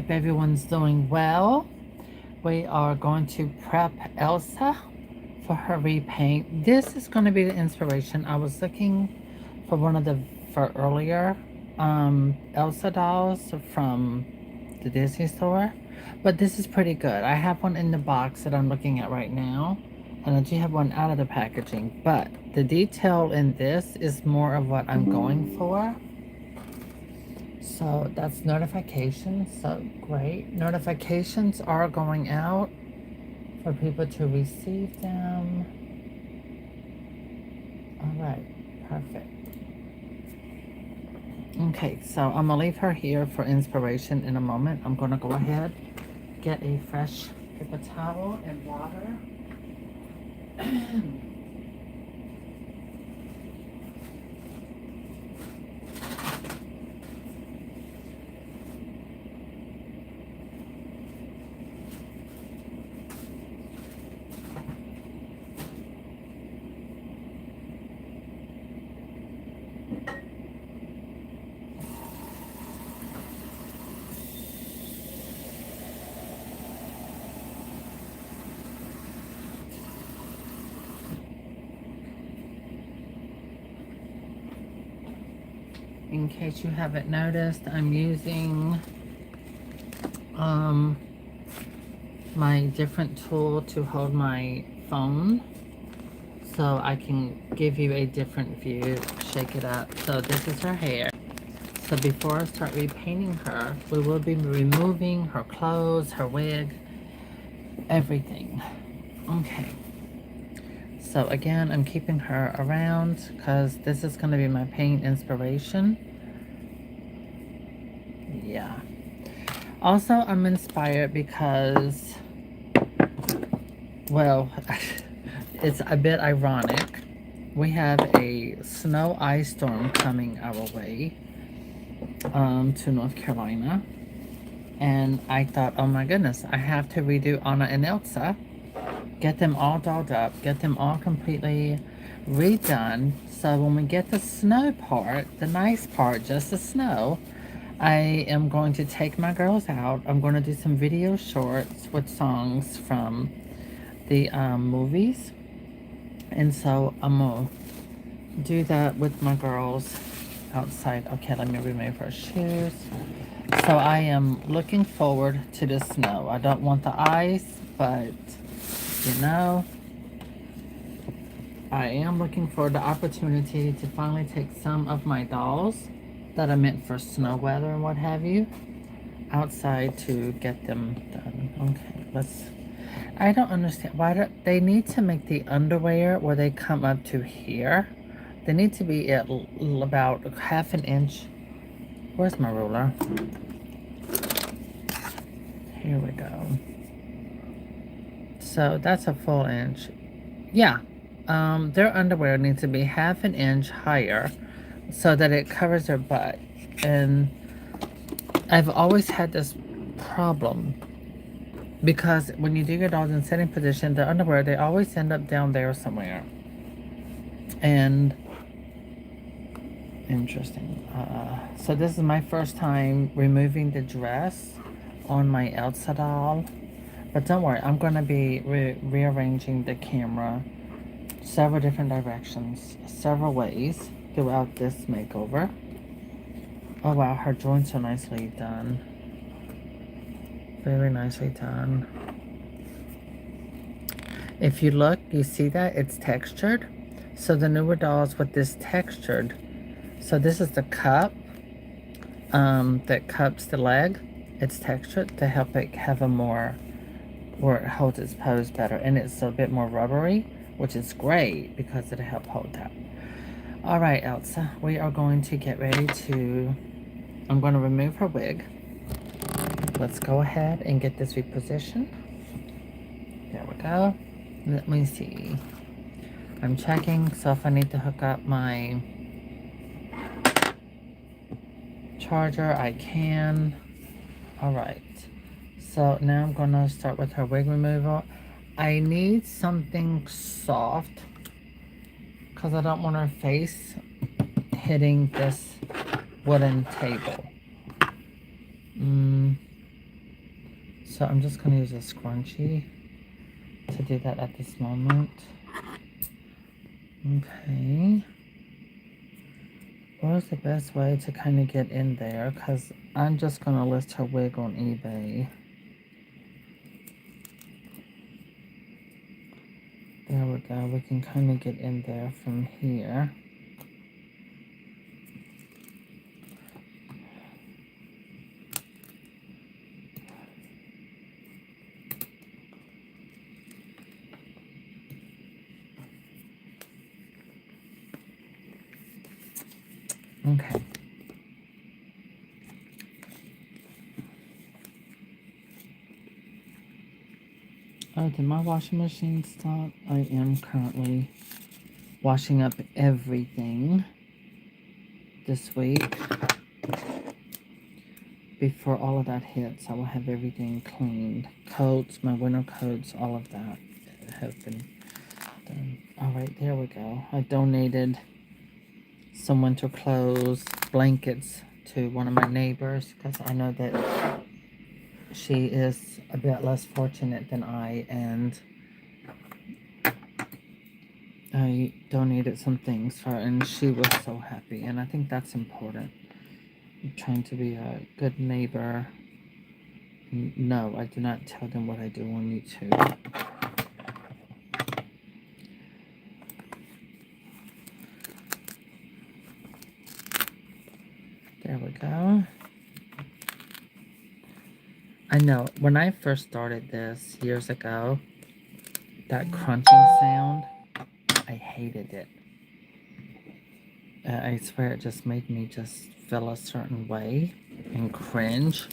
hope everyone's doing well. We are going to prep Elsa for her repaint. This is going to be the inspiration. I was looking for one of the earlier Elsa dolls from the Disney store, but this is pretty good. I have one in the box that I'm looking at right now, and I do have one out of the packaging, but the detail in this is more of what I'm going for. So that's notifications. So great. Notifications are going out for people to receive them. All right, perfect. Okay, so I'm gonna leave her here for inspiration in a moment. I'm gonna go ahead, get a fresh paper towel and water. In case you haven't noticed, I'm using my different tool to hold my phone so I can give you a different view. Shake it up. So this is her hair. So before I start repainting her, we will be removing her clothes, her wig, everything. Okay. So again, I'm keeping her around because this is going to be my paint inspiration. Yeah. Also, I'm inspired because, well, it's a bit ironic. We have a snow ice storm coming our way to North Carolina. And I thought, oh my goodness, I have to redo Anna and Elsa. Get them all dolled up, get them all completely redone. So when we get the snow part, the nice part, just the snow, I am going to take my girls out. I'm going to do some video shorts with songs from the movies. And so I'm going to do that with my girls outside. Okay, let me remove her shoes. So I am looking forward to the snow. I don't want the ice, but you know, I am looking for the opportunity to finally take some of my dolls that are meant for snow weather and what have you outside to get them done. Okay, I don't understand why they need to make the underwear where they come up to here. They need to be at about half an inch. Where's my ruler? Here we go. So that's a full inch. Yeah, their underwear needs to be half an inch higher so that it covers their butt. And I've always had this problem because when you do your dolls in sitting position, the underwear, they always end up down there somewhere. And interesting. So this is my first time removing the dress on my Elsa doll. But don't worry, I'm going to be rearranging the camera several different directions, several ways throughout this makeover. Oh wow, her joints are nicely done. Very nicely done. If you look, you see that it's textured. So the newer dolls with this textured. So this is the cup that cups the leg. It's textured to help it have a more, where it holds its pose better. And it's a bit more rubbery, which is great because it'll help hold that. All right, Elsa, we are going to get ready to, I'm going to remove her wig. Let's go ahead and get this repositioned. There we go. Let me see. I'm checking, so if I need to hook up my charger, I can. All right. So now I'm going to start with her wig removal. I need something soft because I don't want her face hitting this wooden table. So I'm just going to use a scrunchie to do that at this moment. Okay. What is the best way to kind of get in there? Because I'm just going to list her wig on eBay. There we go. We can kind of get in there from here. Okay. Oh, did my washing machine stop? I am currently washing up everything this week. Before all of that hits, I will have everything cleaned. Coats, my winter coats, all of that have been done. All right, there we go. I donated some winter clothes, blankets to one of my neighbors because I know that she is a bit less fortunate than I, and I donated some things for her, and she was so happy, and I think that's important. I'm trying to be a good neighbor. No, I do not tell them what I do on YouTube. There we go. I know, when I first started this years ago, that crunching sound, I hated it. I swear it just made me just feel a certain way and cringe.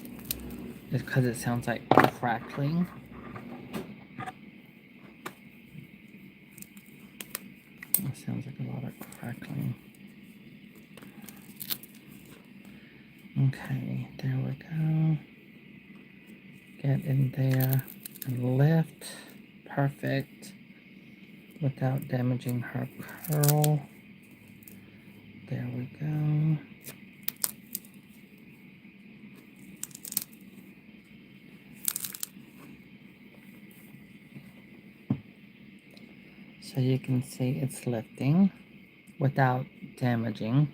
It's because it sounds like crackling. It sounds like a lot of crackling. Okay, there we go. Get in there and lift. Perfect. Without damaging her curl. There we go. So you can see it's lifting without damaging.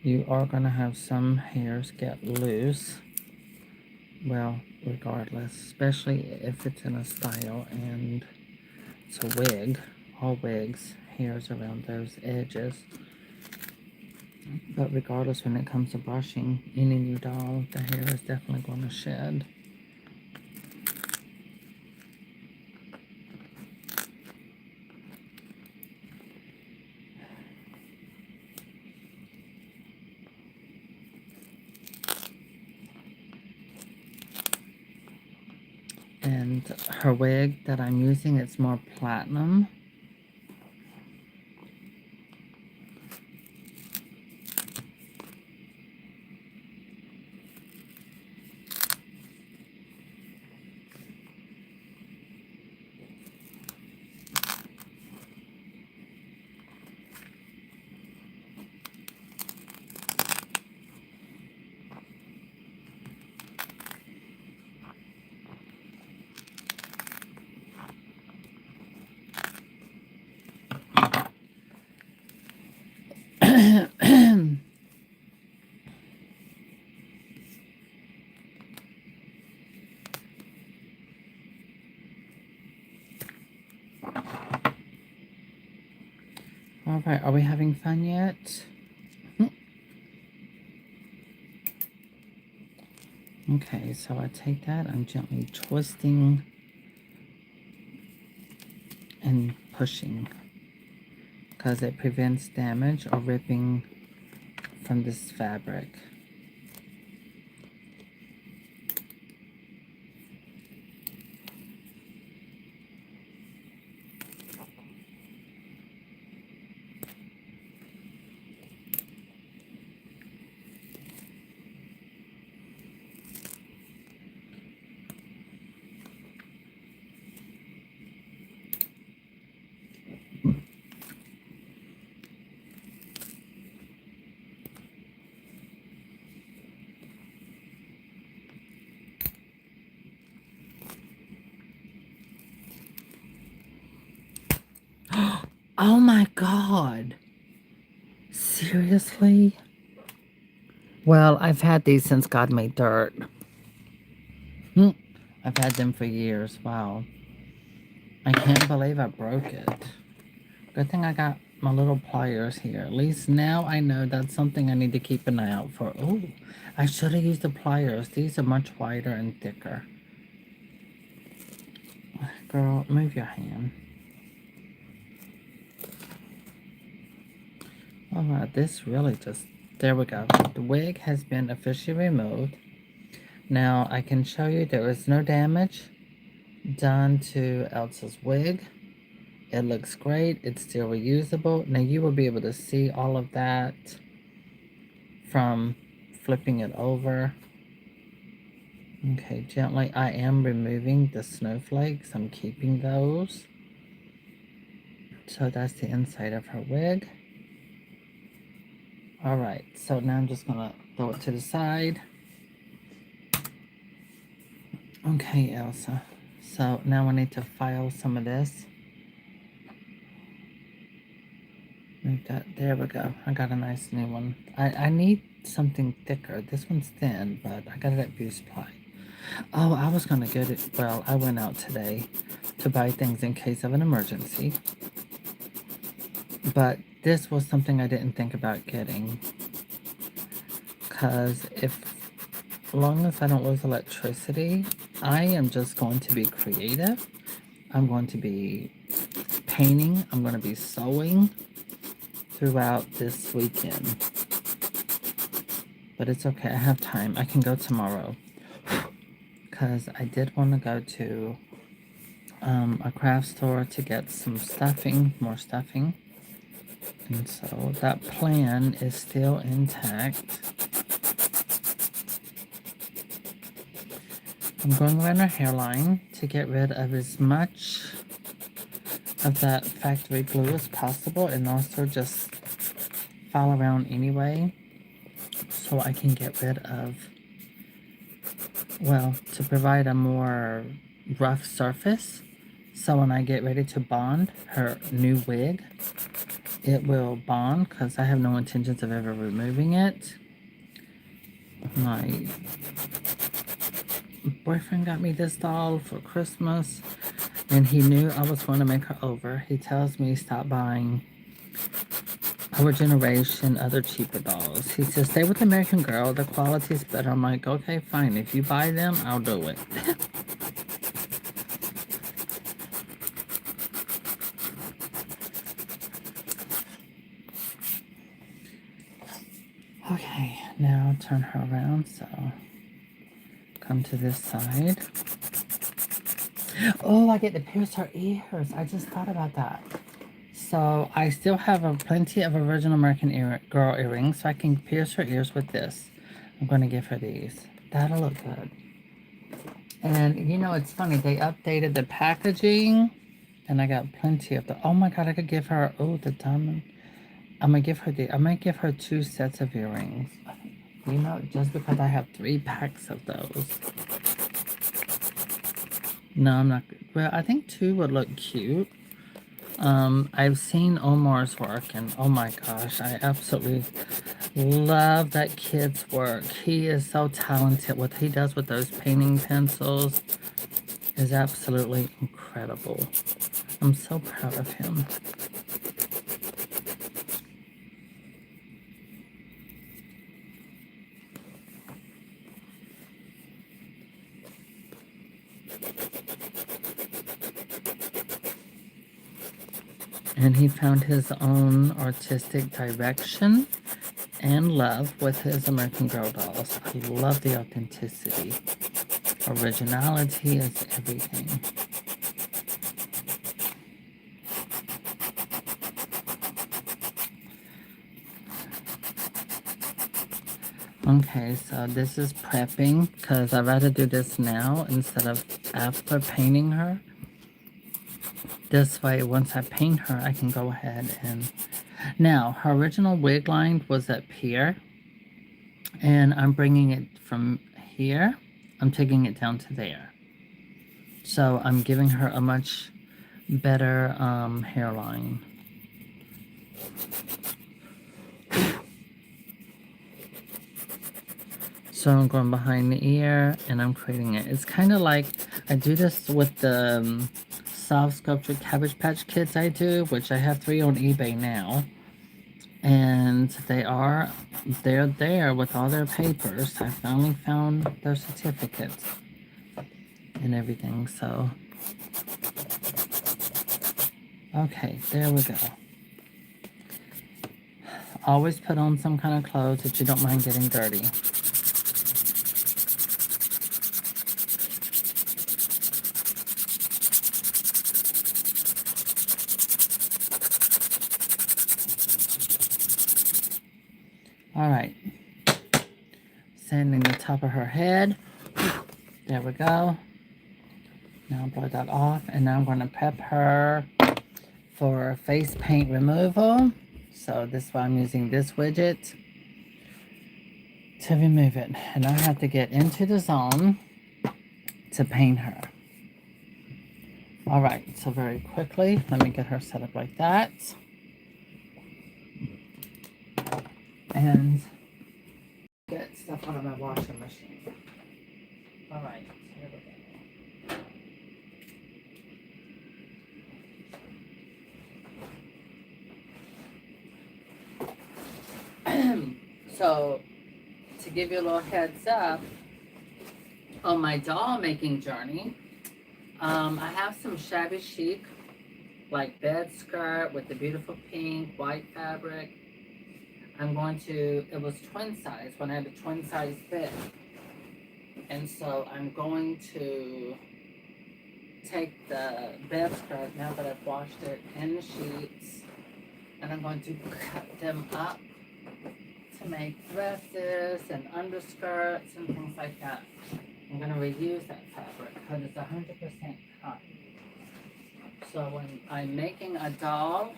You are going to have some hairs get loose. Well, regardless, especially if it's in a style and it's a wig. All wigs, hairs around those edges. But regardless, when it comes to brushing any new doll, the hair is definitely going to shed. And her wig that I'm using, it's more platinum. All right, are we having fun yet? Okay, so I take that, I'm gently twisting and pushing because it prevents damage or ripping from this fabric. Oh my God. Seriously? Well, I've had these since God made dirt. I've had them for years. Wow. I can't believe I broke it. Good thing I got my little pliers here. At least now I know that's something I need to keep an eye out for. Oh, I should have used the pliers. These are much wider and thicker. Girl, move your hand. Alright, this really just... There we go. The wig has been officially removed. Now I can show you there is no damage done to Elsa's wig. It looks great. It's still reusable. Now you will be able to see all of that from flipping it over. Okay, gently. I am removing the snowflakes. I'm keeping those. So that's the inside of her wig. Alright, so now I'm just going to throw it to the side. Okay, Elsa. So now I need to file some of this. There we go. I got a nice new one. I need something thicker. This one's thin, but I got it at Beauty Supply. Oh, I was going to get it. Well, I went out today to buy things in case of an emergency. But this was something I didn't think about getting. Because as long as I don't lose electricity, I am just going to be creative. I'm going to be painting. I'm going to be sewing throughout this weekend. But it's okay. I have time. I can go tomorrow. Because I did want to go to a craft store to get some stuffing, more stuffing. And so that plan is still intact. I'm going around her hairline to get rid of as much of that factory glue as possible, and also just file around anyway so I can get rid of, well, to provide a more rough surface, so when I get ready to bond her new wig, it will bond, because I have no intentions of ever removing it. My boyfriend got me this doll for Christmas, and he knew I was going to make her over. He tells me stop buying our generation, other cheaper dolls. He says, stay with American Girl, the quality's better. I'm like, okay, fine. If you buy them, I'll do it. Okay, now turn her around, so come to this side. Oh, I get to pierce her ears. I just thought about that. So I still have plenty of original American Girl earrings, so I can pierce her ears with this. I'm going to give her these. That'll look good. And you know, it's funny, they updated the packaging, and I got plenty of the... Oh my God, I could give her, oh, the diamond. I might give her 2 sets of earrings. You know, just because I have 3 packs of those. No, I'm not. Well, I think 2 would look cute. I've seen Omar's work, and oh my gosh, I absolutely love that kid's work. He is so talented. What he does with those painting pencils is absolutely incredible. I'm so proud of him. And he found his own artistic direction and love with his American Girl dolls. I love the authenticity. Originality is everything. Okay, so this is prepping, because I'd rather do this now instead of after painting her. This way, once I paint her, I can go ahead and... Now, her original wig line was up here, and I'm bringing it from here. I'm taking it down to there. So I'm giving her a much better hairline. So I'm going behind the ear and I'm creating it. It's kind of like I do this with the soft sculptured Cabbage Patch Kids I do, which I have 3 on eBay now. And they're there with all their papers. I finally found their certificates and everything. So, okay, there we go. Always put on some kind of clothes that you don't mind getting dirty. Alright. Sanding the top of her head. There we go. Now blow that off. And now I'm going to prep her for face paint removal. So this is why I'm using this widget to remove it. And I have to get into the zone to paint her. Alright, so very quickly, let me get her set up like that. And get stuff out of my washing machine. Alright, here we go. So, to give you a little heads up, on my doll making journey, I have some shabby chic, like bed skirt with the beautiful pink, white fabric. I'm going to, it was twin size when I had a twin size bed. And so I'm going to take the bed skirt, now that I've washed it, and the sheets, and I'm going to cut them up to make dresses and underskirts and things like that. I'm going to reuse that fabric because it's 100% cotton. So when I'm making a doll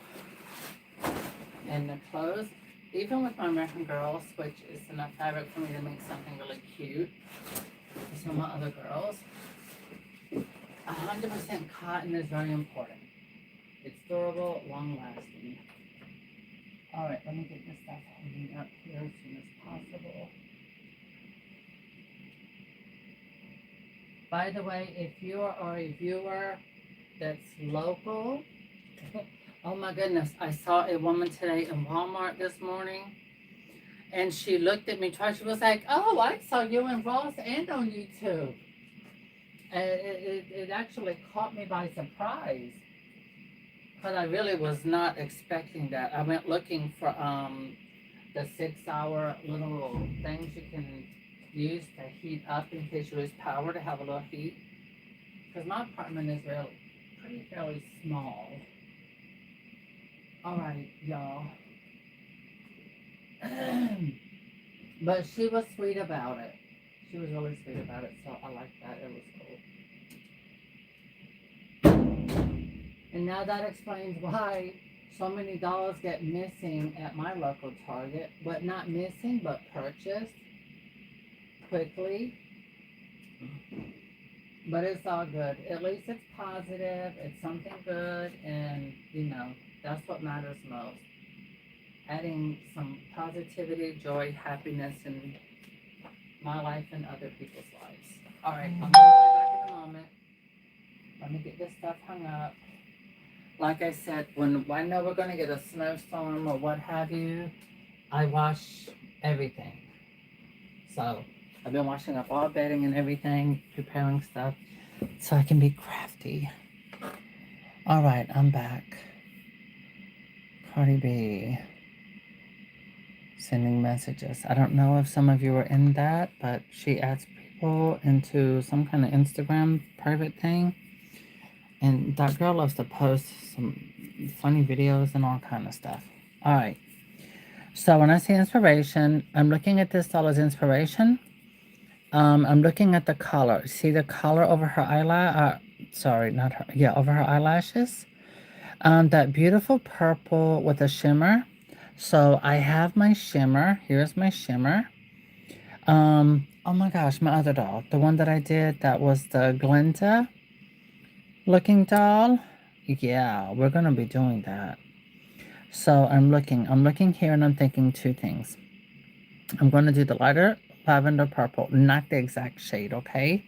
and the clothes, even with my American Girls, which is enough fabric for me to make something really cute for some of my other girls, 100% cotton is very important. It's durable, long-lasting. All right, let me get this stuff hanging up here as soon as possible. By the way, if you are a viewer that's local, oh my goodness, I saw a woman today in Walmart this morning, and she looked at me twice. She was like, oh, I saw you in Ross and on YouTube. And it actually caught me by surprise. But I really was not expecting that. I went looking for the 6-hour little things you can use to heat up in case you lose power, to have a little heat. Because my apartment is really fairly small. All right, y'all. But she was sweet about it. She was really sweet about it, so I liked that. It was cool. And now that explains why so many dolls get missing at my local Target. But not missing, but purchased quickly. But it's all good. At least it's positive. It's something good. And, you know, that's what matters most. Adding some positivity, joy, happiness in my life and other people's lives. All right, I'm going to be back in a moment. Let me get this stuff hung up. Like I said, when I know we're going to get a snowstorm or what have you, I wash everything. So I've been washing up all bedding and everything, preparing stuff so I can be crafty. All right, I'm back. Cardi B. Sending messages. I don't know if some of you were in that, but she adds people into some kind of Instagram private thing. And that girl loves to post some funny videos and all kind of stuff. All right. So when I say inspiration, I'm looking at this doll as inspiration. I'm looking at the color. See the color over her eyelash? Sorry, not her. Yeah, over her eyelashes. That beautiful purple with a shimmer. So I have my shimmer. Here's my shimmer. Oh my gosh, my other doll. The one that I did, that was the Glinda looking doll. Yeah, we're going to be doing that. So I'm looking here and I'm thinking two things. I'm going to do the lighter lavender purple, not the exact shade, okay?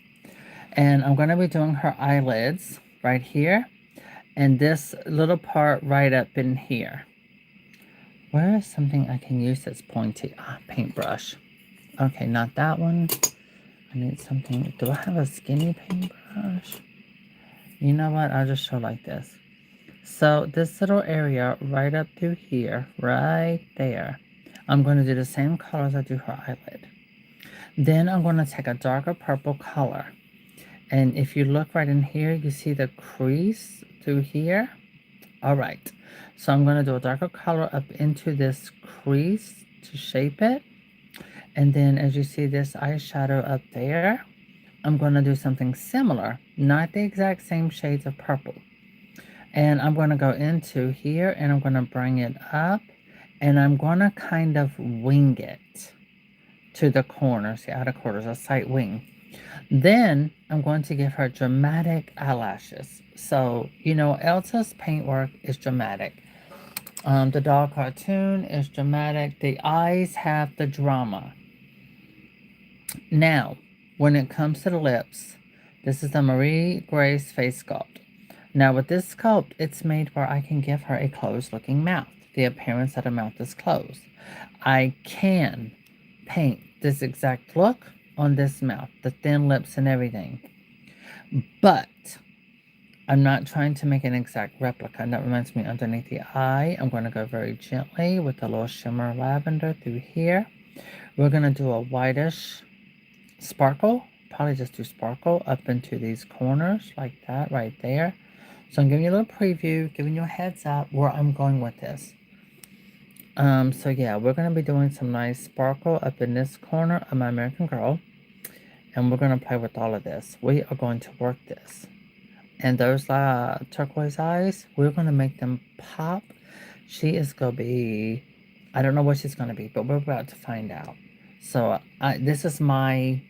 And I'm going to be doing her eyelids right here and this little part right up in here. Where is something I can use that's pointy? Ah, paintbrush. Okay, not that one. I need something. Do I have a skinny paintbrush? You know what? I'll just show like this. So this little area right up through here, right there, I'm going to do the same color as I do her eyelid. Then I'm going to take a darker purple color. And if you look right in here, you see the crease through here. All right. So I'm going to do a darker color up into this crease to shape it. And then as you see this eyeshadow up there, I'm going to do something similar, not the exact same shades of purple. And I'm going to go into here and I'm going to bring it up and I'm going to kind of wing it to the corners, the outer corners, a slight wing. Then I'm going to give her dramatic eyelashes. So, you know, Elsa's paintwork is dramatic. The doll cartoon is dramatic. The eyes have the drama. Now, when it comes to the lips, this is the Marie Grace face sculpt. Now with this sculpt, it's made where I can give her a closed looking mouth. The appearance that her mouth is closed. I can paint this exact look on this mouth, the thin lips and everything. But I'm not trying to make an exact replica. And that reminds me, underneath the eye, I'm going to go very gently with a little shimmer lavender through here. We're going to do a whitish sparkle. Probably just do sparkle up into these corners like that right there. So I'm giving you a little preview, giving you a heads up where I'm going with this. So yeah, we're going to be doing some nice sparkle up in this corner of my American Girl. And we're going to play with all of this. We are going to work this. And those turquoise eyes, we're going to make them pop. She is going to be, I don't know what she's going to be, but we're about to find out. So this is my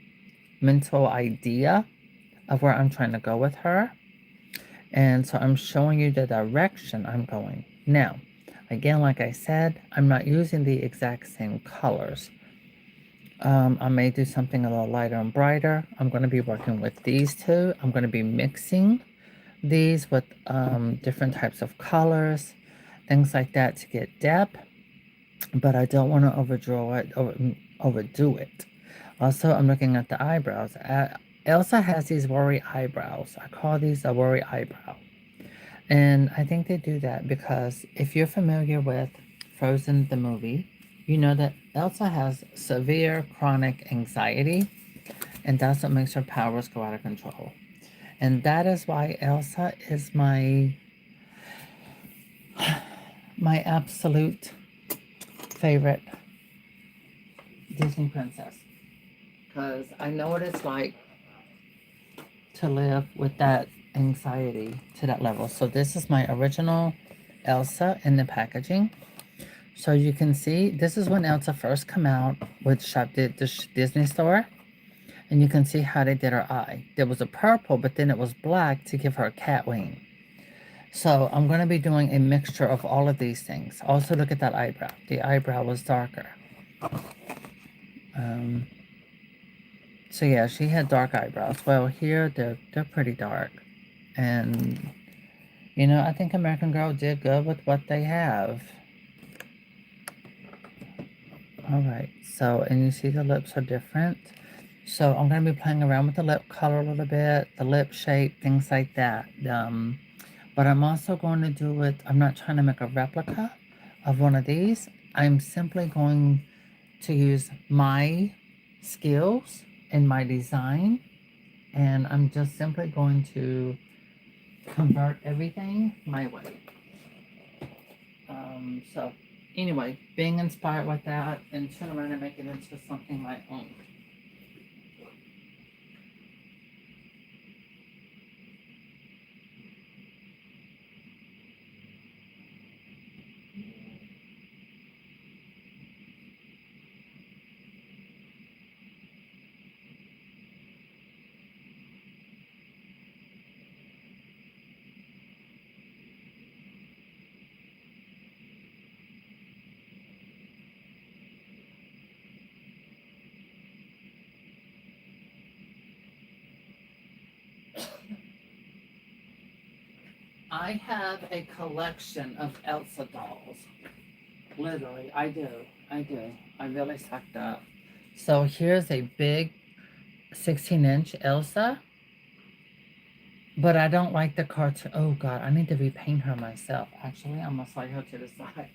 mental idea of where I'm trying to go with her. And so I'm showing you the direction I'm going. Now, again, like I said, I'm not using the exact same colors. I may do something a little lighter and brighter. I'm going to be working with these two. I'm going to be mixing these with different types of colors, things like that to get depth. But I don't want to overdo it. Also, I'm looking at the eyebrows. Elsa has these worry eyebrows. I call these a worry eyebrow. And I think they do that because if you're familiar with Frozen, the movie, you know that Elsa has severe chronic anxiety, and that's what makes her powers go out of control. And that is why Elsa is my absolute favorite Disney princess. Because I know what it's like to live with that anxiety to that level. So this is my original Elsa in the packaging. So you can see, this is when Elsa first came out with the Disney store. And you can see how they did her eye. There was a purple, but then it was black to give her a cat wing. So I'm going to be doing a mixture of all of these things. Also look at that eyebrow. The eyebrow was darker. So yeah, she had dark eyebrows. Well, here they're pretty dark. And, you know, I think American Girl did good with what they have. Alright, so, and you see the lips are different. So I'm going to be playing around with the lip color a little bit, the lip shape, things like that. But I'm also going to do it, I'm not trying to make a replica of one of these. I'm simply going to use my skills in my design. And I'm just simply going to convert everything my way. So anyway, being inspired with that and turn around and make it into something my own. I have a collection of Elsa dolls. Literally, I do. I do. I really sucked up. So here's a big 16-inch Elsa, but I don't like the cartoon. Oh God, I need to repaint her myself. Actually, I'm gonna slide her to the side.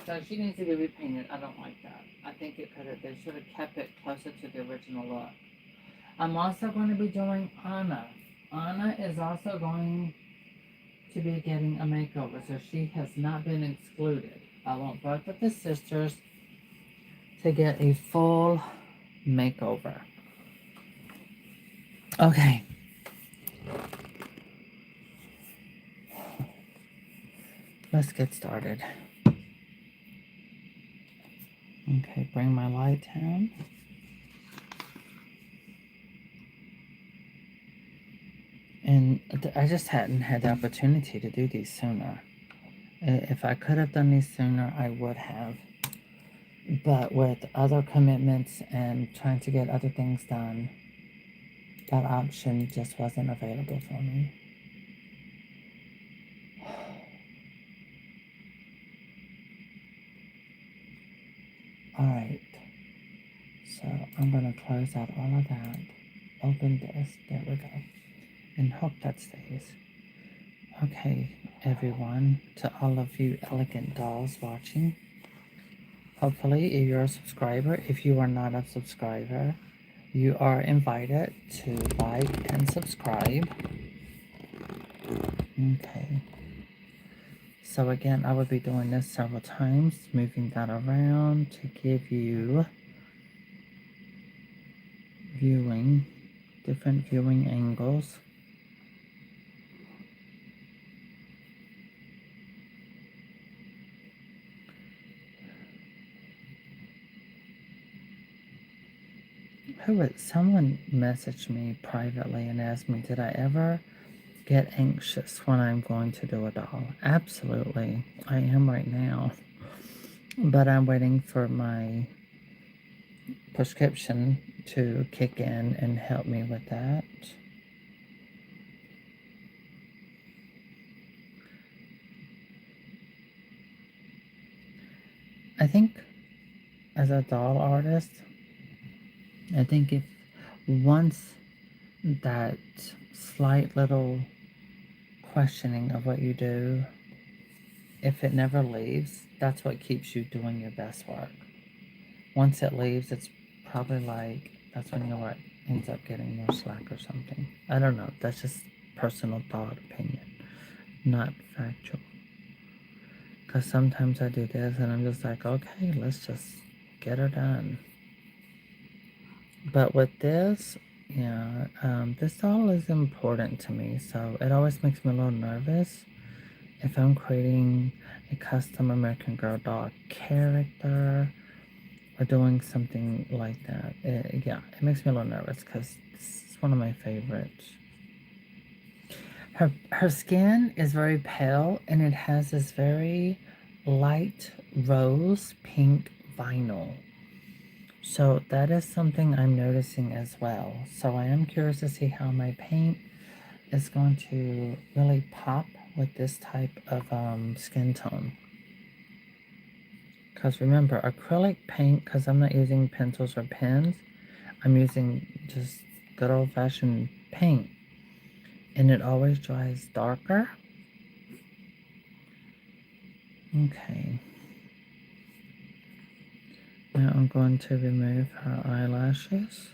So she needs to be repainted. I don't like that. I think they should have kept it closer to the original look. I'm also going to be doing Anna. Anna is also going to be getting a makeover, so she has not been excluded. I want both of the sisters to get a full makeover. Okay. Let's get started. Okay, bring my light down. And I just hadn't had the opportunity to do these sooner. If I could have done these sooner, I would have. But with other commitments and trying to get other things done, that option just wasn't available for me. Alright, so I'm going to close out all of that. Open this. There we go. And hope that stays. Okay, everyone, to all of you elegant dolls watching. Hopefully, if you're a subscriber, if you are not a subscriber, you are invited to like and subscribe. Okay. So again, I will be doing this several times, moving that around to give you different viewing angles. Someone messaged me privately and asked me, did I ever get anxious when I'm going to do a doll? Absolutely. I am right now. But I'm waiting for my prescription to kick in and help me with that. I think as a doll artist, I think if once that slight little questioning of what you do, if it never leaves, that's what keeps you doing your best work. Once it leaves, it's probably like that's when your work ends up getting more slack or something. I don't know. That's just personal thought, opinion, not factual. Because sometimes I do this and I'm just like, okay, let's just get her done. But with this, yeah, this doll is important to me. So it always makes me a little nervous if I'm creating a custom American Girl doll character or doing something like that. It makes me a little nervous because it's one of my favorites. Her skin is very pale and it has this very light rose pink vinyl. So that is something I'm noticing as well. So I am curious to see how my paint is going to really pop with this type of skin tone. Because remember, acrylic paint, because I'm not using pencils or pens, I'm using just good old-fashioned paint. And it always dries darker. Okay. Now I'm going to remove her eyelashes.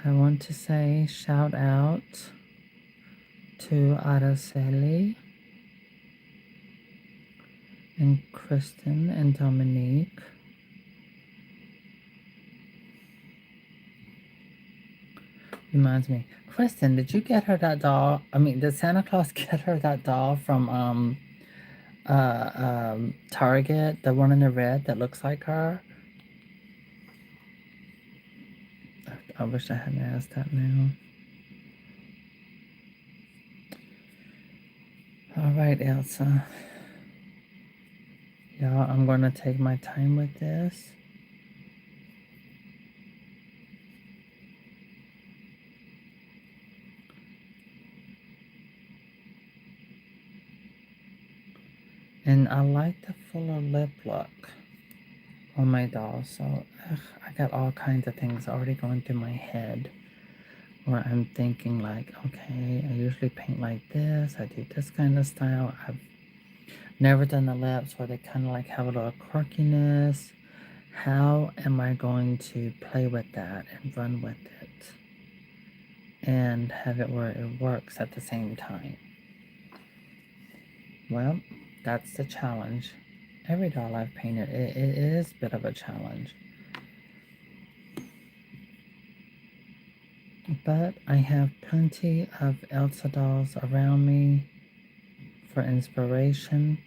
I want to say shout out to Araceli and Kristen and Dominique. Reminds me, Kristen, did you get her that doll? I mean, did Santa Claus get her that doll from Target, the one in the red that looks like her? I wish I hadn't asked that now. All right, Elsa. Y'all, I'm going to take my time with this. And I like the fuller lip look on my doll. So I got all kinds of things already going through my head. Where I'm thinking like, okay, I usually paint like this. I do this kind of style. I've never done the lips where they kind of like have a little quirkiness. How am I going to play with that and run with it and have it where it works at the same time? Well, that's the challenge. Every doll I've painted, it is a bit of a challenge. But I have plenty of ELSA dolls around me for inspiration,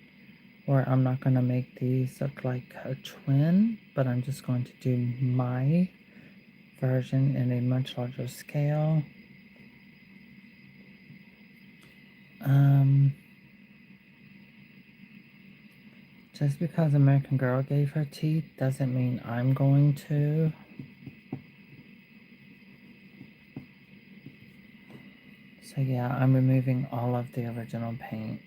where I'm not going to make these look like a twin, but I'm just going to do my version in a much larger scale. Just because American Girl gave her teeth doesn't mean I'm going to. So yeah, I'm removing all of the original paint.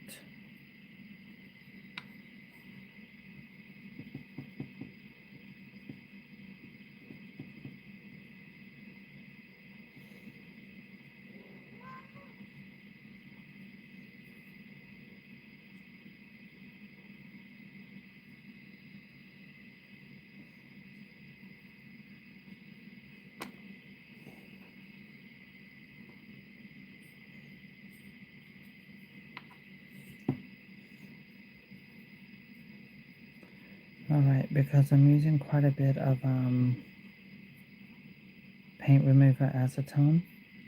Alright, because I'm using quite a bit of paint remover acetone,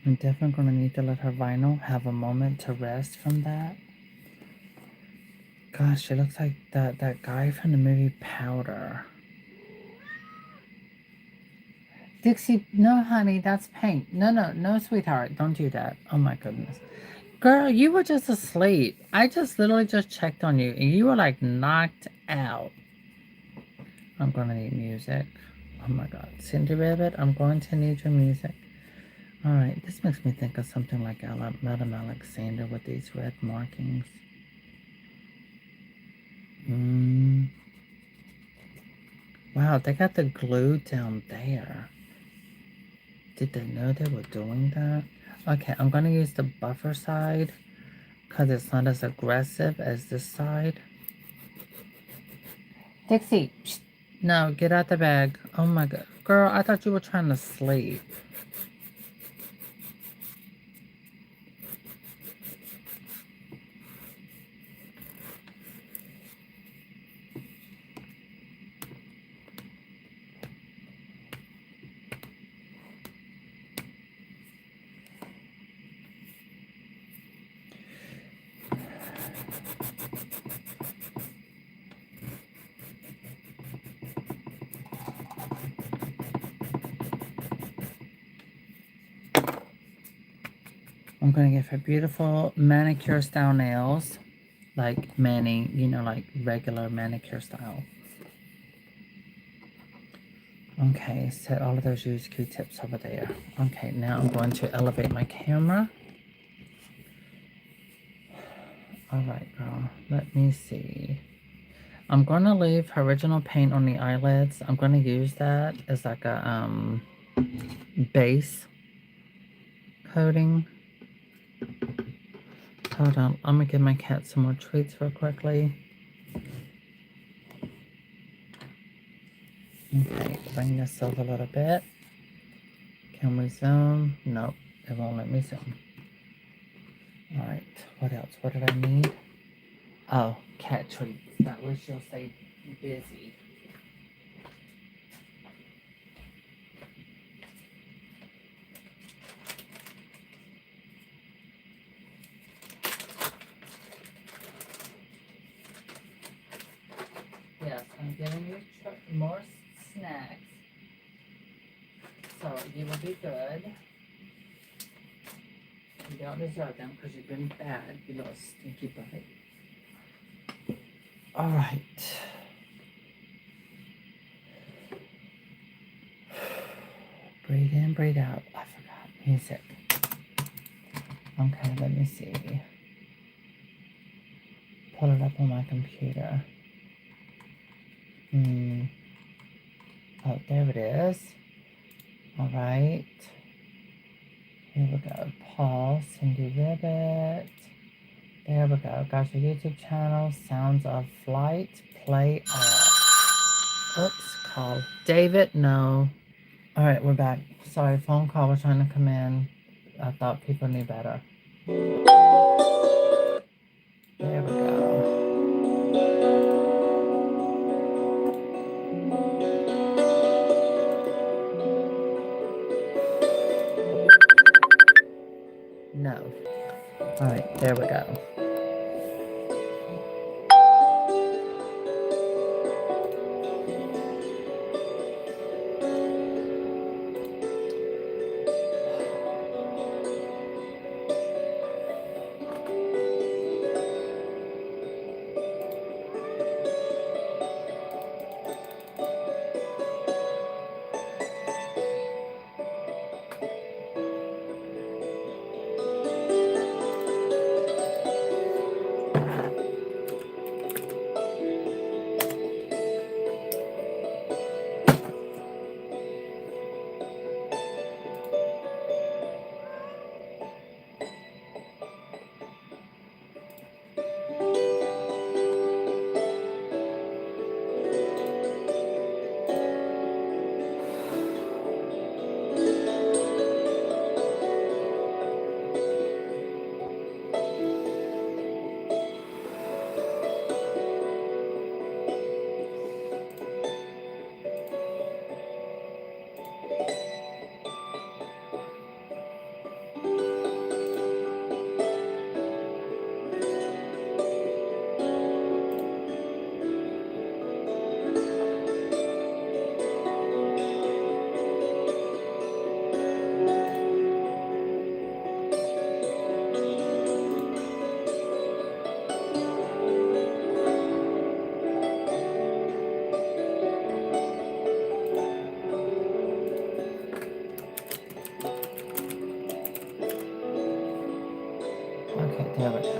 I'm definitely going to need to let her vinyl have a moment to rest from that. Gosh, she looks like that guy from the movie Powder. Dixie, no, honey, that's paint. No, sweetheart, don't do that. Oh my goodness. Girl, you were just asleep. I just literally just checked on you and you were like knocked out. I'm gonna need music. Oh my god. Cindy Rabbit, I'm going to need your music. Alright, this makes me think of something like Madam Alexander with these red markings. Wow, they got the glue down there. Did they know they were doing that? Okay, I'm gonna use the buffer side because it's not as aggressive as this side. Dixie, psst. No, get out the bag. Oh my god. Girl, I thought you were trying to sleep. I'm gonna give her beautiful manicure style nails. Like mani, you know, like regular manicure style. Okay, set all of those used Q-tips over there. Okay, now I'm going to elevate my camera. Alright, girl, let me see. I'm going to leave her original paint on the eyelids. I'm going to use that as like a base coating. Hold on, I'm going to give my cat some more treats real quickly. Okay, bring this over a little bit. Can we zoom? Nope, it won't let me zoom. Alright, what else? What did I need? Oh, cat treats. That way she'll stay busy. Yes, I'm giving you more snacks. So you will be good. You don't deserve them because you've been bad, you little stinky butt. Alright. Breathe in, breathe out. I forgot. Music. Okay, let me see. pull it up on my computer. Oh, there it is. All right. Here we go. Paul, Cindy Ribbit. There we go. Got your YouTube channel. Sounds of Flight. Play off. Oops, call. David, no. All right, we're back. Sorry, phone call was trying to come in. I thought people knew better. There we go. No. All right, there we go. Okay, there we go.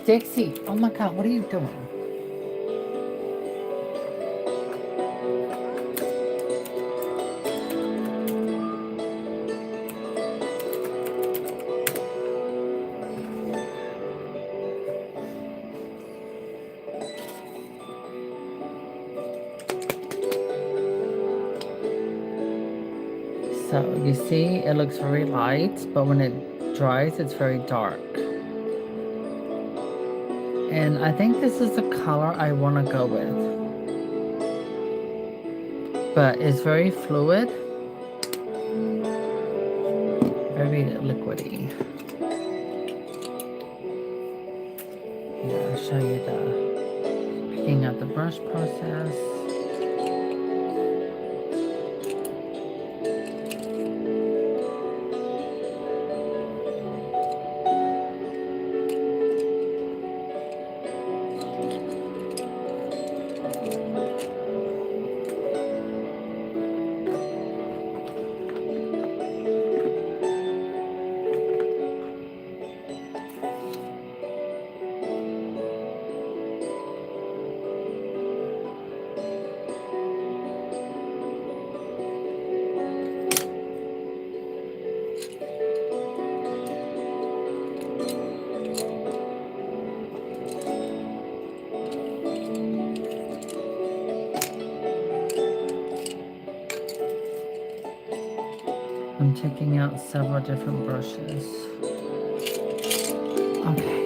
Dixie, oh my God, what are you doing? So you see, it looks very light, but when it dries, it's very dark. And I think this is the color I want to go with. But it's very fluid, very liquidy. Here, I'll show you the picking up the brush process. I'm taking out several different brushes. Okay.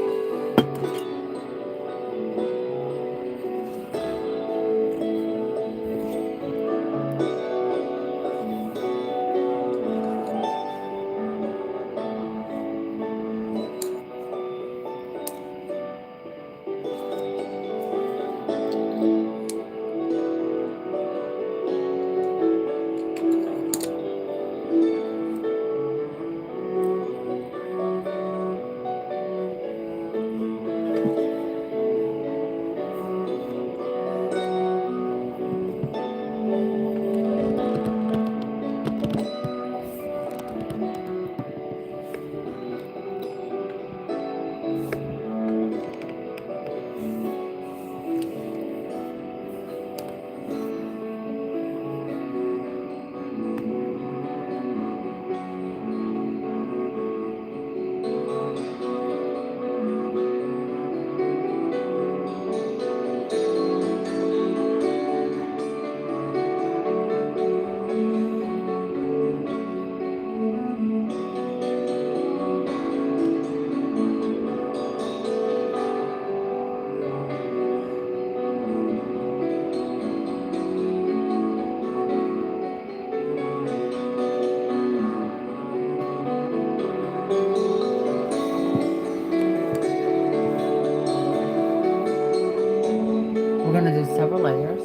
going to do several layers.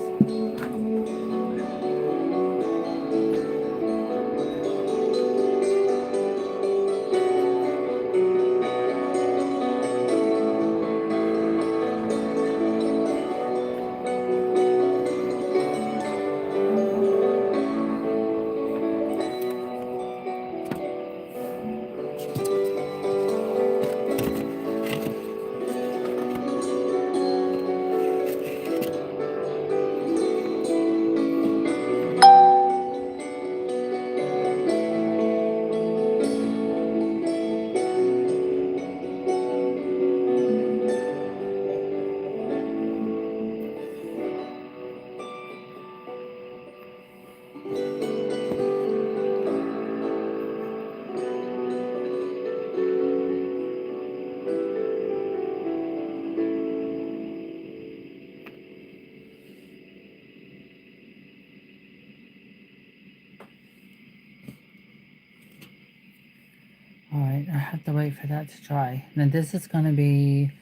Alright, I have to wait for that to dry. Now this is going to be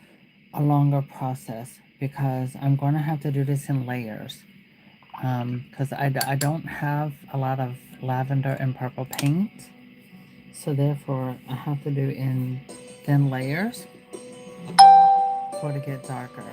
a longer process because I'm going to have to do this in layers. Because I don't have a lot of lavender and purple paint. So therefore I have to do in thin layers for it to get darker.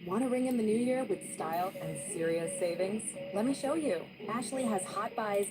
Want a ring in the new year with style and serious savings? Let me show you. Ashley has hot buys.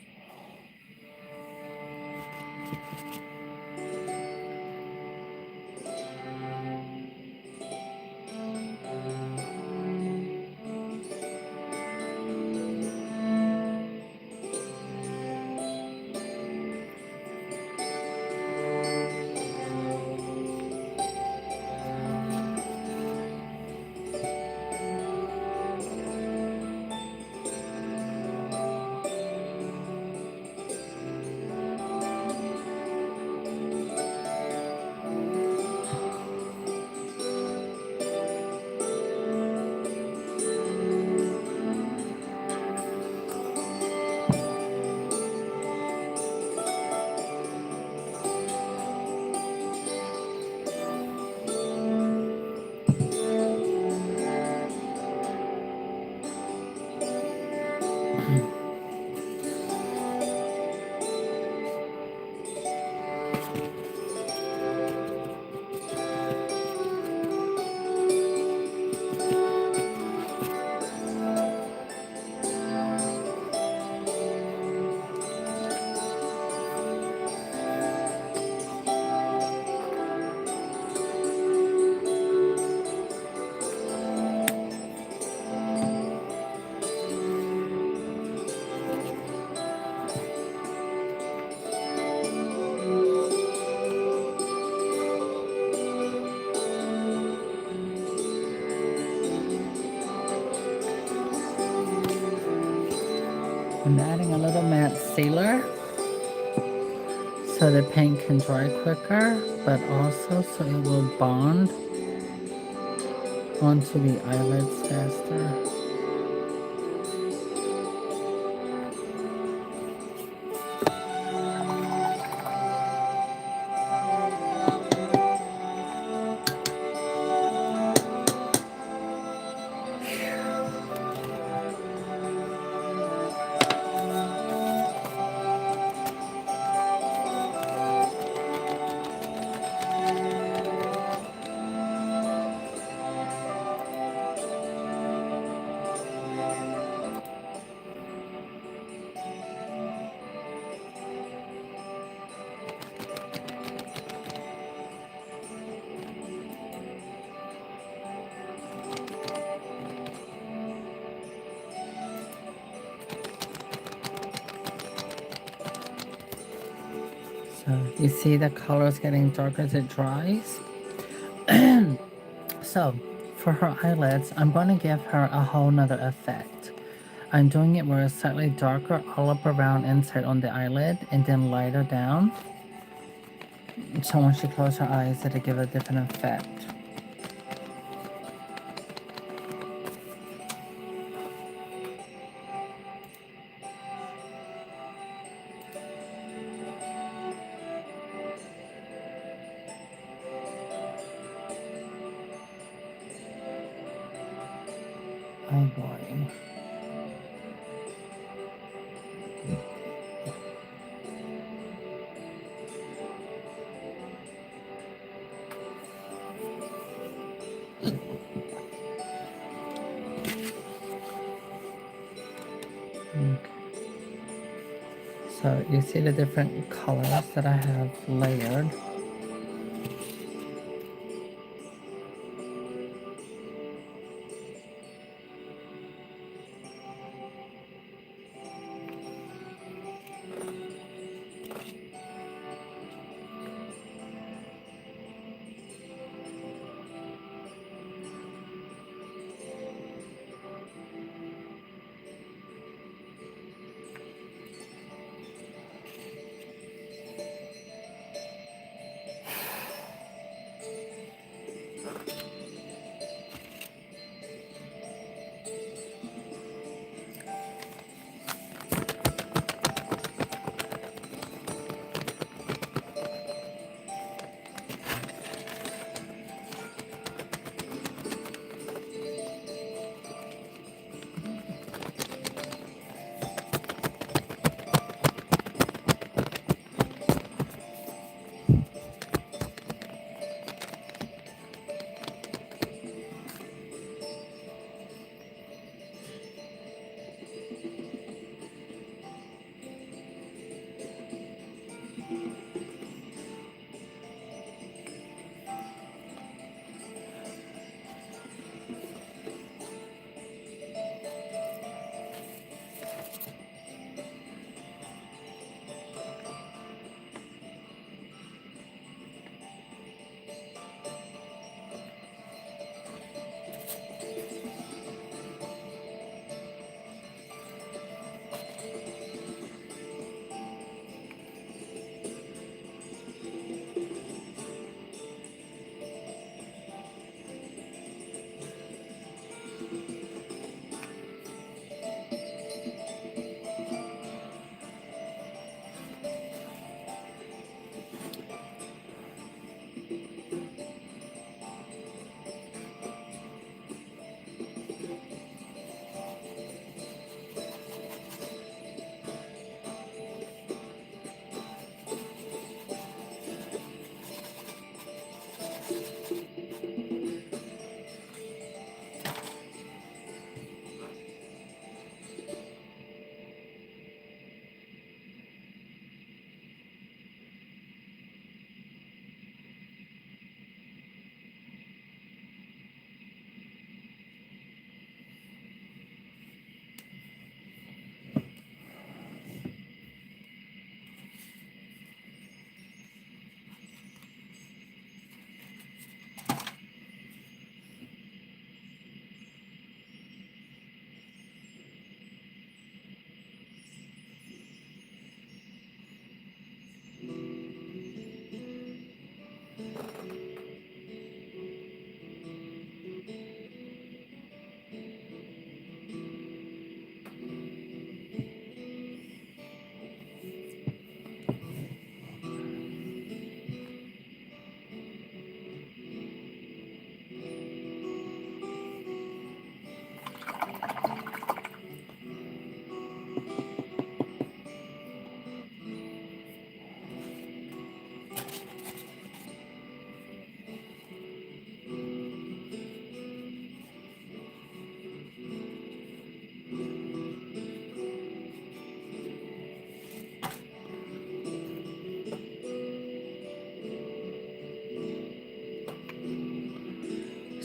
I'm adding a little matte sealer so the paint can dry quicker, but also so it will bond onto the eyelids faster. So you see the colors getting darker as it dries. So for her eyelids, I'm going to give her a whole nother effect. I'm doing it where it's slightly darker all up around inside on the eyelid and then lighter down. So when she closes her eyes, it'll give a different effect. Oh boy. Okay. So you see the different colors that I have layered.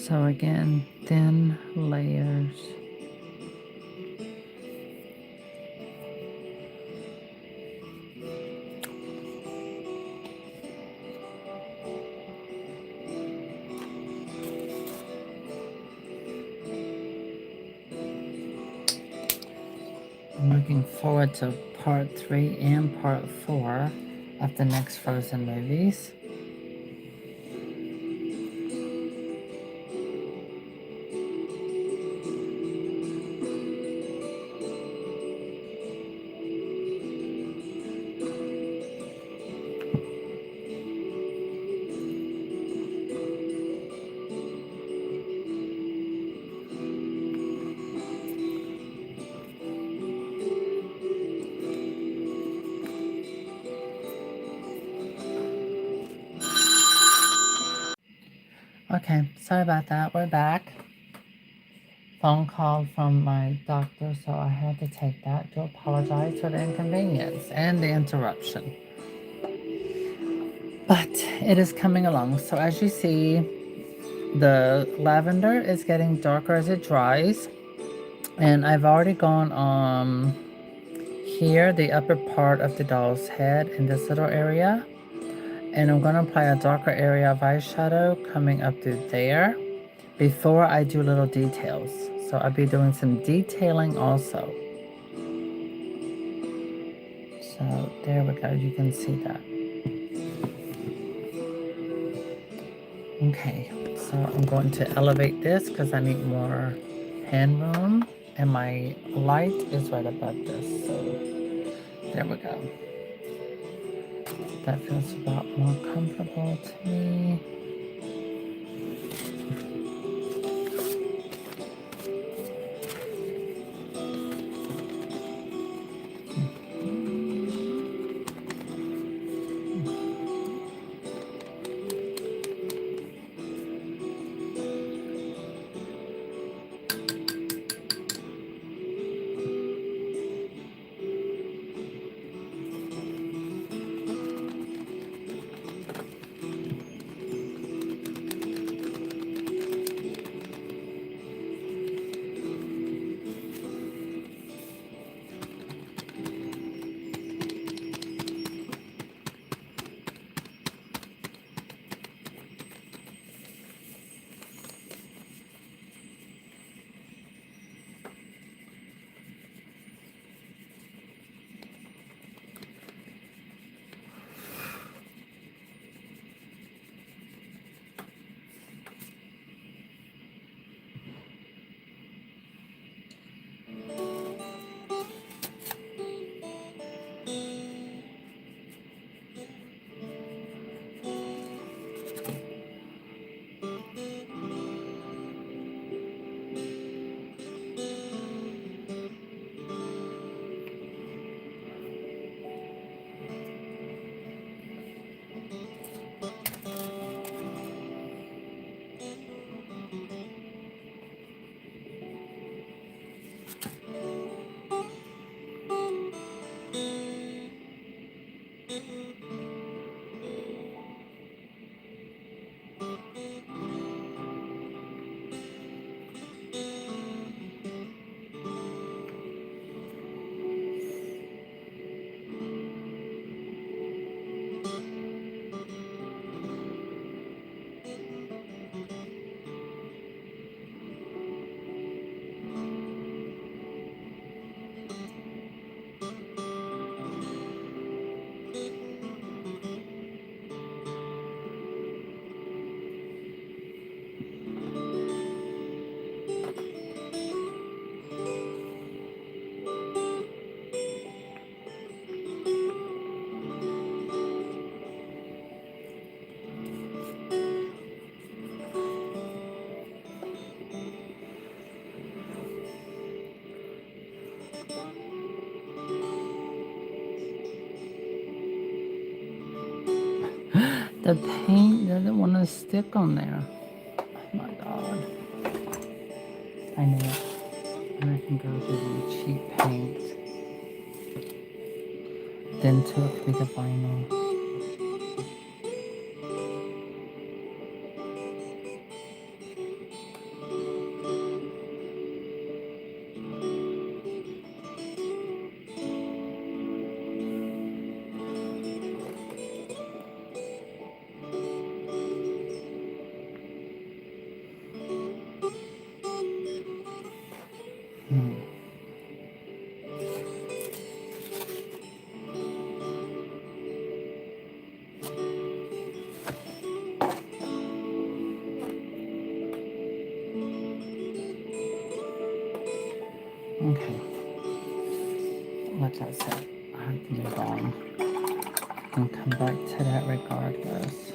So again, thin layers. I'm looking forward to part 3 and part 4 of the next Frozen movies. Okay, sorry about that. We're back. Phone call from my doctor, so I had to take that. Do apologize for the inconvenience and the interruption. But it is coming along. So as you see, the lavender is getting darker as it dries. And I've already gone here, the upper part of the doll's head in this little area. And I'm going to apply a darker area of eyeshadow coming up through there before I do little details. So I'll be doing some detailing also. So there we go, you can see that. Okay, so I'm going to elevate this because I need more hand room. And my light is right above this, so there we go. That feels about more comfortable to me. The paint doesn't want to stick on there. Oh my god. I knew it. And I can go to the cheap paint. Then took me the vinyl. Okay. Like I said, I have to move on and come back to that regardless.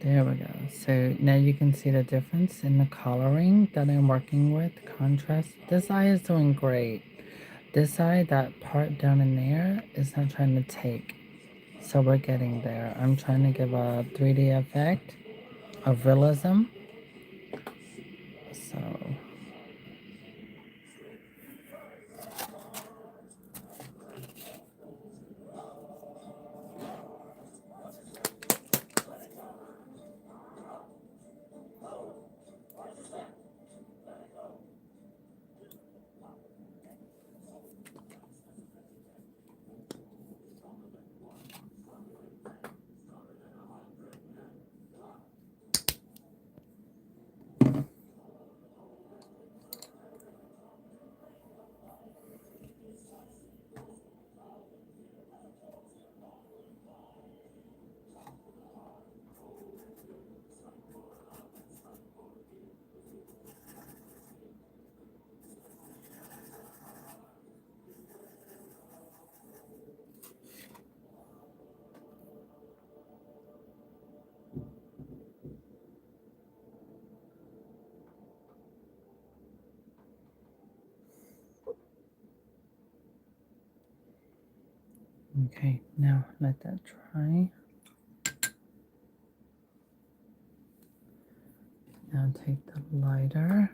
There we go. So now you can see the difference in the coloring that I'm working with, contrast. This eye is doing great. This eye, that part down in there, is not trying to take. So we're getting there. I'm trying to give a 3D effect of realism. So okay, now let that dry. Now take the lighter.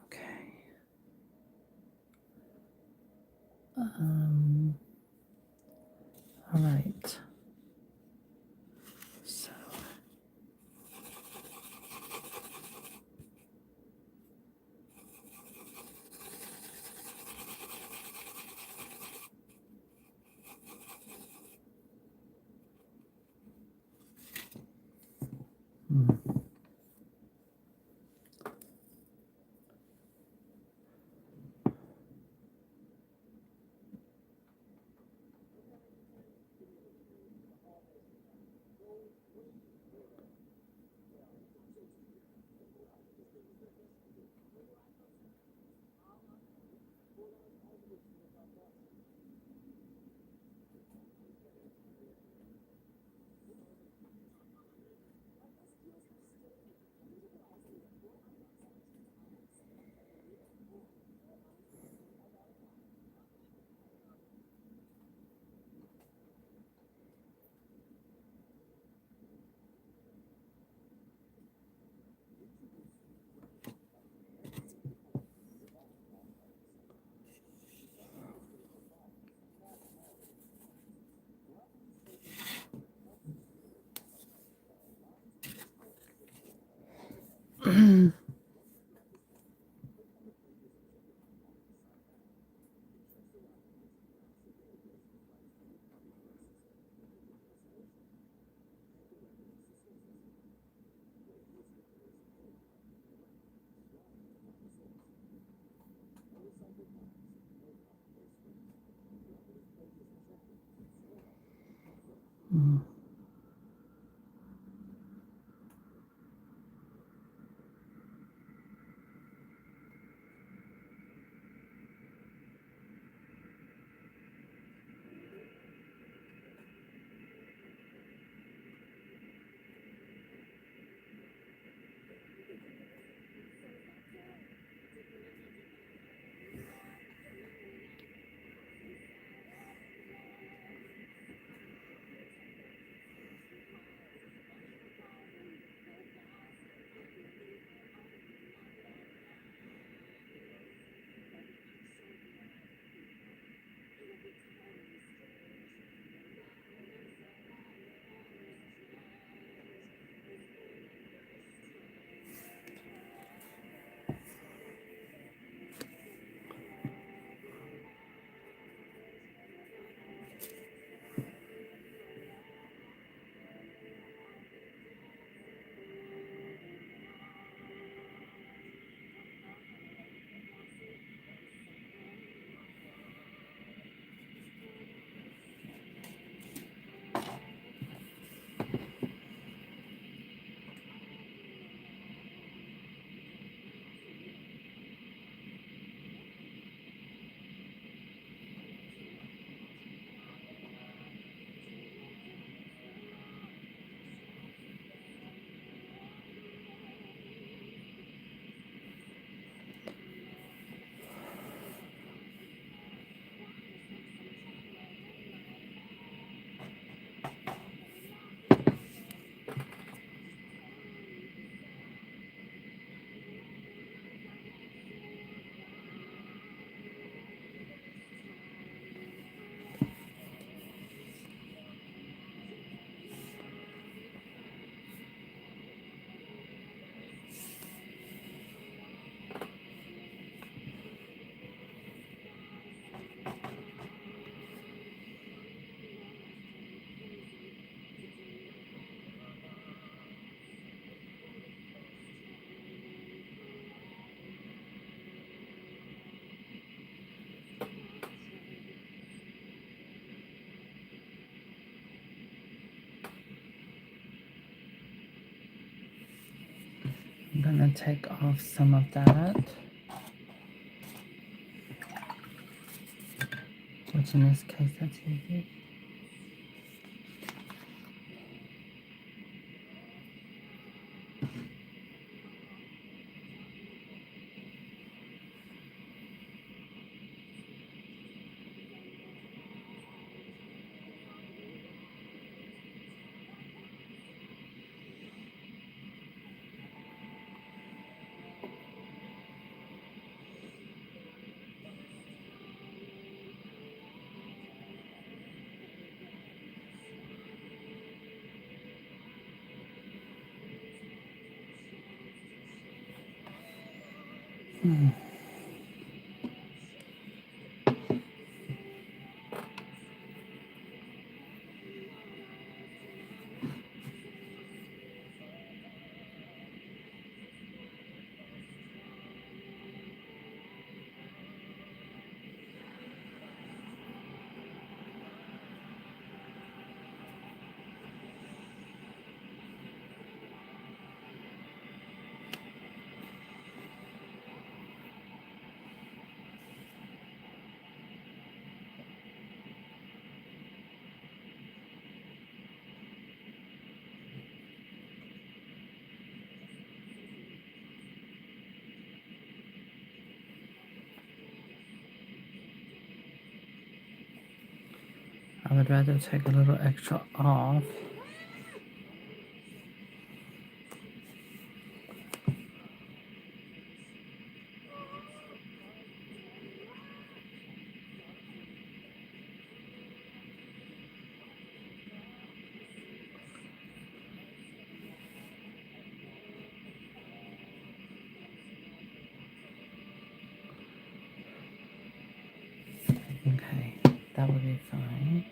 Okay. All right. So. Mm. Mm. gonna take off some of that, which in this case, that's easy. I would rather take a little extra off. Okay, that would be fine.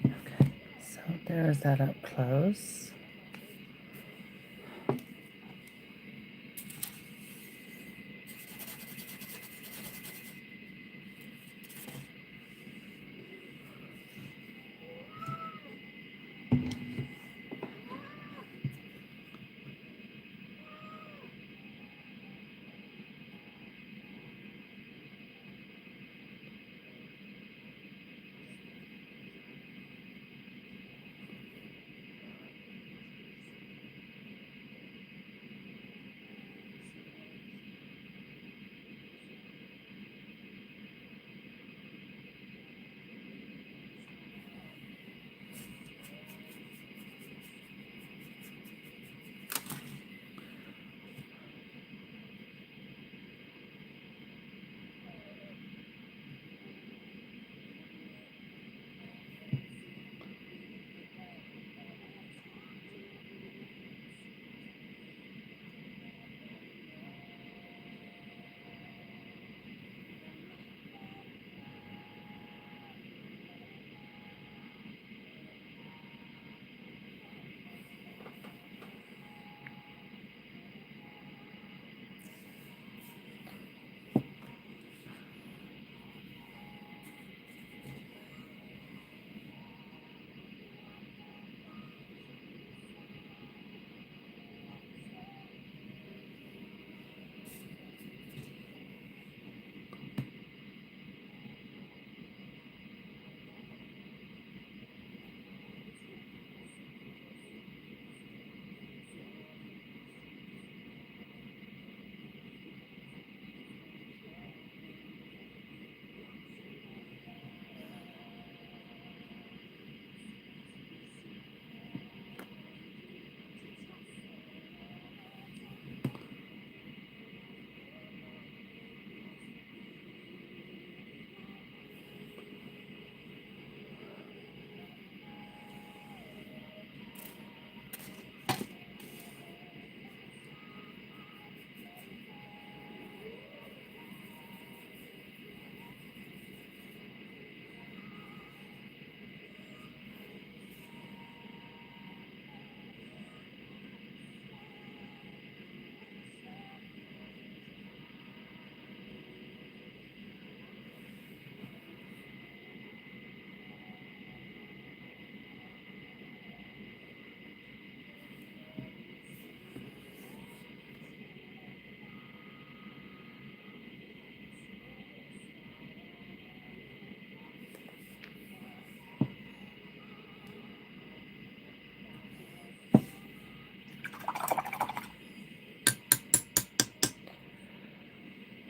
Okay, so there's that up close.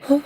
Hmm.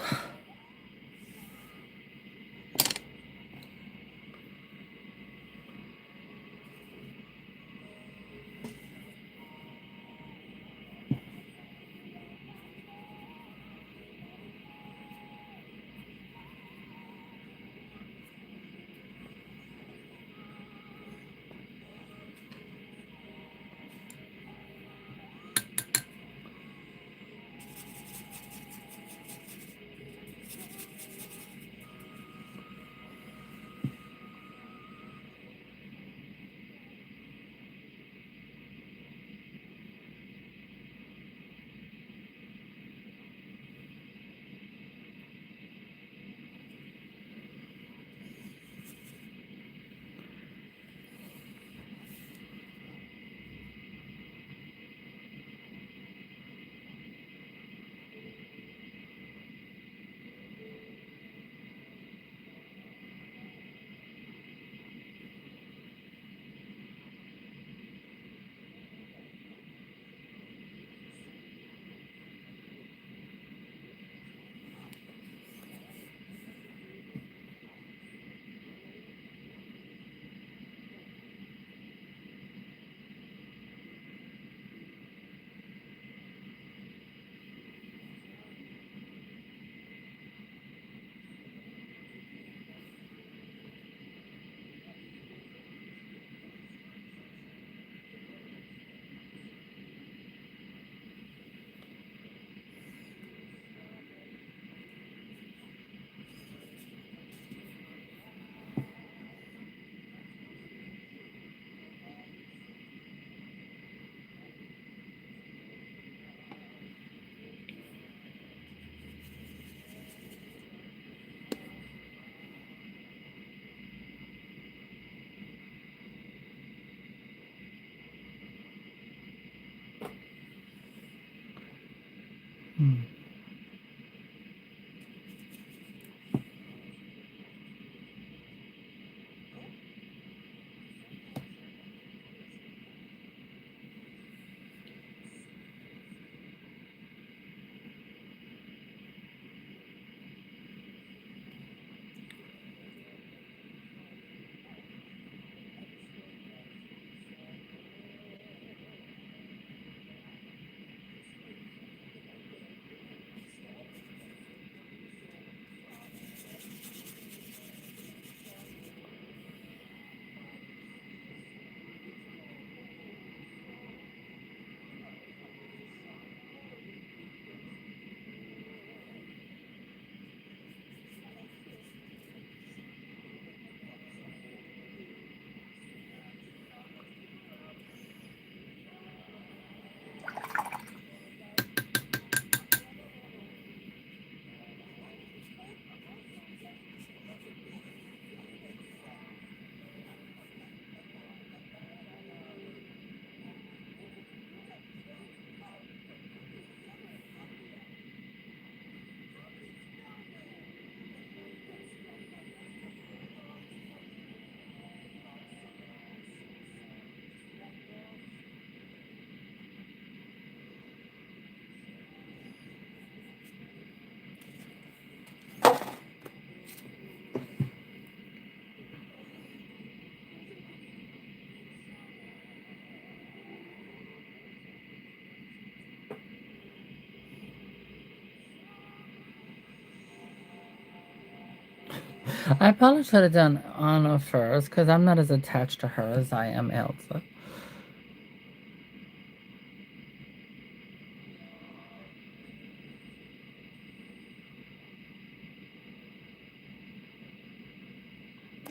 I probably should have done Anna first because I'm not as attached to her as I am Elsa.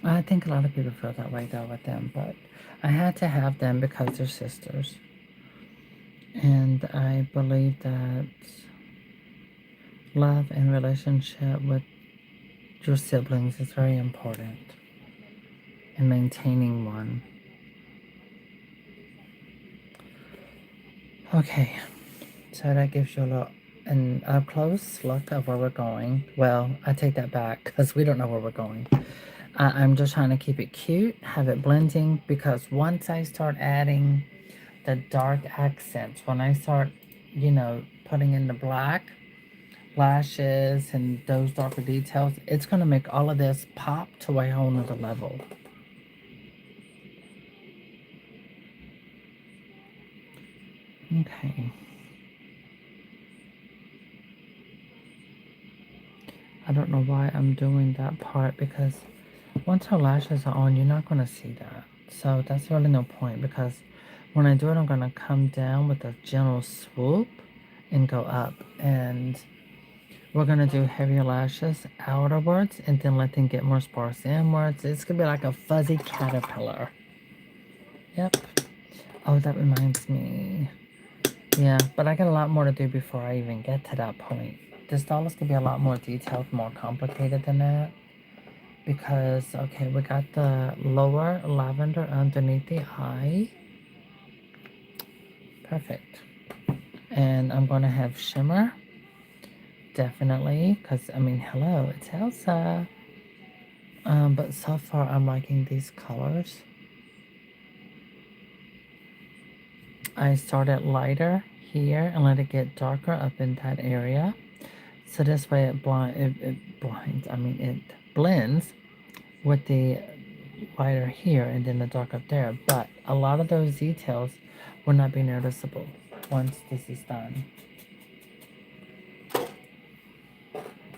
I think a lot of people feel that way though with them, but I had to have them because they're sisters. And I believe that love and relationship with your siblings is very important and maintaining one. Okay, so that gives you a little an up close look of where we're going. Well, I take that back because we don't know where we're going. I'm just trying to keep it cute, have it blending, because once I start adding the dark accents, when I start, putting in the black, lashes and those darker details, it's going to make all of this pop to a whole nother level. Okay. I don't know why I'm doing that part, because once her lashes are on, you're not going to see that. So that's really no point, because when I do it, I'm going to come down with a gentle swoop and go up. And we're going to do heavier lashes outerwards and then let them get more sparse inwards. It's going to be like a fuzzy caterpillar. Yep. Oh, that reminds me. Yeah, but I got a lot more to do before I even get to that point. This doll is going to be a lot more detailed, more complicated than that. Because, okay, we got the lower lavender underneath the eye. Perfect. And I'm going to have shimmer. Definitely. Because, I mean, hello, it's Elsa. But so far, I'm liking these colors. I started lighter here and let it get darker up in that area. So this way it blends with the lighter here and then the dark up there. But a lot of those details will not be noticeable once this is done.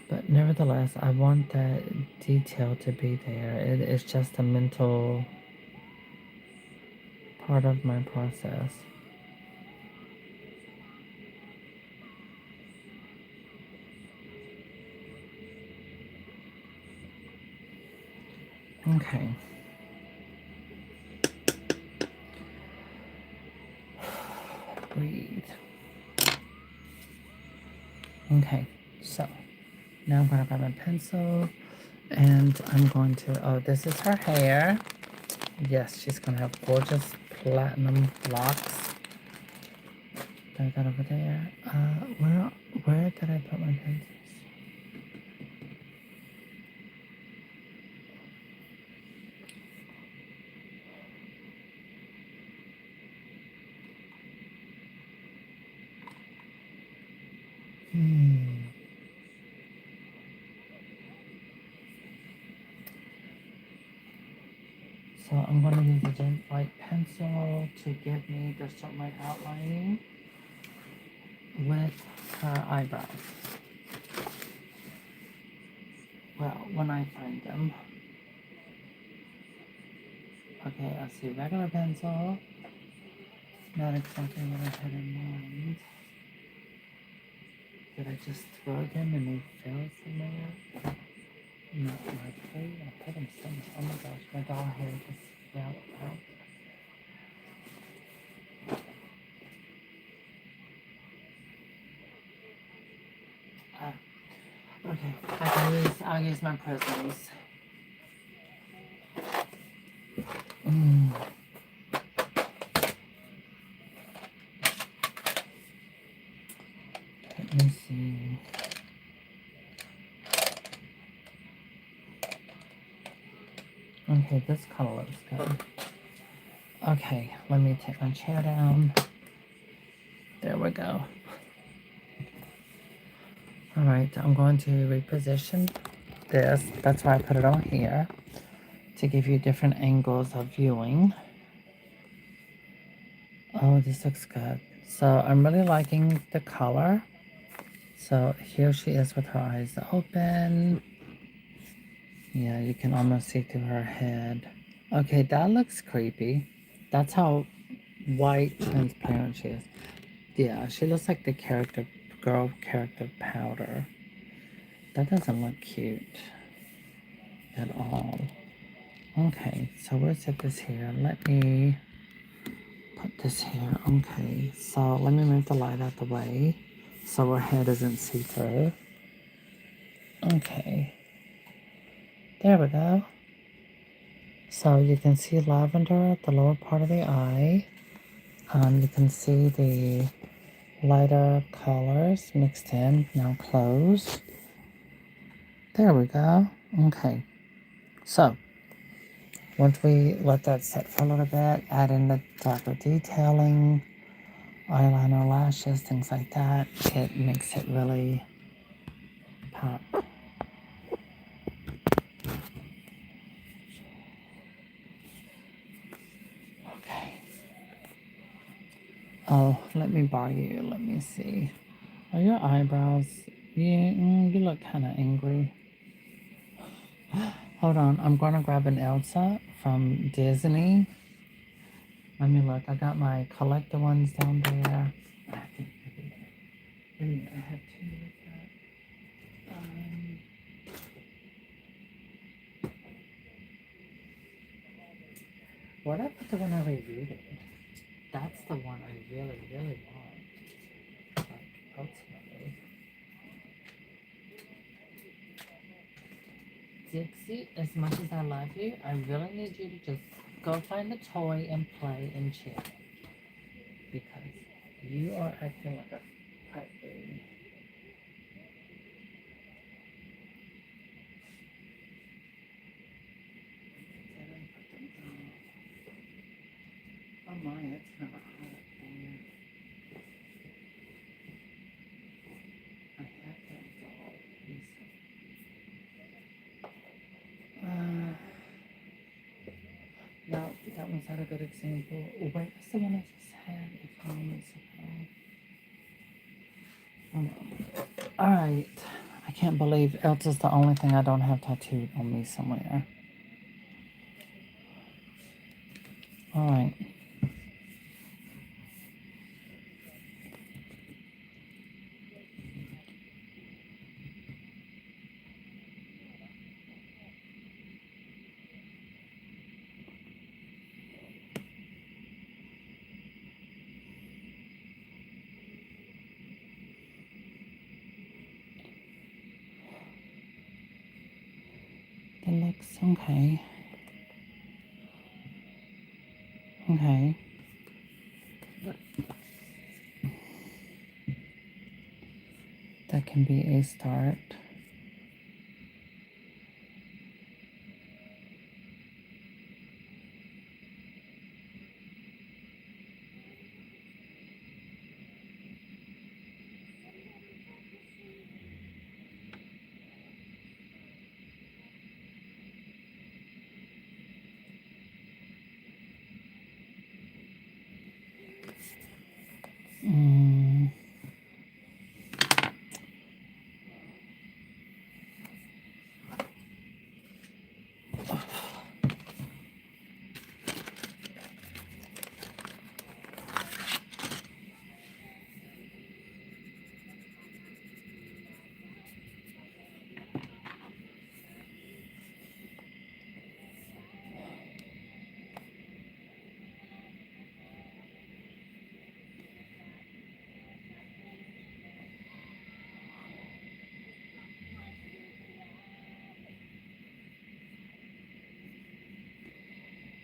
But nevertheless, I want that detail to be there. It's just a mental part of my process. Okay. Breathe. Okay, so now I'm going to grab my pencil and I'm going to, oh, this is her hair. Yes, she's going to have gorgeous platinum locks. Put that over there. Where did I put my pencils? So I'm going to use a gem white pencil to give me the start my outlining with her eyebrows. Well, when I find them. Okay, I see regular pencil. Not exactly what I had in mind. Did I just throw them and they fell somewhere? Not likely. I put them somewhere. Oh my gosh, my doll hair just fell out. Okay, I'll use my prisms. Let me see. Okay, this color looks good. Okay, let me take my chair down. There we go. Alright, I'm going to reposition this. That's why I put it on here, to give you different angles of viewing. Oh, this looks good. So I'm really liking the color. So here she is with her eyes open. Yeah, you can almost see through her head. Okay, that looks creepy. That's how white transparent she is. Yeah, she looks like the girl character Powder. That doesn't look cute at all. Okay, so we'll set this here. Let me put this here. Okay, so let me move the light out the way so her head isn't see-through. Okay, there we go. So you can see lavender at the lower part of the eye. You can see the lighter colors mixed in. Now close. There we go. Okay, so once we let that set for a little bit, add in the darker detailing, eyeliner, lashes, things like that, it makes it really pop. Okay. Oh, let me borrow you. Let me see. Are your eyebrows? Yeah, you look kind of angry. Hold on. I'm going to grab an Elsa from Disney. Let me look. I got my collector ones down there. I think maybe I have two of that. What I put the one I reviewed it? That's the one I really, really want. Like, ultimately. Dixie, as much as I love you, I really need you to just go find the toy and play and chill. Because you are acting like a puppy. Oh my, it's kind of hot up there. I have that doll piece. No, that one's not a good example. Oh, wait, that's the one I just had a few moments ago. Alright. I can't believe Elsa's the only thing I don't have tattooed on me somewhere. Alright. That looks okay. Okay. That can be a start.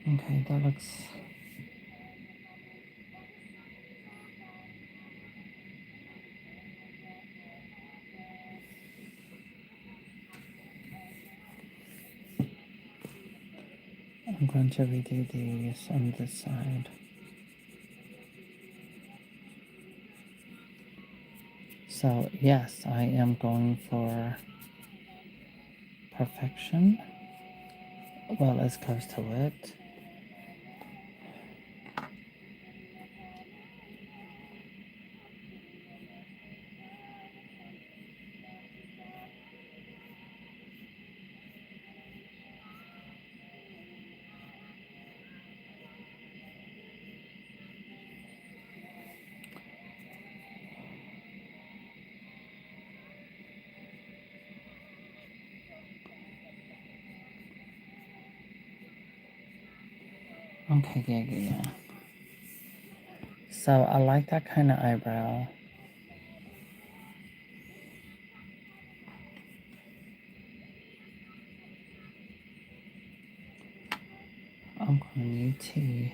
Okay, that looks... I'm going to redo these on this side. So, yes, I am going for perfection. Well, as close to it. Okay, yeah. So, I like that kind of eyebrow. I'm going to need tea.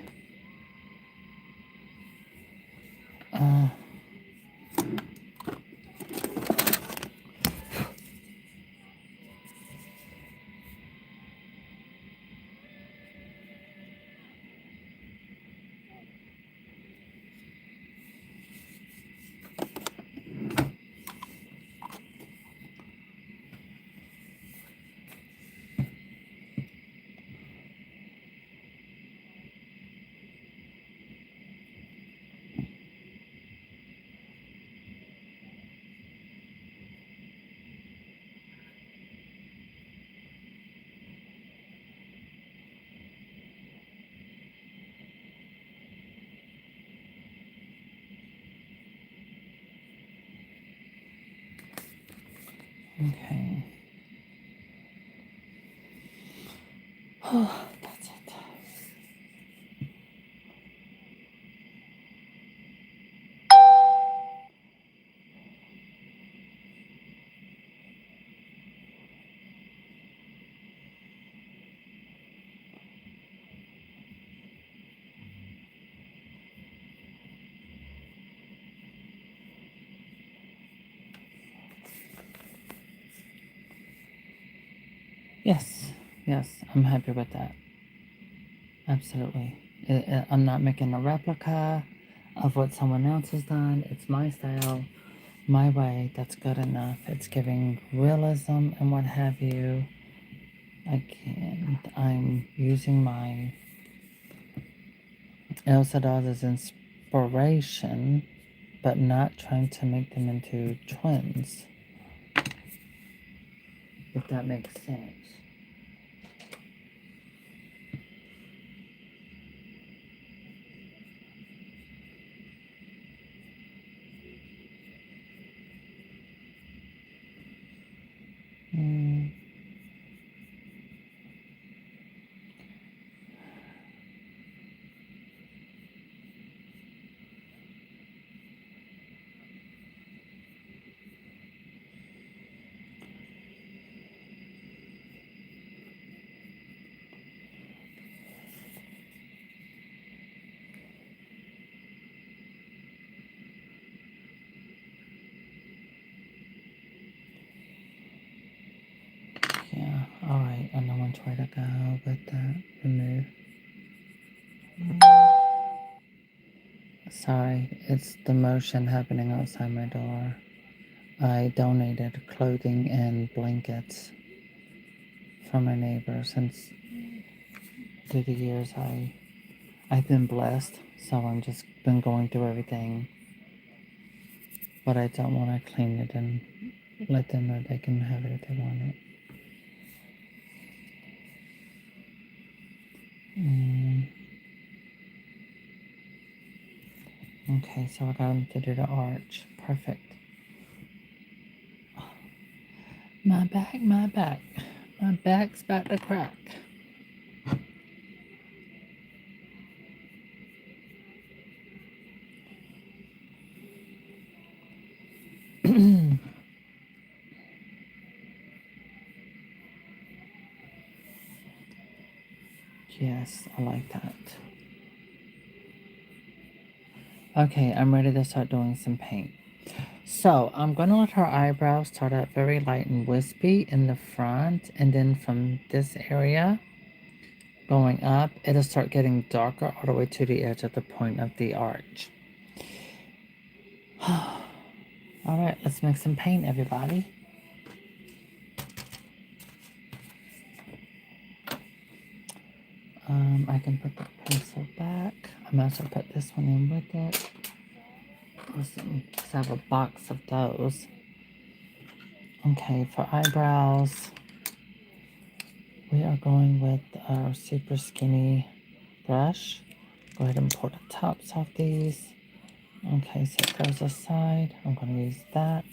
Okay. Oh, that's it. Yes, yes, I'm happy with that. Absolutely. I'm not making a replica of what someone else has done. It's my style, my way. That's good enough. It's giving realism and what have you. Again, I'm using my ELSA dolls as inspiration, but not trying to make them into twins, if that makes sense. Mm, yeah, alright, I know which way to go with that. Remove. Sorry, it's the motion happening outside my door. I donated clothing and blankets for my neighbors since through the years I've been blessed, so I'm just been going through everything. But I don't want to clean it and let them know they can have it if they want it. Okay, so I got them to do the arch. Perfect. My back, my back. My back's about to crack. Yes, I like that. Okay, I'm ready to start doing some paint. So I'm going to let her eyebrows start out very light and wispy in the front, and then from this area going up, it'll start getting darker all the way to the edge of the point of the arch. Alright, let's make some paint, everybody. I can put the pencil back. I might as well put this one in with it. Listen, I have a box of those. Okay, for eyebrows, we are going with our super skinny brush. Go ahead and pull the tops off these. Okay, set those aside. I'm going to use that.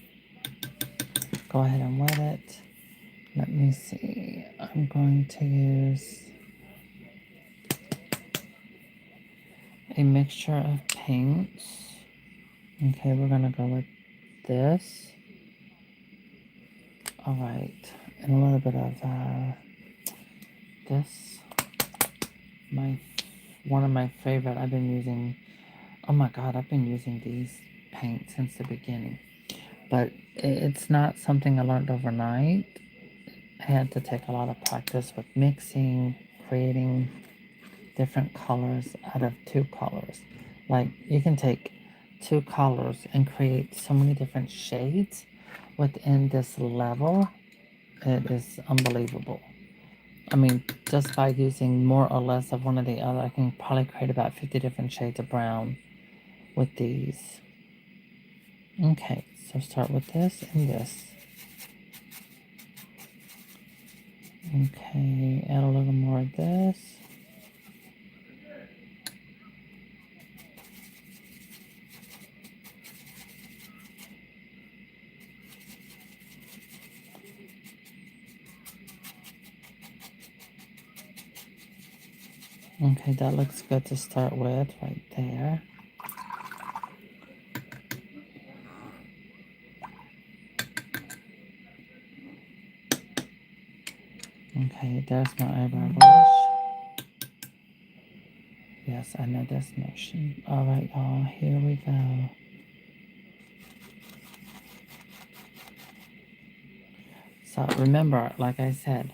Go ahead and wet it. Let me see. I'm going to use a mixture of paints. Okay, we're going to go with this. Alright, and a little bit of this. One of my favorite. I've been using, oh my god, I've been using these paints since the beginning. But it's not something I learned overnight. I had to take a lot of practice with mixing, creating different colors out of two colors. Like, you can take two colors and create so many different shades within this level. It is unbelievable. I mean, just by using more or less of one or the other, I can probably create about 50 different shades of brown with these. Okay, so start with this and this. Okay, add a little more of this. Okay, that looks good to start with right there. Okay, there's my eyebrow brush. Yes, I know this motion. Alright, y'all, here we go. So remember, like I said,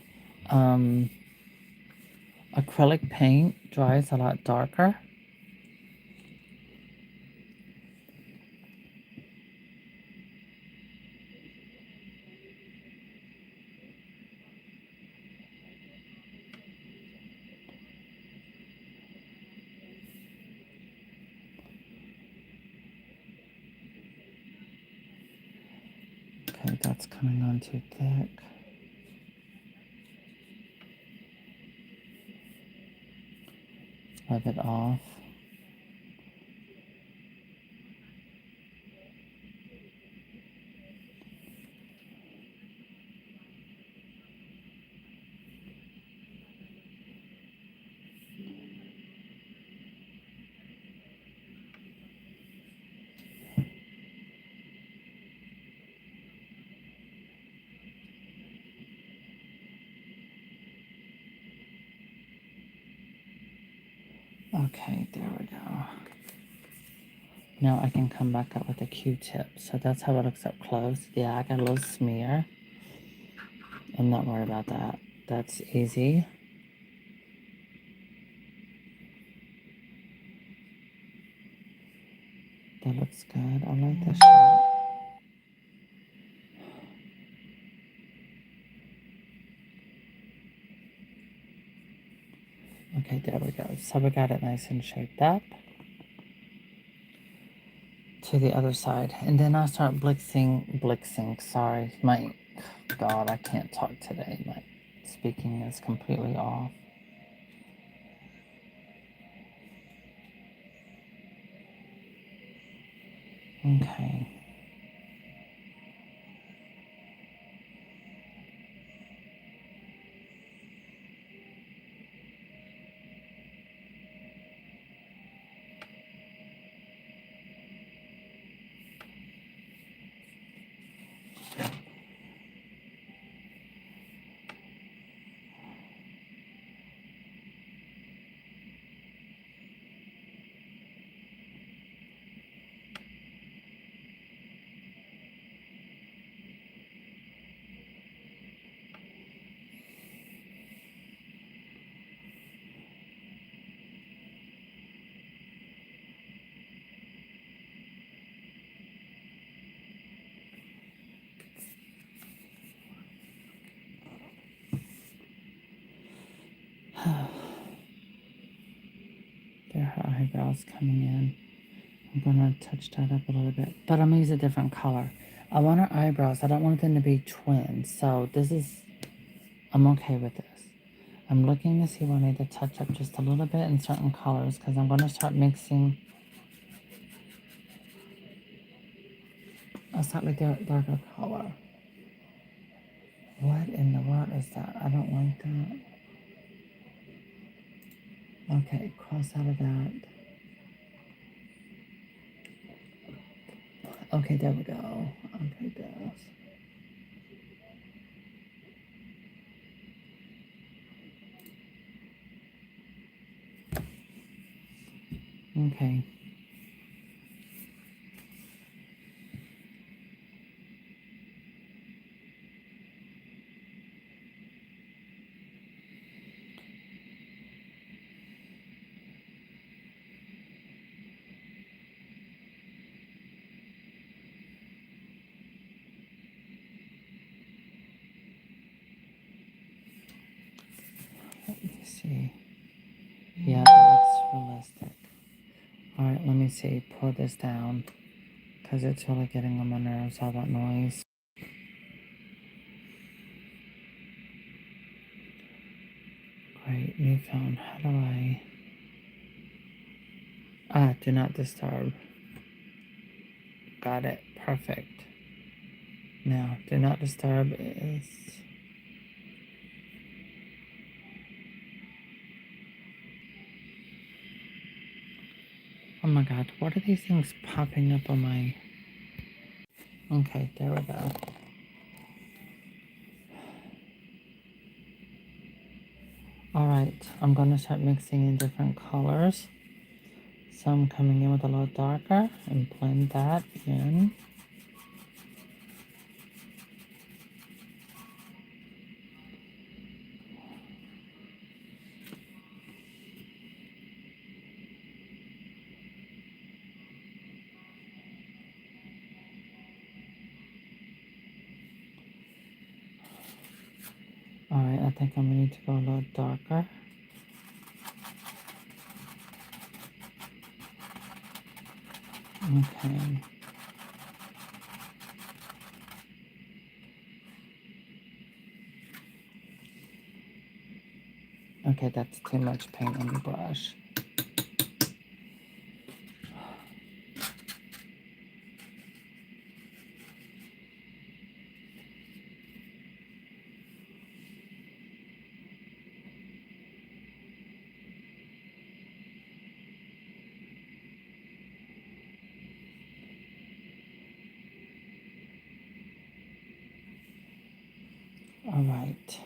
acrylic paint dries a lot darker. Okay, that's coming on too thick. Rub it off. Okay, there we go. Now I can come back up with a Q-tip. So that's how it looks up close. Yeah, I got a little smear. I'm not worried about that. That's easy. That looks good. I like this shirt. Okay, there we go. So we got it nice and shaped up to the other side. And then I'll start blitzing. Sorry, God, I can't talk today. My speaking is completely off. Okay. There, her eyebrows coming in. I'm gonna touch that up a little bit, but I'm gonna use a different color. I want her eyebrows. I don't want them to be twins. So I'm okay with this. I'm looking to see where I need to touch up just a little bit in certain colors because I'm gonna start mixing a slightly darker color. What in the world is that? I don't like that. Okay, cross out of that. Okay, there we go. Okay, there. Okay. Let me see. Yeah, that looks realistic. Alright, let me see. Pour this down because it's really getting on my nerves, all that noise. Great, new phone. How do I... do not disturb. Got it. Perfect. Now, do not disturb is... Oh my god, what are these things popping up on my... Okay, there we go. Alright, I'm gonna start mixing in different colors. So I'm coming in with a little darker and blend that in. Alright, I think I'm gonna need to go a little darker. Okay. Okay, that's too much paint on the brush. Alright.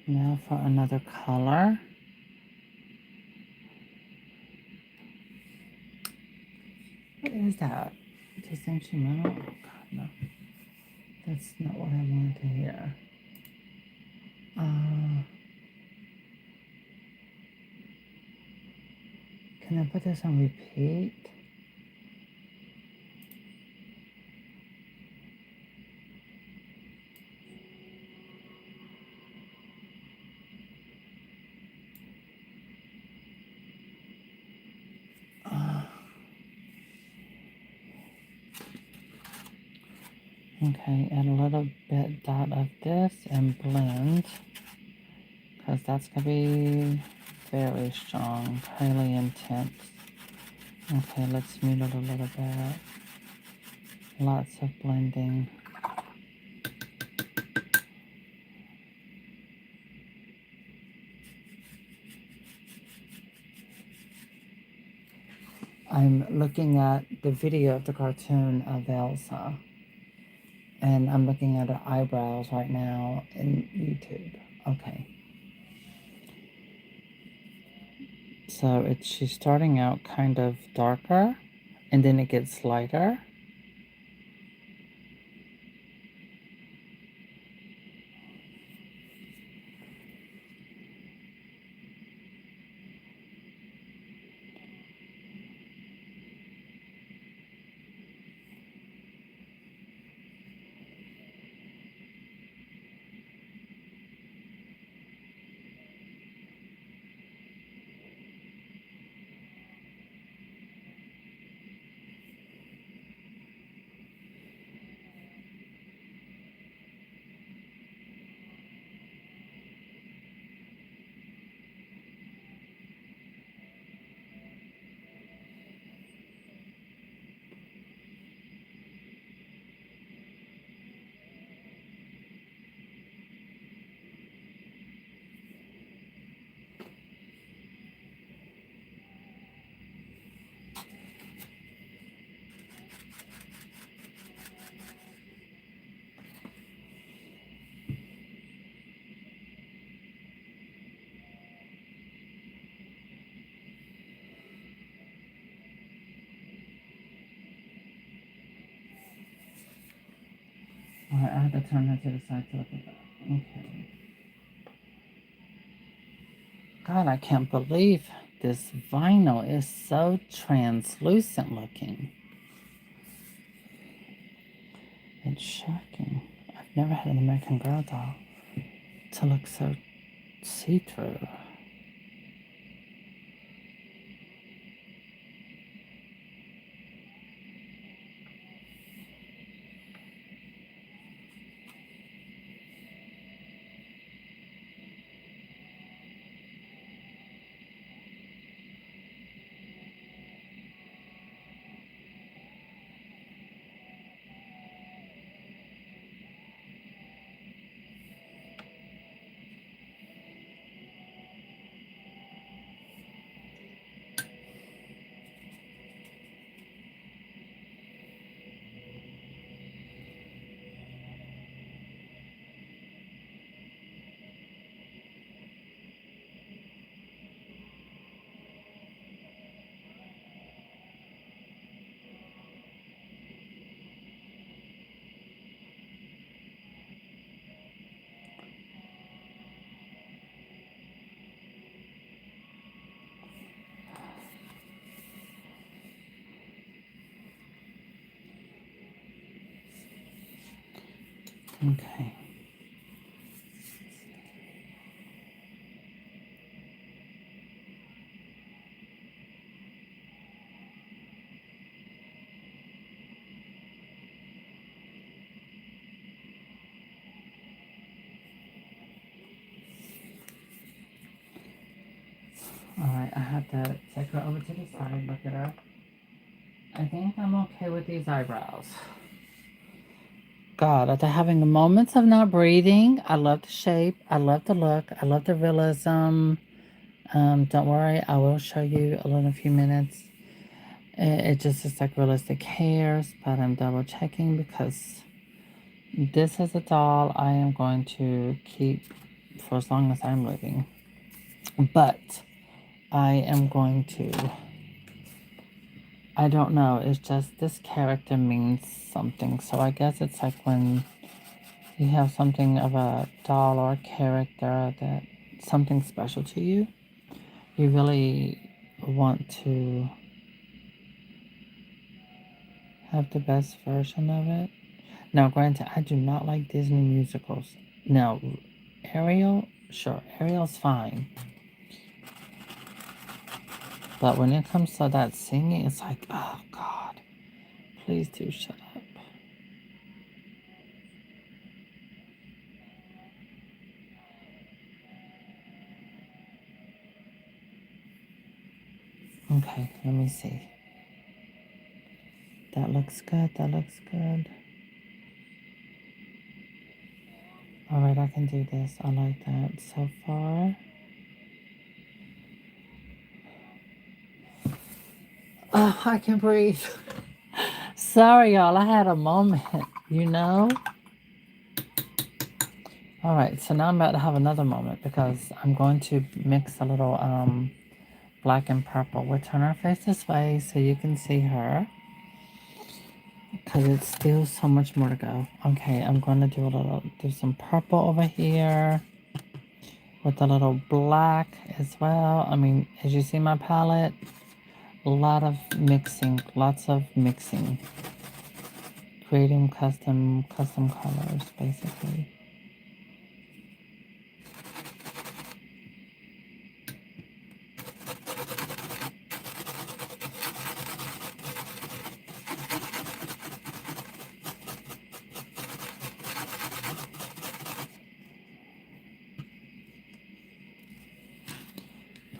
Now for another color. What is that? Do you think she meant? Oh god, no. That's not what I wanted to hear. Can I put this on repeat? Okay, add a little bit dot of this and blend, because that's going to be very strong, highly intense. Okay, let's mute it a little bit. Lots of blending. I'm looking at the video of the cartoon of ELSA. And I'm looking at her eyebrows right now in YouTube. Okay. So she's starting out kind of darker, and then it gets lighter. Alright, I have to turn her to the side to look at that. Okay. God, I can't believe this vinyl is so translucent looking. It's shocking. I've never had an American Girl doll to look so see-through. Okay. Alright, I have to take her over to the side, look at her. I think I'm okay with these eyebrows. God, after having moments of not breathing, I love the shape, I love the look, I love the realism. Don't worry, I will show you in a few minutes. It just is like realistic hairs, but I'm double checking because this is a doll I am going to keep for as long as I'm living. But I am going to, I don't know, it's just this character means something. So I guess it's like when you have something of a doll or a character that something special to you, you really want to have the best version of it. Now, granted, I do not like Disney musicals. Now, Ariel, sure, Ariel's fine. But when it comes to that singing, it's like, oh God, please do shut up. Okay, let me see. That looks good, that looks good. Alright, I can do this. I like that so far. Oh, I can breathe. Sorry, y'all. I had a moment, you know? Alright, so now I'm about to have another moment because I'm going to mix a little black and purple. We'll turn our face this way so you can see her. Because it's still so much more to go. Okay, I'm going to do some purple over here. With a little black as well. I mean, as you see my palette, a lot of mixing, lots of mixing. Creating custom colors, basically.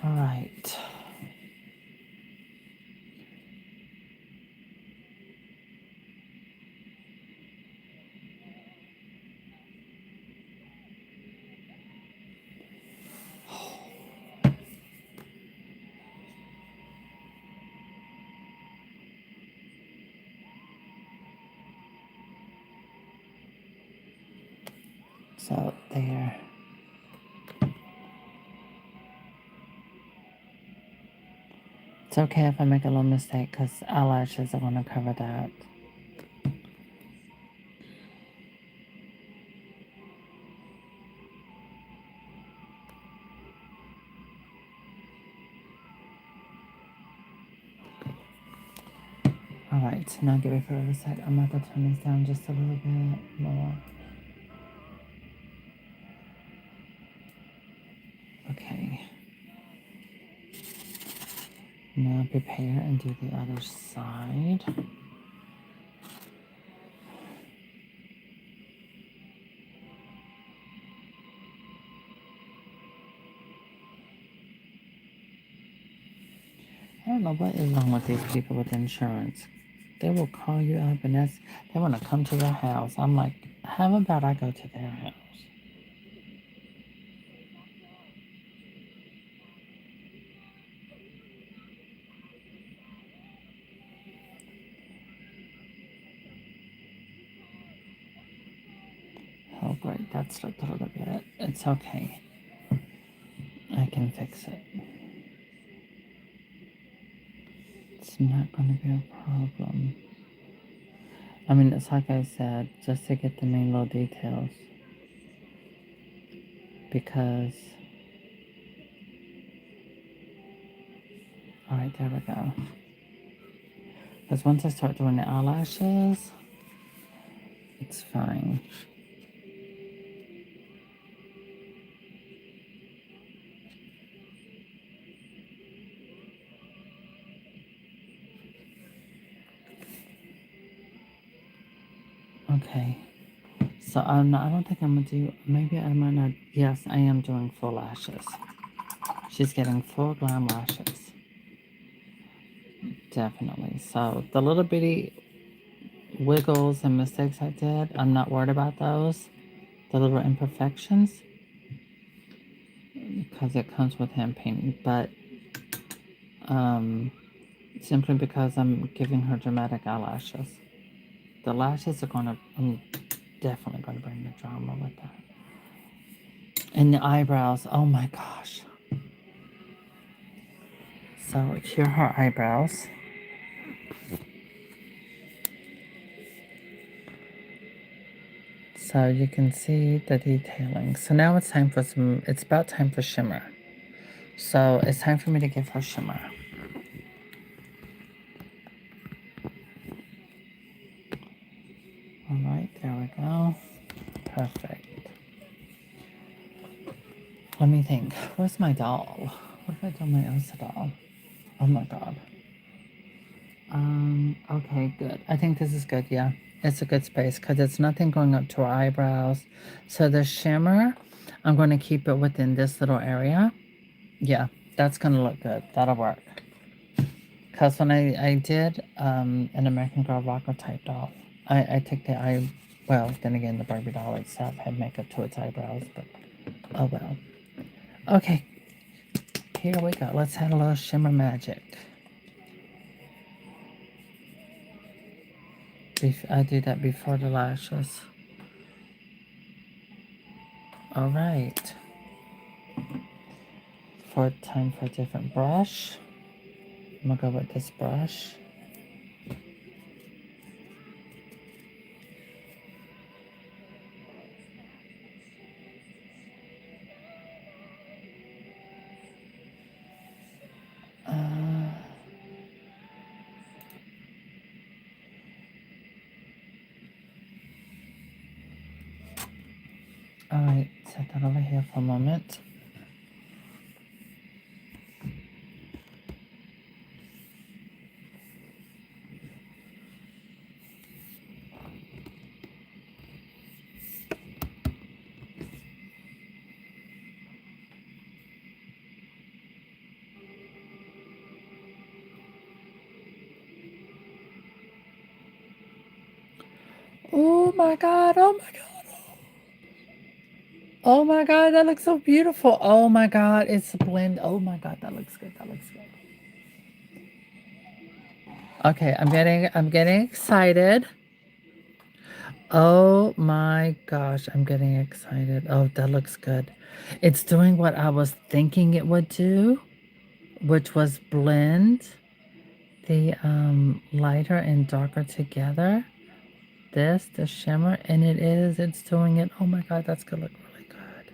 All right. So there. It's okay if I make a little mistake because eyelashes are going to cover that. All right, so now give it for the other side. I'm about to turn this down just a little bit more. Okay. Now prepare and do the other side. I don't know what is wrong with these people with insurance. They will call you up and they want to come to your house. I'm like, how about I go to their house? Oh, great. That slipped a little bit. It's okay. I can fix it. It's not going to be a problem. I mean, it's like I said, just to get the main little details. Because, alright, there we go. Because once I start doing the eyelashes, it's fine. Okay. So I don't think I'm going to do, maybe I might not, yes, I am doing full lashes. She's getting full glam lashes. Definitely. So the little bitty wiggles and mistakes I did, I'm not worried about those. The little imperfections, because it comes with hand painting, but simply because I'm giving her dramatic eyelashes. The lashes are gonna, I'm definitely gonna bring the drama with that. And the eyebrows, oh my gosh. So here are her eyebrows. So you can see the detailing. So now it's time for it's about time for shimmer. So it's time for me to give her shimmer. All right, there we go. Perfect. Let me think. Where's my doll? What did I do my Elsa doll? Oh my god. Okay, good. I think this is good, yeah. It's a good space because it's nothing going up to her eyebrows. So the shimmer, I'm going to keep it within this little area. Yeah, that's going to look good. That'll work. Because when I did an American Girl rocker type doll, I took the well, then again, the Barbie doll itself had makeup to its eyebrows, but oh well. Okay, here we go. Let's have a little shimmer magic. I do that before the lashes. All right. Time for a different brush. I'm gonna go with this brush. All right, set that over here for a moment. Oh my god, oh my god. Oh my god, that looks so beautiful. Oh my god, it's a blend. Oh my god, that looks good. That looks good. Okay, I'm getting excited. Oh my gosh, I'm getting excited. Oh, that looks good. It's doing what I was thinking it would do, which was blend the lighter and darker together. The shimmer, and it's doing it. Oh my god, that's gonna look really good.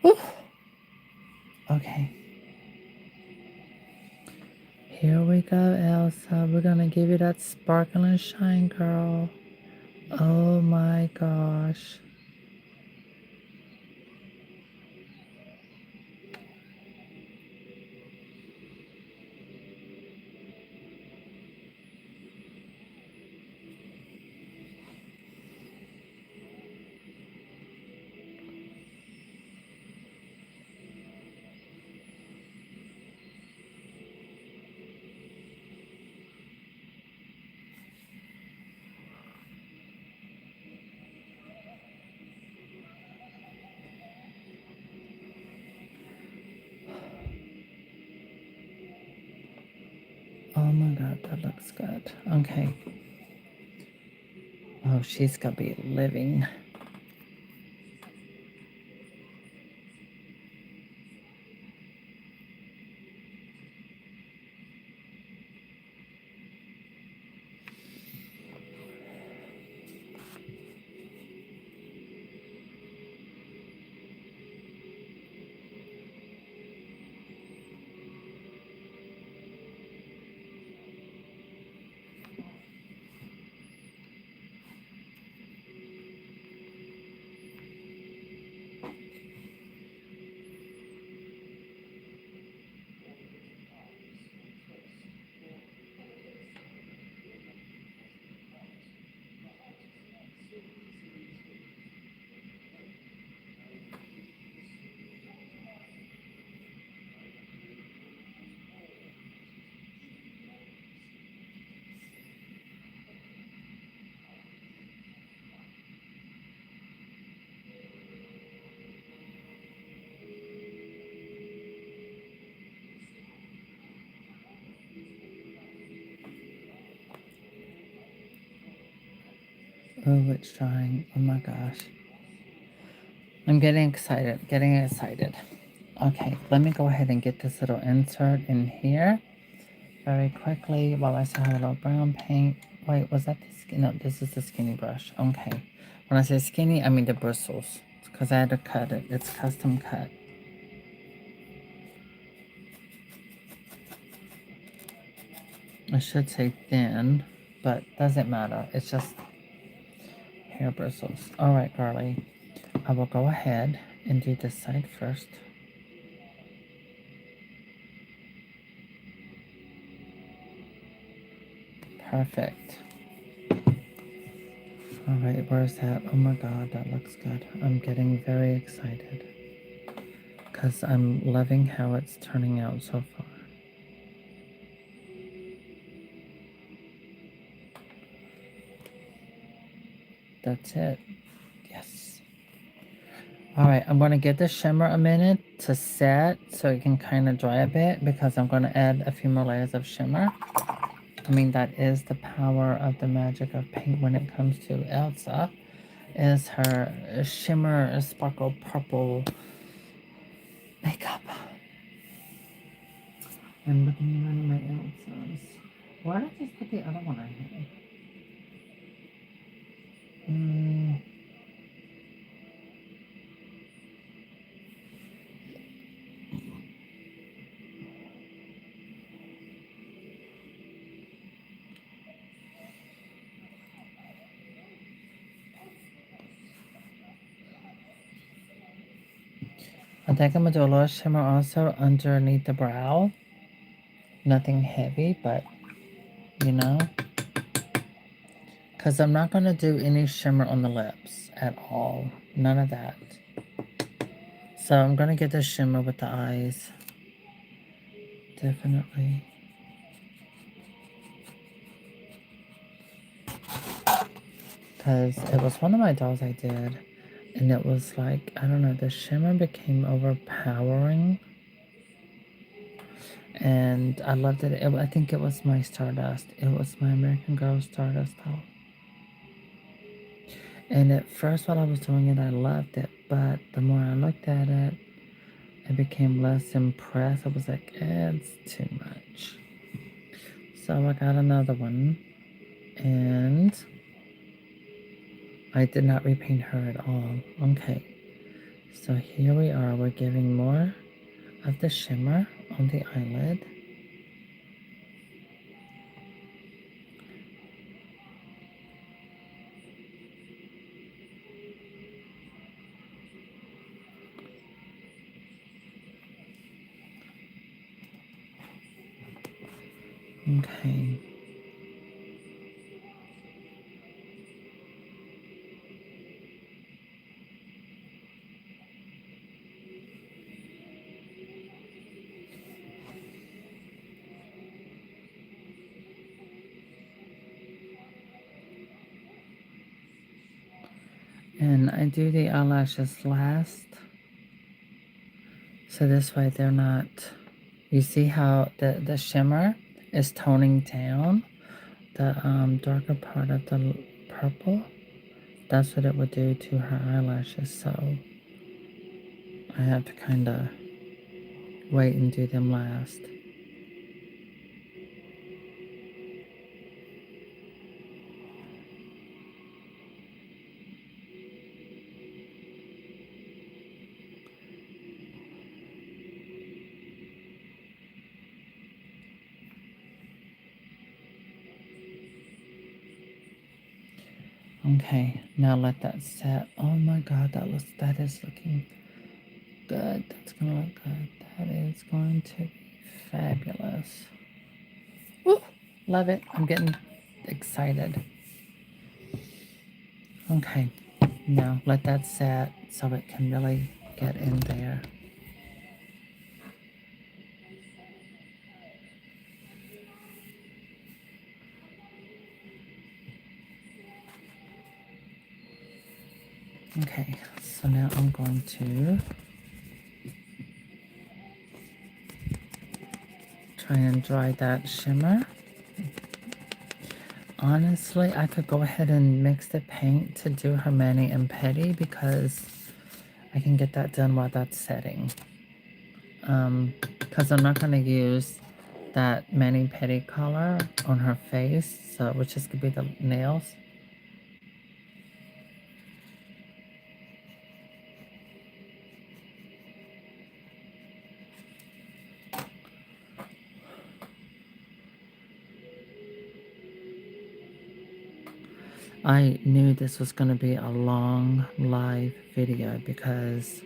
Ooh. Okay. Here we go, Elsa. We're gonna give you that sparkle and shine, girl. Oh my gosh. Oh my god, that looks good. Okay. Oh, she's gonna be living. Oh, it's drying. Oh my gosh. I'm getting excited. Okay, let me go ahead and get this little insert in here very quickly while I still have a little brown paint. Wait, was that the skinny? No, this is the skinny brush. Okay. When I say skinny, I mean the bristles. Because I had to cut it. It's custom cut. I should say thin, but doesn't matter. It's just hair bristles. Alright, girly. I will go ahead and do this side first. Perfect. Alright, where's that? Oh my god, that looks good. I'm getting very excited. Because I'm loving how it's turning out so far. That's it. Yes. Alright, I'm going to give the shimmer a minute to set so it can kind of dry a bit because I'm going to add a few more layers of shimmer. I mean, that is the power of the magic of paint when it comes to Elsa, is her shimmer sparkle purple makeup. I'm looking around my Elsas. Why did I just put the other one on here? I think I'm going to do a little shimmer also underneath the brow. Nothing heavy, but, you know. Because I'm not going to do any shimmer on the lips at all. None of that. So I'm going to get the shimmer with the eyes. Definitely. Because it was one of my dolls I did. And it was like, I don't know, the shimmer became overpowering. And I loved it. I think it was my Stardust. It was my American Girl Stardust doll. And at first while I was doing it, I loved it. But the more I looked at it, I became less impressed. I was like, it's too much. So I got another one. And I did not repaint her at all. Okay. So here we are. We're giving more of the shimmer on the eyelid. Okay. And I do the eyelashes last. So this way they're not, you see how the shimmer is toning down the darker part of the purple? That's what it would do to her eyelashes. So I have to kind of wait and do them last. Okay, now let that set. Oh my god, that is looking good. That's gonna look good. That is going to be fabulous. Woo! Love it. I'm getting excited. Okay, now let that set so it can really get in there. Okay, so now I'm going to try and dry that shimmer. Honestly, I could go ahead and mix the paint to do her mani and pedi because I can get that done while that's setting. Because I'm not going to use that mani pedi color on her face, so which is going to be the nails. I knew this was going to be a long live video because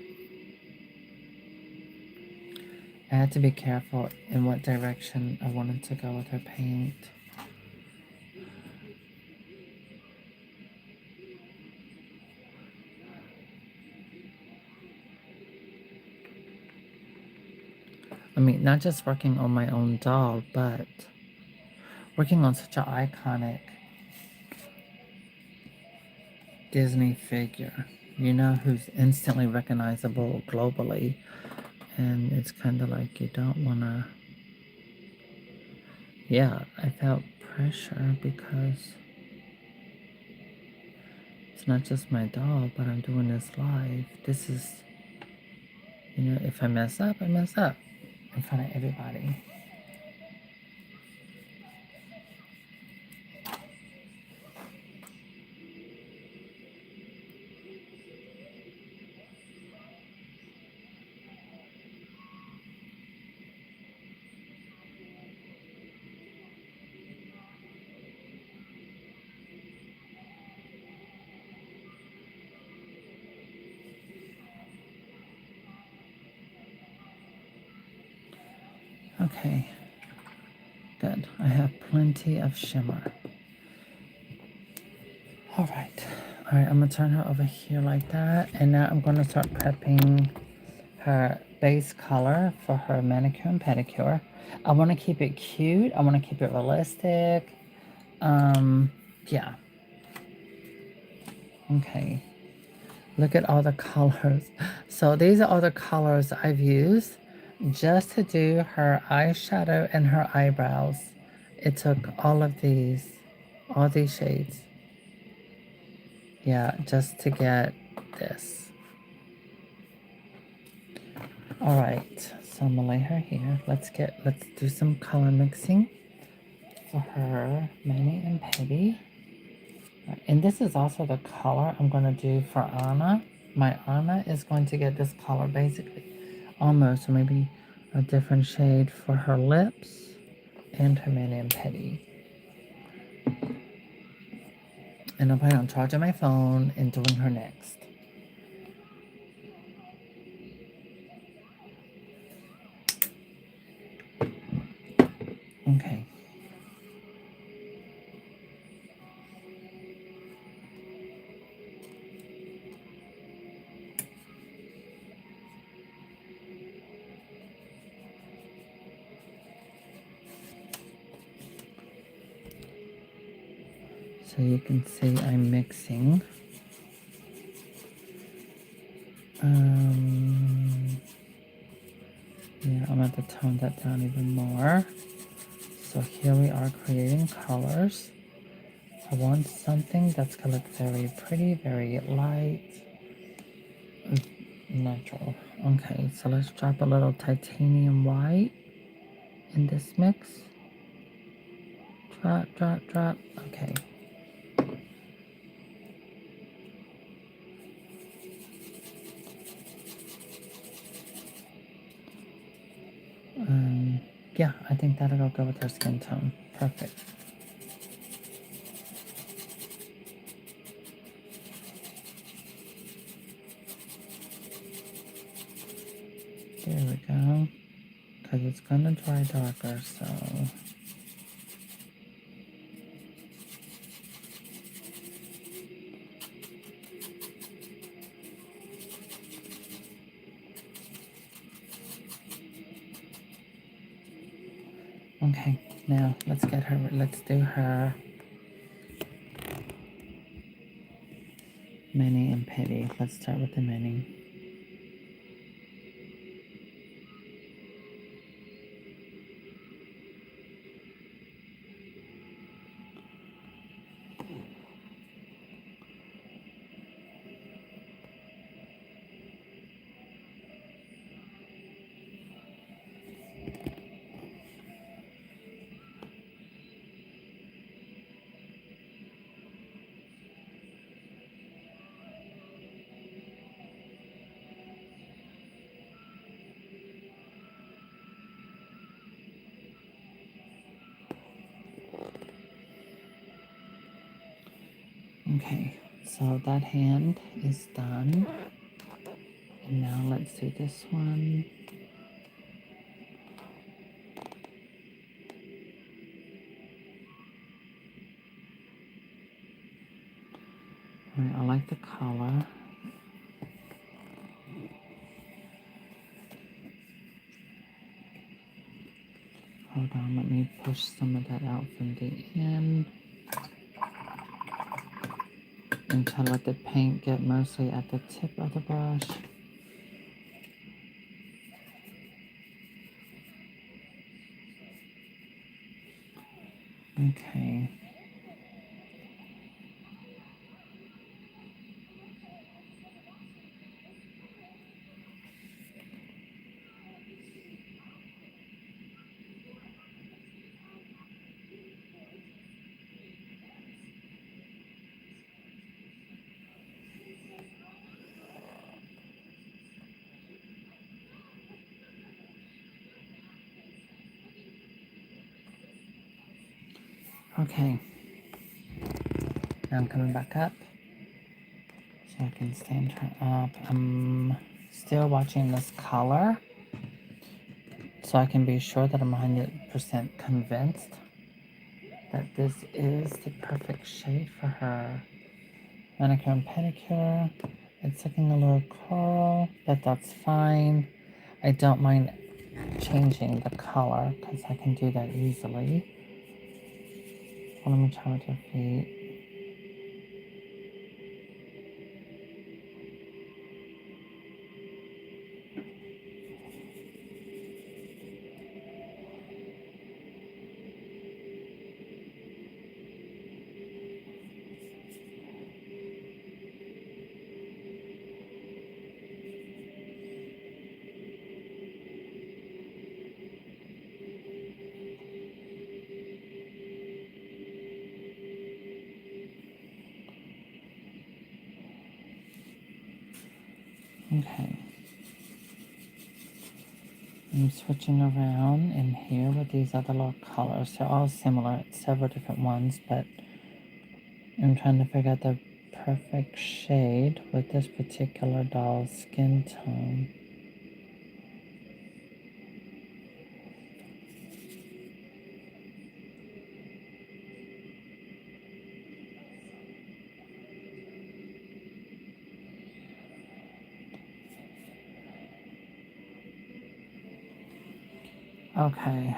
I had to be careful in what direction I wanted to go with her paint. I mean, not just working on my own doll, but working on such an iconic Disney figure, you know, who's instantly recognizable globally. And it's kind of like you don't want to. Yeah, I felt pressure because it's not just my doll, but I'm doing this live. This is, you know, if I mess up, I mess up in front of everybody. Okay, good. I have plenty of shimmer. All right, I'm gonna turn her over here like that, and now I'm gonna start prepping her base color for her manicure and pedicure. I want to keep it cute. I want to keep it realistic. Yeah. Okay. Look at all the colors. So these are all the colors I've used just to do her eyeshadow and her eyebrows. It took all these shades. Yeah, just to get this. All right, so I'm gonna lay her here. Let's do some color mixing for her mani and pedi. And this is also the color I'm gonna do for Anna. My Anna is going to get this color basically, almost, or maybe a different shade for her lips and her mani and pedi. And I'm planning on charging my phone and doing her next. Okay. So you can see I'm mixing. Yeah, I'm going to tone that down even more. So here we are creating colors. I want something that's going to look very pretty, very light, natural. Okay, so let's drop a little titanium white in this mix. Drop, drop, drop. Okay. Yeah, I think that'll go with her skin tone. Perfect. There we go. Because it's going to dry darker, so... Okay, now let's do her mini and pedi. Let's start with the mini. Okay, so that hand is done. And now let's do this one. Alright, I like the color. Hold on, let me push some of that out from the end. And try to let the paint get mostly at the tip of the brush. Okay. Okay. Now I'm coming back up. So I can stand her up. I'm still watching this color. So I can be sure that I'm 100% convinced that this is the perfect shade for her manicure and pedicure. It's looking a little coral, but that's fine. I don't mind changing the color because I can do that easily. Well, let me try with your feet. Okay. I'm switching around in here with these other little colors. They're all similar. It's several different ones, but I'm trying to figure out the perfect shade with this particular doll's skin tone. Okay.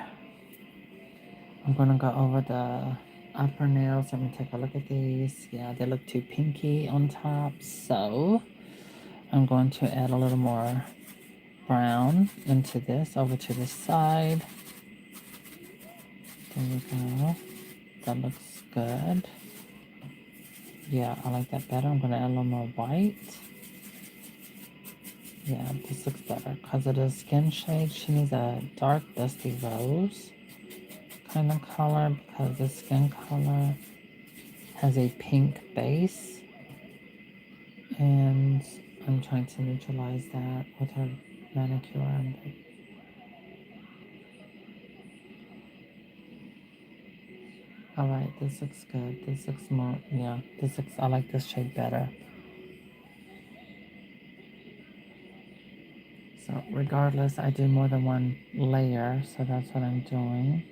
I'm gonna go over the upper nails. Let me take a look at these. Yeah, they look too pinky on top. So I'm going to add a little more brown into this over to the side. There we go. That looks good. Yeah, I like that better. I'm going to add a little more white. Yeah, this looks better. Because of the skin shade, she needs a dark, dusty rose kind of color because the skin color has a pink base. And I'm trying to neutralize that with her manicure. Alright, this looks good. This looks more, yeah, this looks, I like this shade better. So regardless, I do more than one layer, so that's what I'm doing.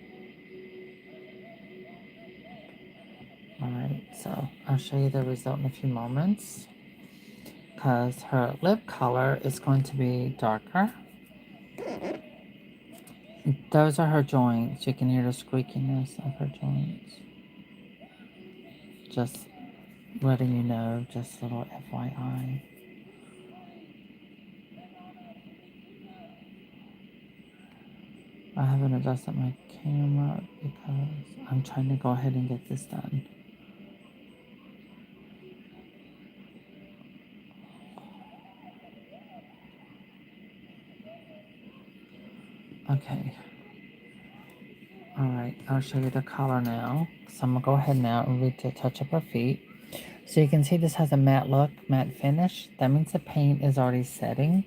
Alright, so I'll show you the result in a few moments. Because her lip color is going to be darker. Those are her joints. You can hear the squeakiness of her joints. Just letting you know, just a little FYI. I haven't adjusted my camera because I'm trying to go ahead and get this done. Okay. Alright, I'll show you the color now. So I'm going to go ahead now and touch up her feet. So you can see this has a matte look, matte finish. That means the paint is already setting.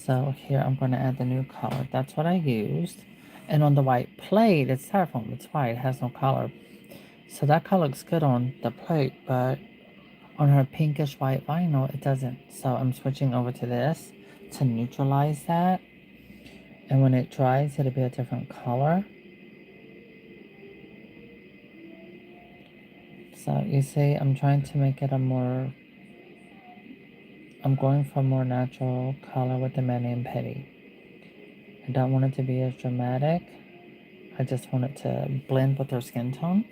So here I'm going to add the new color. That's what I used. And on the white plate, it's styrofoam. It's white. It has no color. So that color looks good on the plate, but on her pinkish white vinyl, it doesn't. So I'm switching over to this to neutralize that. And when it dries, it'll be a different color. So you see, I'm trying to make it a more, I'm going for a more natural color with the mani and pedi. I don't want it to be as dramatic. I just want it to blend with her skin tone.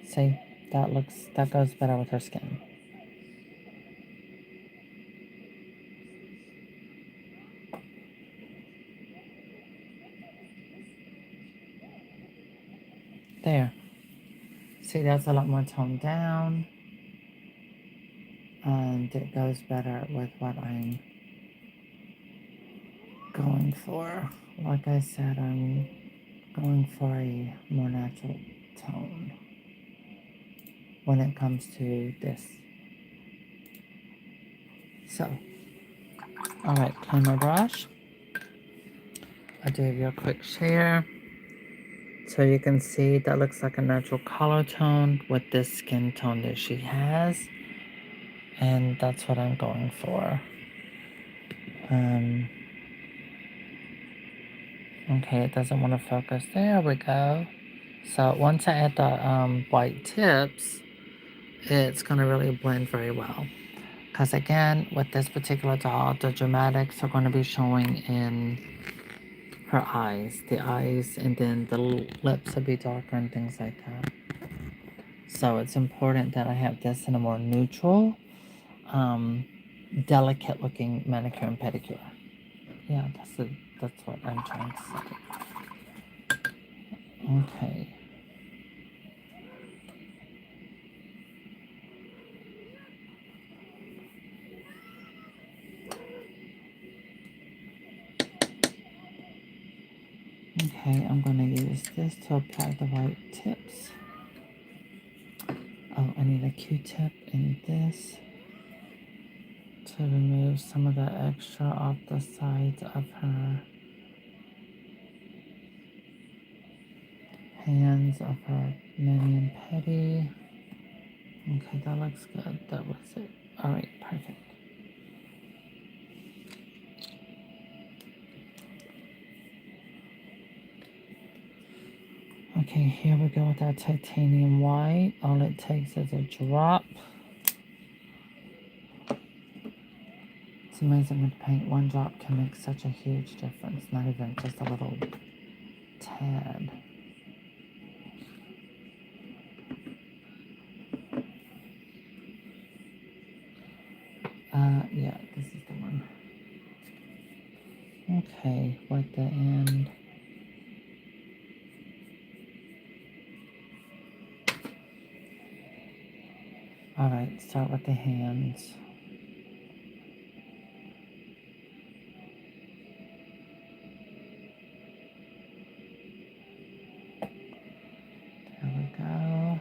See, that goes better with her skin. There. See, that's a lot more toned down. And it goes better with what I'm going for. Like I said, I'm going for a more natural tone when it comes to this. So, alright, clean my brush. I'll give you a quick share. So you can see that looks like a natural color tone with this skin tone that she has. And that's what I'm going for. Okay, it doesn't want to focus. There we go. So once I add the white tips, it's going to really blend very well. Because again, with this particular doll, the dramatics are going to be showing in her eyes. The eyes and then the lips will be darker and things like that. So it's important that I have this in a more neutral, delicate looking manicure and pedicure. Yeah, that's what I'm trying to say. Okay. Okay, I'm going to use this to apply the white tips. Oh, I need a Q-tip in this to remove some of the extra off the sides of her hands, of her mani and pedi. Okay, that looks good. That was it. Alright, perfect. Okay, here we go with our titanium white. All it takes is a drop It's amazing with paint, one drop can make such a huge difference, not even just a little tad. Yeah, this is the one. Okay, what the end. Alright, start with the hands. There we go.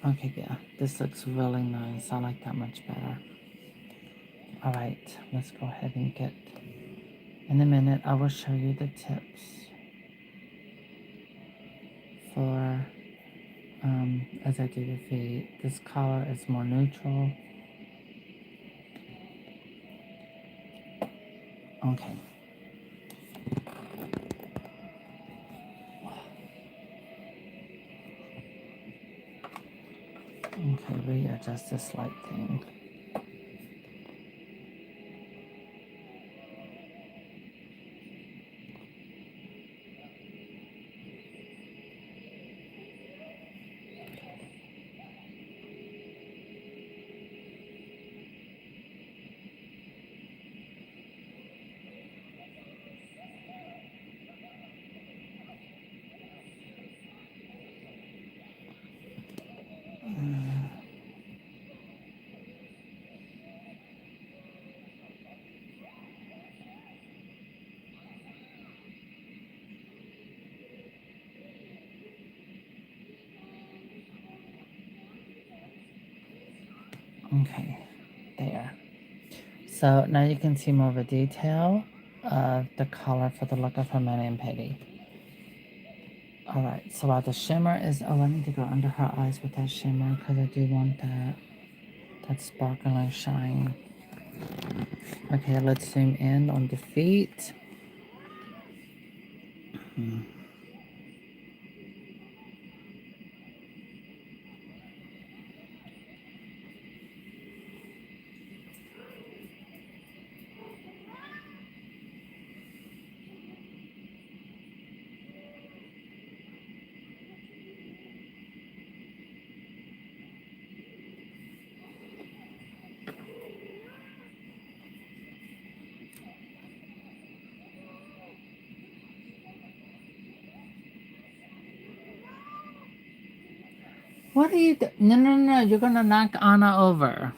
Okay, yeah, this looks really nice. I like that much better. Alright, let's go ahead and get, in a minute, I will show you the tips for, as I do the feet. This color is more neutral. Okay. Okay, readjust this light thing. Okay, there. So now you can see more of a detail of the color for the look of her mani and pedi. Alright, so while the shimmer is, oh, I need to go under her eyes with that shimmer because I do want that sparkling shine. Okay, let's zoom in on the feet. What are you doing? No, no, no, you're gonna knock Anna over.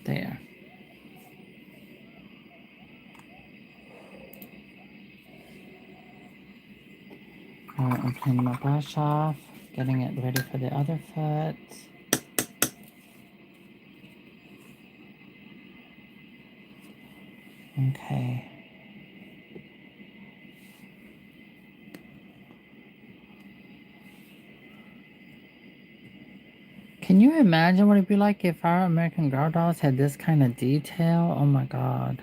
There. Alright, I'm cleaning my brush off, getting it ready for the other foot. Okay. Can you imagine what it'd be like if our American Girl dolls had this kind of detail? Oh my god.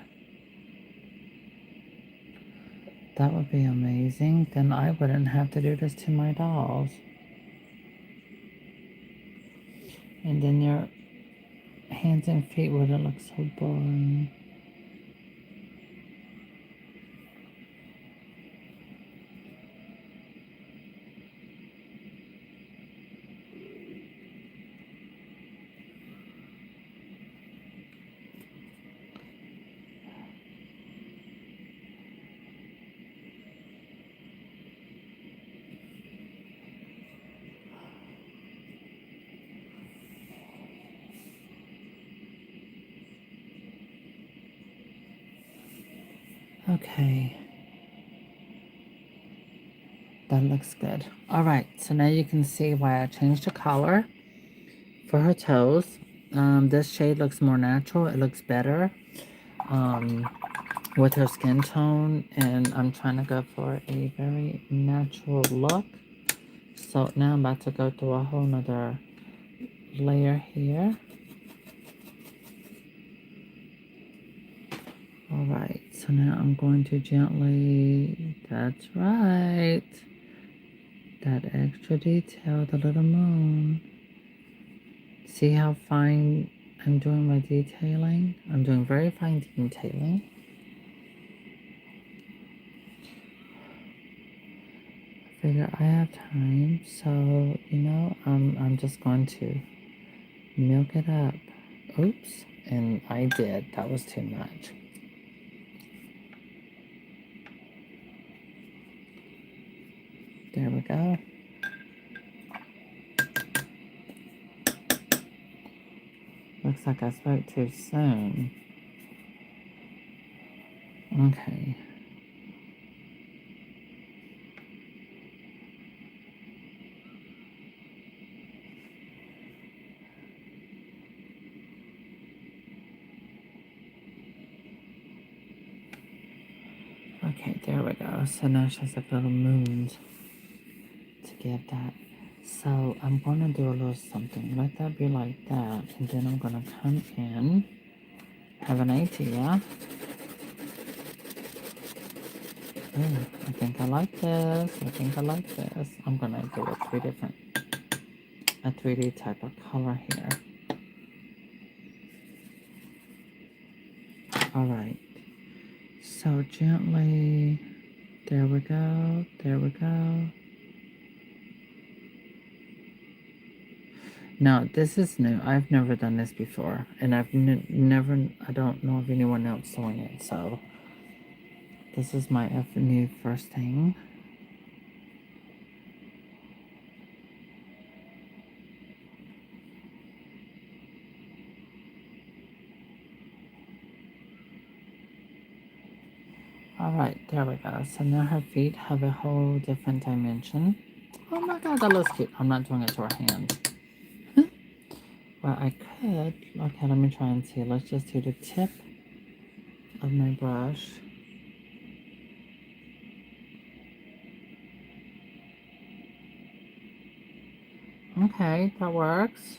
That would be amazing. Then I wouldn't have to do this to my dolls. And then your hands and feet wouldn't look so boring. Okay. That looks good. All right, so now you can see why I changed the color for her toes. This shade looks more natural. It looks better with her skin tone, and I'm trying to go for a very natural look. So now I'm about to go through a whole nother layer here. All right, so now I'm going to gently, that's right, that extra detail, the little moon. See how fine I'm doing my detailing? I'm doing very fine detailing. I figure I have time, so, you know, I'm just going to milk it up. Oops, and I did. That was too much. There we go. Looks like I spoke too soon. Okay. Okay, there we go. So now she has like little moons to give that. So I'm going to do a little something. Let that be like that. And then I'm going to come in. Have an idea. Oh, I think I like this. I think I like this. I'm going to do a 3D type of color here. All right. So gently. There we go. There we go. Now, this is new. I've never done this before. And I've never, I don't know of anyone else doing it. So, this is my new first thing. Alright, there we go. So now her feet have a whole different dimension. Oh my god, that looks cute. I'm not doing it to her hands. Well, I could. Okay, let me try and see. Let's just do the tip of my brush. Okay, that works.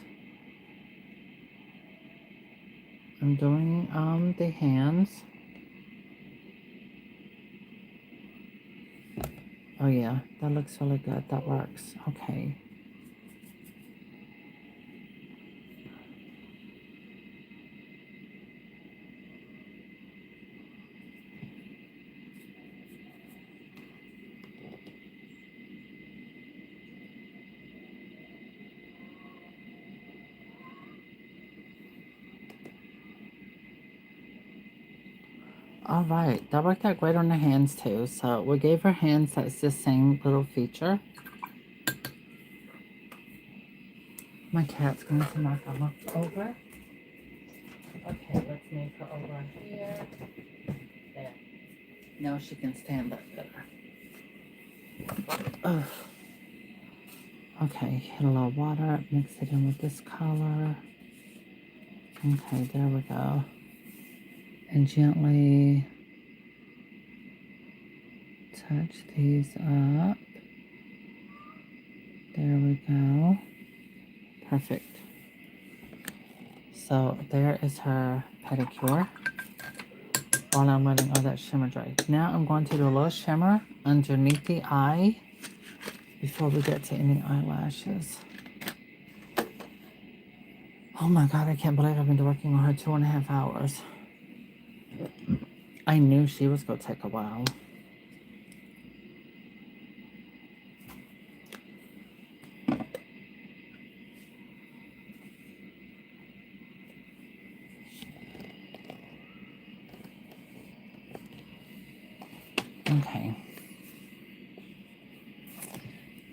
I'm doing the hands. Oh yeah, that looks really good. That works. Okay. All right, that worked out great on the hands too. So we gave her hands that's the same little feature. My cat's going to knock on over. Okay, let's make her over here. There. Now she can stand up better. Ugh. Okay, hit a little water, mix it in with this color. Okay, there we go. And gently touch these up. There we go. Perfect. So there is her pedicure. While I'm letting all that shimmer dry. Now I'm going to do a little shimmer underneath the eye before we get to any eyelashes. Oh my god, I can't believe I've been working on her 2.5 hours. I knew she was going to take a while. Okay.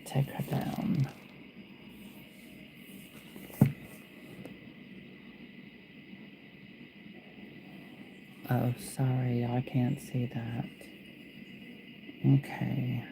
Take her down. Oh, sorry, I can't see that. Okay.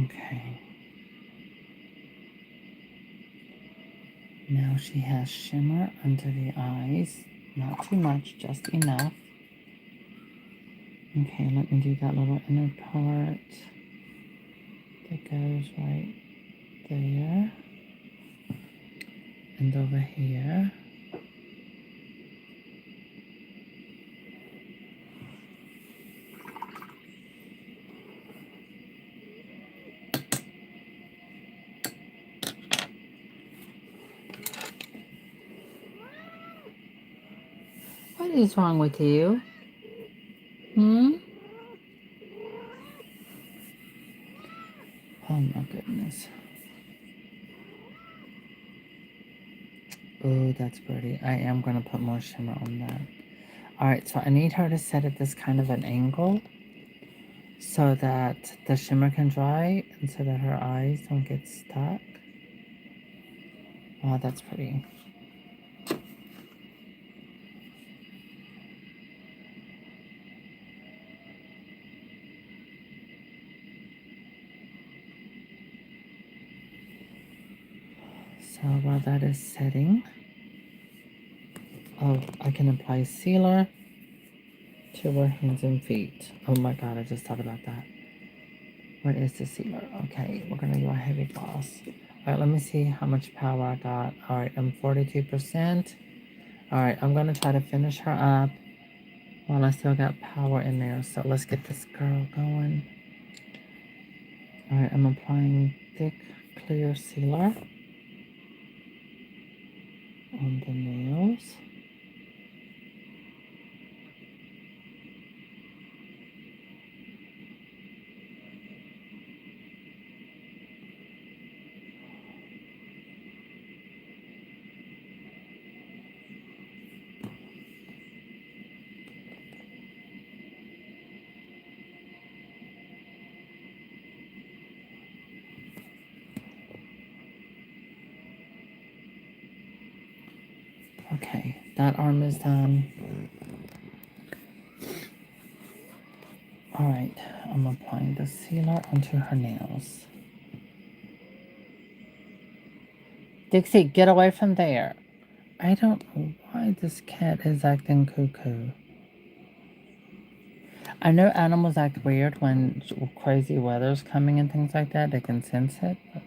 Okay. Now she has shimmer under the eyes. Not too much, just enough. Okay, let me do that little inner part that goes right there. And over here. What is wrong with you? Hmm? Oh my goodness. Oh, that's pretty. I am going to put more shimmer on that. Alright, so I need her to set at this kind of an angle so that the shimmer can dry and so that her eyes don't get stuck. Oh, that's pretty. So while that is setting, oh, I can apply sealer to her hands and feet. Oh my god, I just thought about that. What is the sealer? Okay, we're gonna do a heavy gloss. Alright, let me see how much power I got. Alright, I'm 42%. Alright, I'm gonna try to finish her up while I still got power in there. So let's get this girl going. Alright, I'm applying thick, clear sealer on the nails. Okay, that arm is done. Alright, I'm applying the sealer onto her nails. Dixie, get away from there. I don't know why this cat is acting cuckoo. I know animals act weird when crazy weather's coming and things like that. They can sense it. But...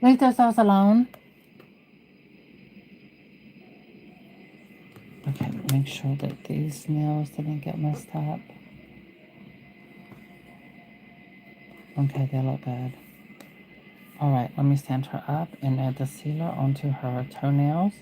leave themselves alone. Okay, make sure that these nails didn't get messed up. Okay, they look good. Alright, let me stand her up and add the sealer onto her toenails.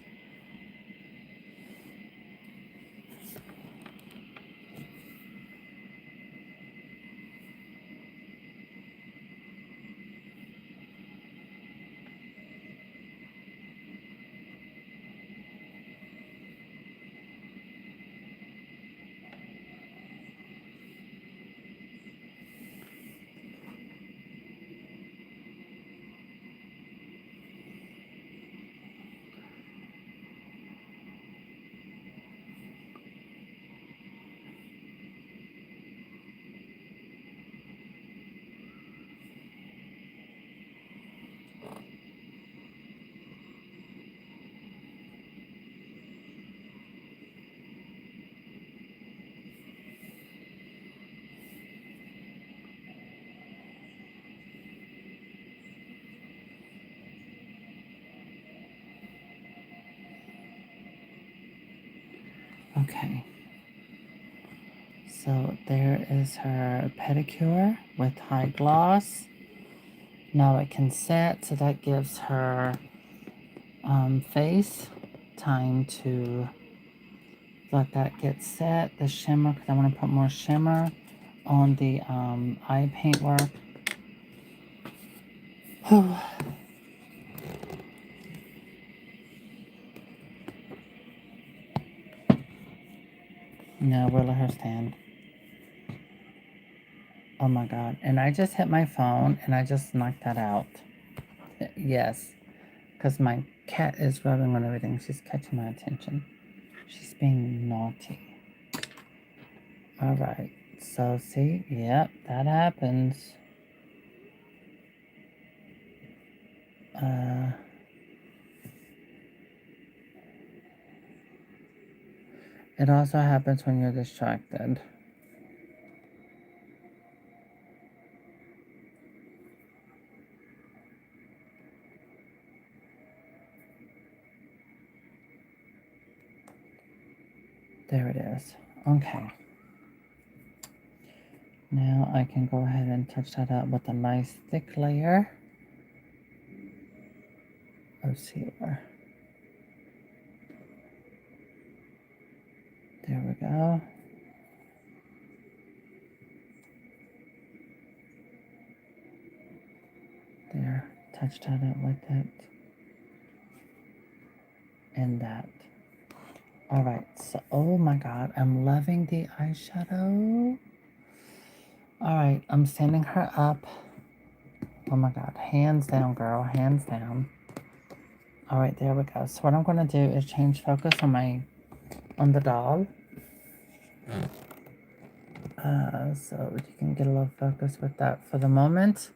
Okay. So there is her pedicure with high gloss. Now it can set, so that gives her face time to let that get set. The shimmer, because I want to put more shimmer on the eye paint work. No, we'll let her stand. Oh my God. And I just hit my phone and I just knocked that out. Yes. Because my cat is rubbing on everything. She's catching my attention. She's being naughty. All right. So see, yep, that happens. It also happens when you're distracted. There it is. Okay. Now I can go ahead and touch that up with a nice thick layer of sealer. There we go. There. Touch that up like that. And that. Alright, so oh my god, I'm loving the eyeshadow. Alright, I'm standing her up. Oh my god, hands down, girl, hands down. Alright, there we go. So what I'm gonna do is change focus on the doll. So you can get a little focus with that for the moment.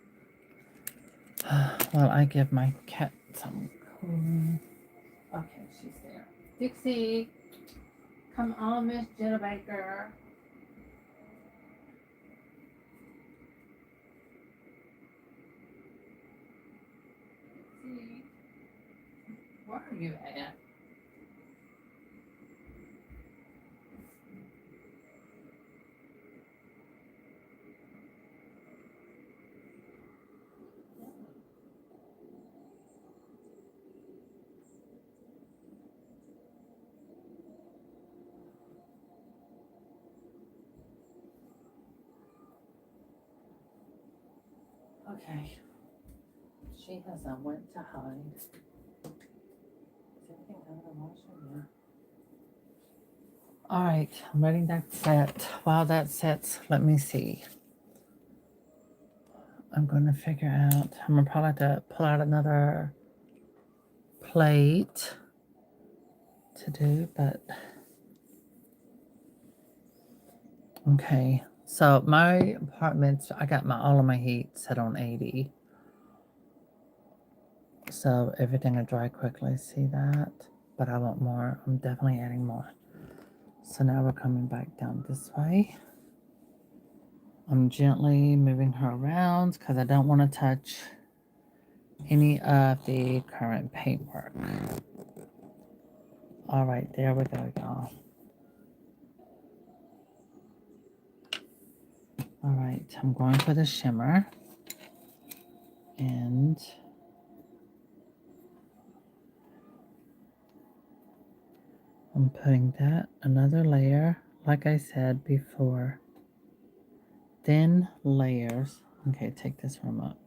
While I give my cat some cooling. Okay, she's there. Dixie, come on, Miss Jitterbaker. Dixie, where are you at? Okay. She hasn't went to hide. Is everything out of the washer? Yeah. All right, I'm letting that set. While that sets, let me see. I'm going to figure out, I'm going to probably have to pull out another plate to do, but okay. So my apartment, I got all of my heat set on 80. So everything will dry quickly, see that? But I want more, I'm definitely adding more. So now we're coming back down this way. I'm gently moving her around because I don't want to touch any of the current paintwork. All right, there we go, y'all. All right, I'm going for the shimmer. And I'm putting that another layer, like I said before. Thin layers. Okay, take this one up.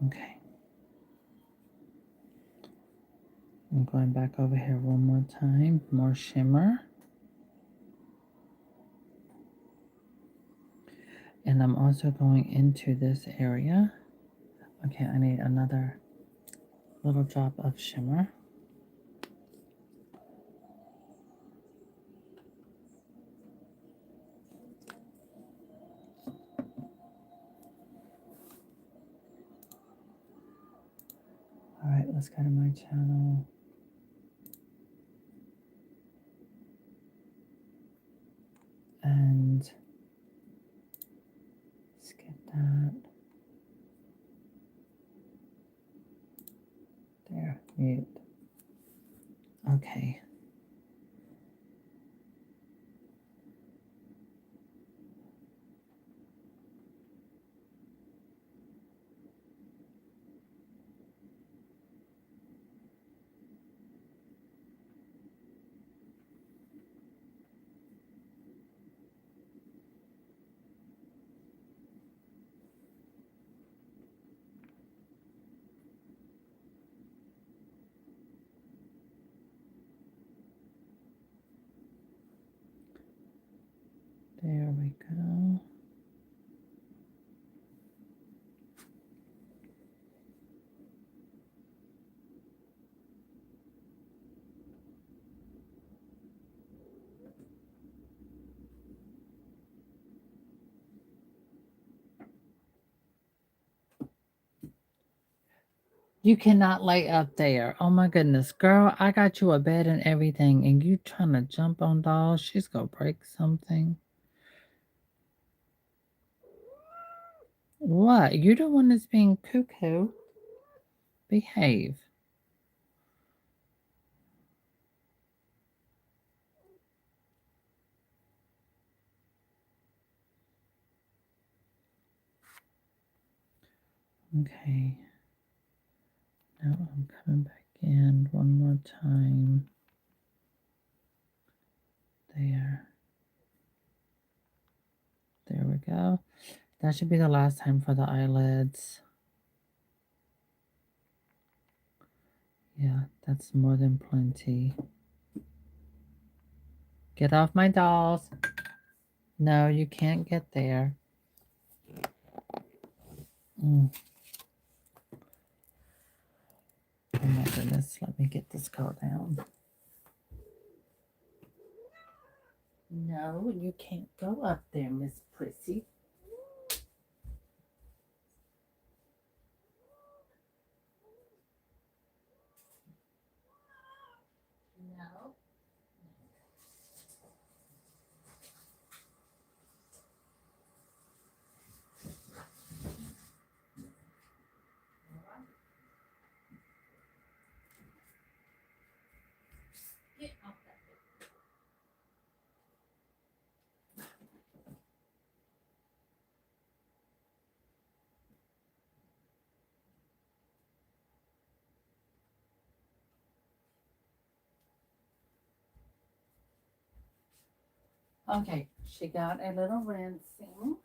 Okay. I'm going back over here one more time. More shimmer. And I'm also going into this area. Okay, I need another little drop of shimmer. All right, let's go to my channel. And skip that. There, mute. Okay. You cannot lay up there. Oh my goodness, girl, I got you a bed and everything, and you trying to jump on dolls? She's gonna break something. What? You're the one that's being cuckoo. Behave. Okay. Now I'm coming back in one more time. There. There we go. That should be the last time for the eyelids. Yeah, that's more than plenty. Get off my dolls. No, you can't get there. Mm. Oh my goodness, let me get this girl down. No, you can't go up there, Miss Prissy. No. Get off that bed. Okay, she got a little rinsing.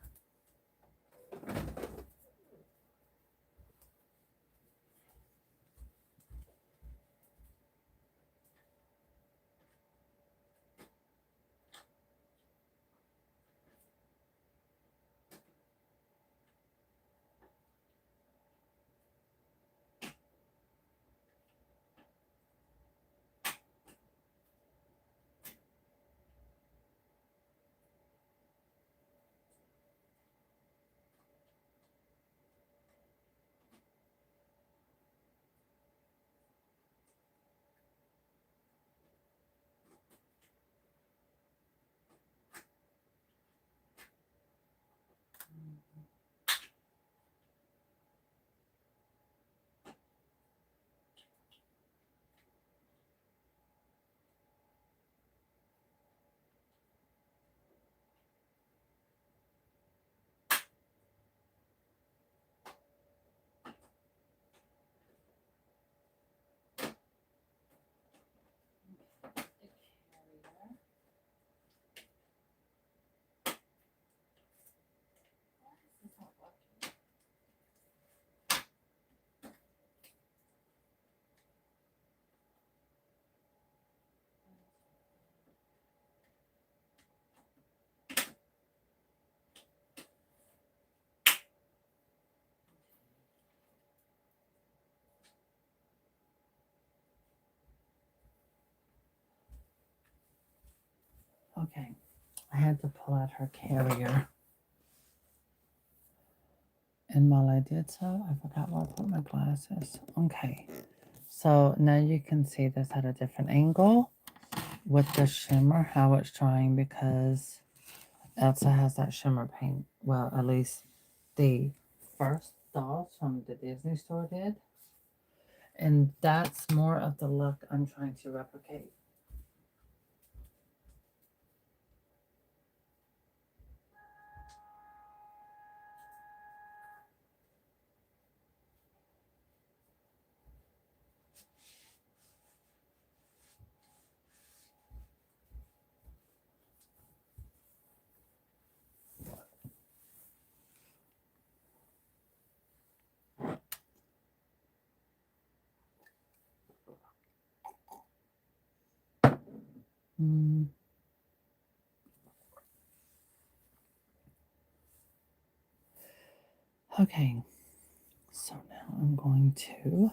Okay, I had to pull out her carrier. And while I did so, I forgot where I put my glasses. Okay, so now you can see this at a different angle with the shimmer, how it's drying, because Elsa has that shimmer paint. Well, at least the first dolls from the Disney store did. And that's more of the look I'm trying to replicate. Mm. Okay, so now I'm going to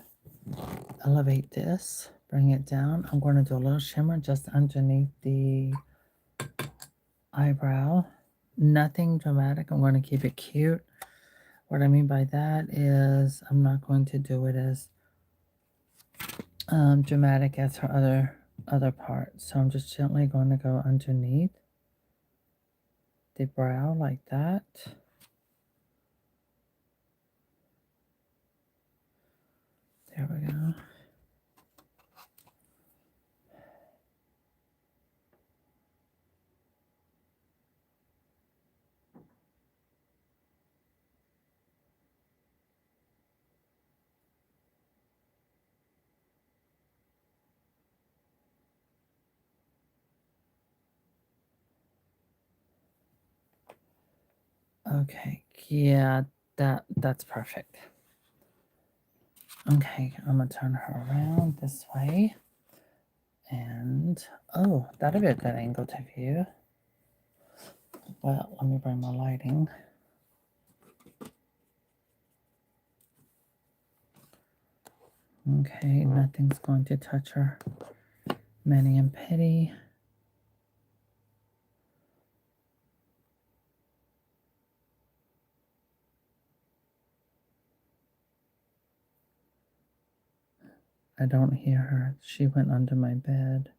elevate this, bring it down. I'm going to do a little shimmer just underneath the eyebrow. Nothing dramatic. I'm going to keep it cute. What I mean by that is I'm not going to do it as dramatic as her other part. So I'm just gently going to go underneath the brow like that. There we go. Okay, yeah, that's perfect. Okay, I'm gonna turn her around this way. And, oh, that'll be a good angle to view. Well, let me bring my lighting. Okay, nothing's going to touch her mani and pedi. I don't hear her. She went under my bed.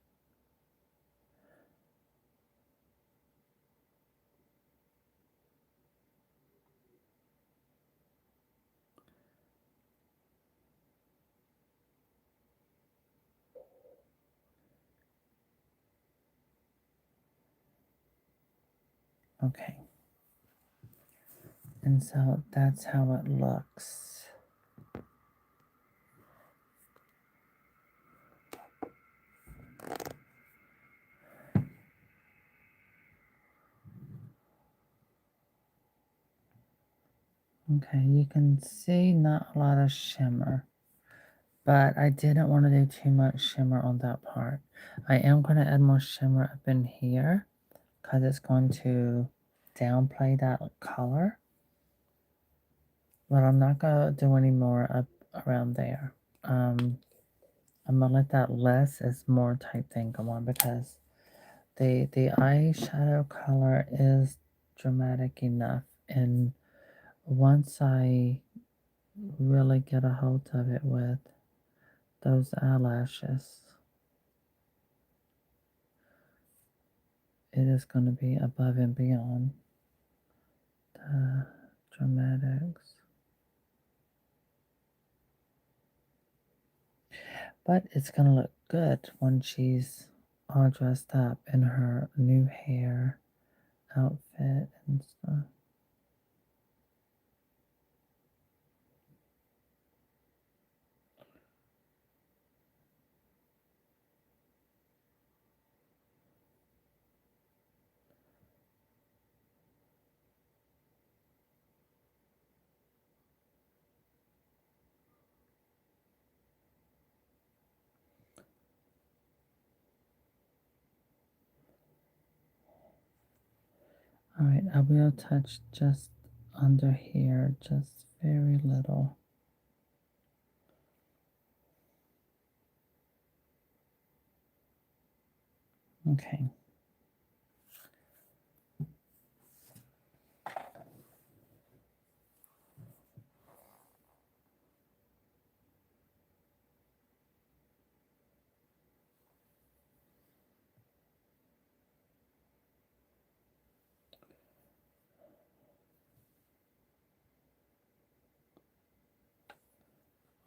Okay. And so that's how it looks. Okay, you can see not a lot of shimmer, but I didn't want to do too much shimmer on that part. I am going to add more shimmer up in here because it's going to downplay that color, but I'm not going to do any more up around there. I'm going to let that less is more type thing go on because the eyeshadow color is dramatic enough, and once I really get a hold of it with those eyelashes, it is going to be above and beyond the dramatics. But it's going to look good when she's all dressed up in her new hair outfit and stuff. Alright, I will touch just under here, just very little. Okay.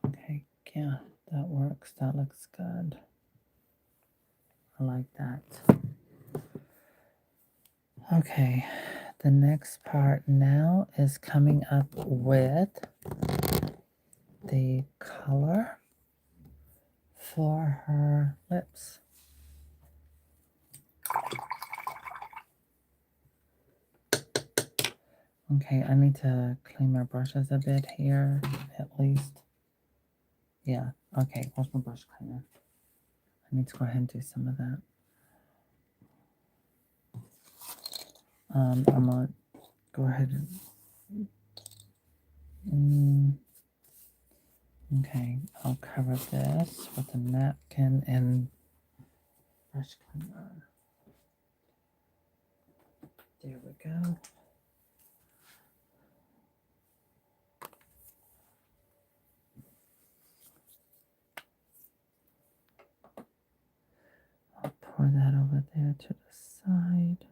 Okay, yeah, that works. That looks good. I like that. Okay, the next part now is coming up with the color for her lips. Okay, I need to clean my brushes a bit here, at least. Yeah, okay, where's my brush cleaner? I need to go ahead and do some of that. I'm gonna go ahead and okay, I'll cover this with a napkin and brush cleaner. There we go. pour that over there to the side.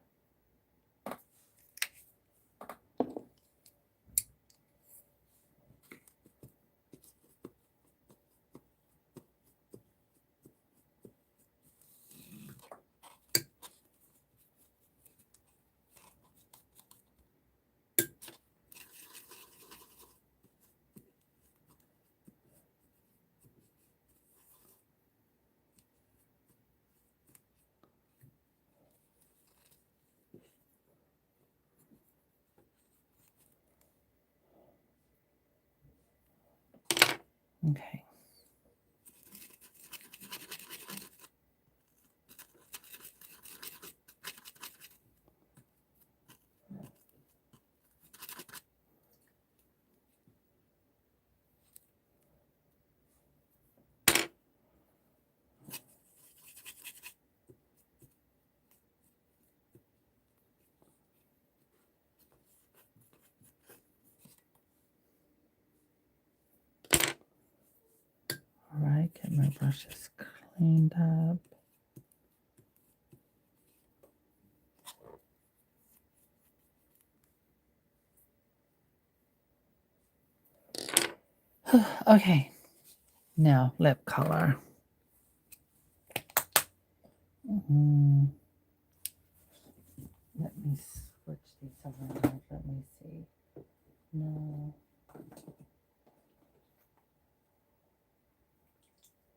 Okay. All right, get my brushes cleaned up. Okay, now lip color. Let me switch these around. Let me see. No.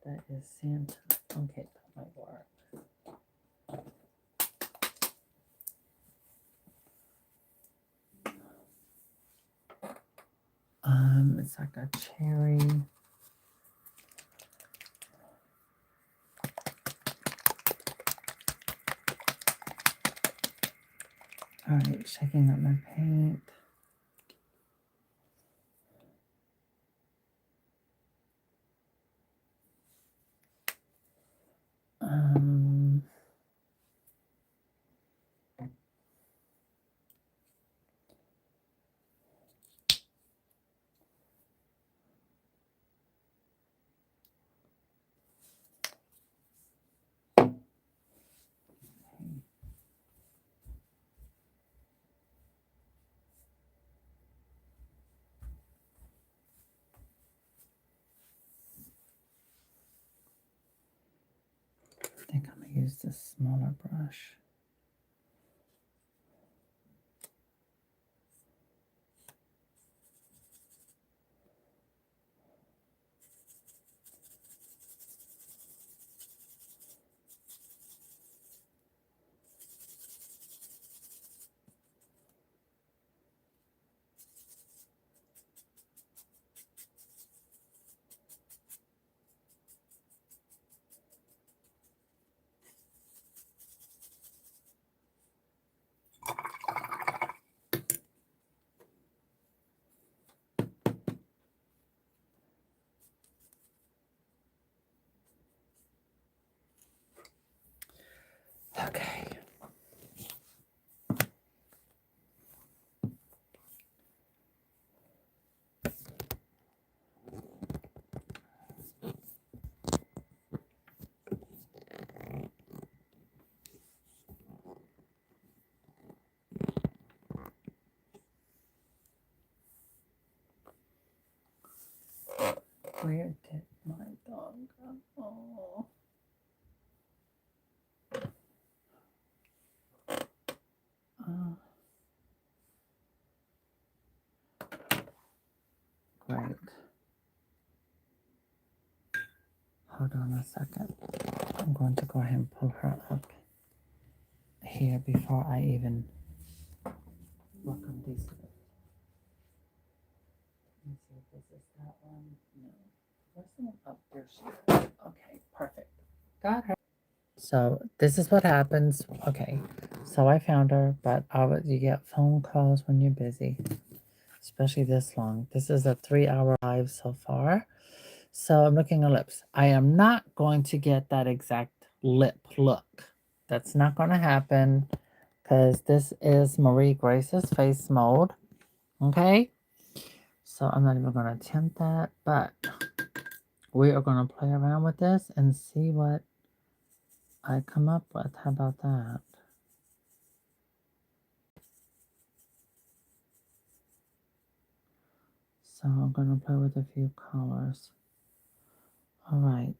That is Santa. Okay, that might work. It's like a cherry. All right, shaking up my paint. I think I'm gonna use this smaller brush. Okay. Where did my dog go? Oh. Great. Hold on a second. I'm going to go ahead and pull her up here before I even work on these. Let me see if this is that one. No. Where's the one? Oh, there she is. Okay, perfect. Got her. So this is what happens. Okay, so I found her, but you get phone calls when you're busy, especially this long. This is a 3-hour live so far. So I'm looking at lips. I am not going to get that exact lip look. That's not going to happen because this is Marie Grace's face mold. Okay, so I'm not even going to attempt that, but we are going to play around with this and see what I come up with. How about that? So I'm going to play with a few colors. All right.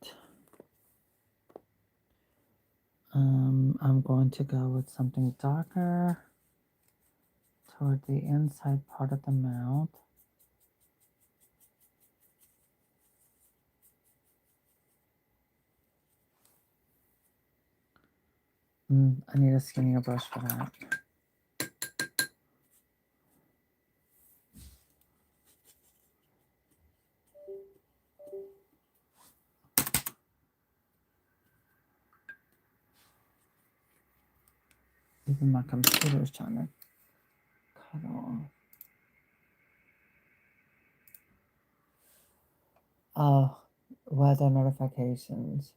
I'm going to go with something darker toward the inside part of the mouth. I need a skinnier brush for that. Even my computer is trying to cut off. Oh, weather notifications.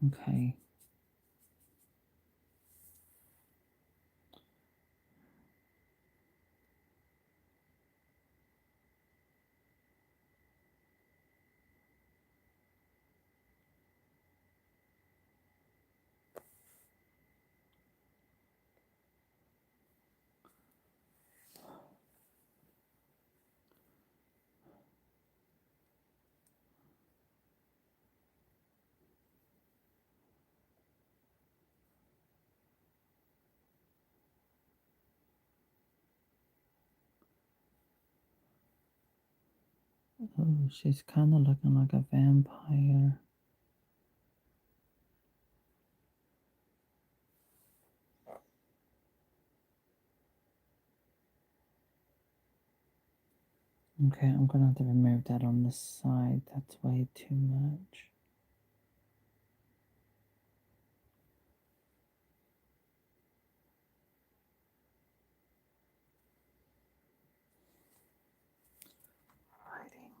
Okay. Oh, she's kind of looking like a vampire. Okay, I'm going to have to remove that on the side. That's way too much. Writing.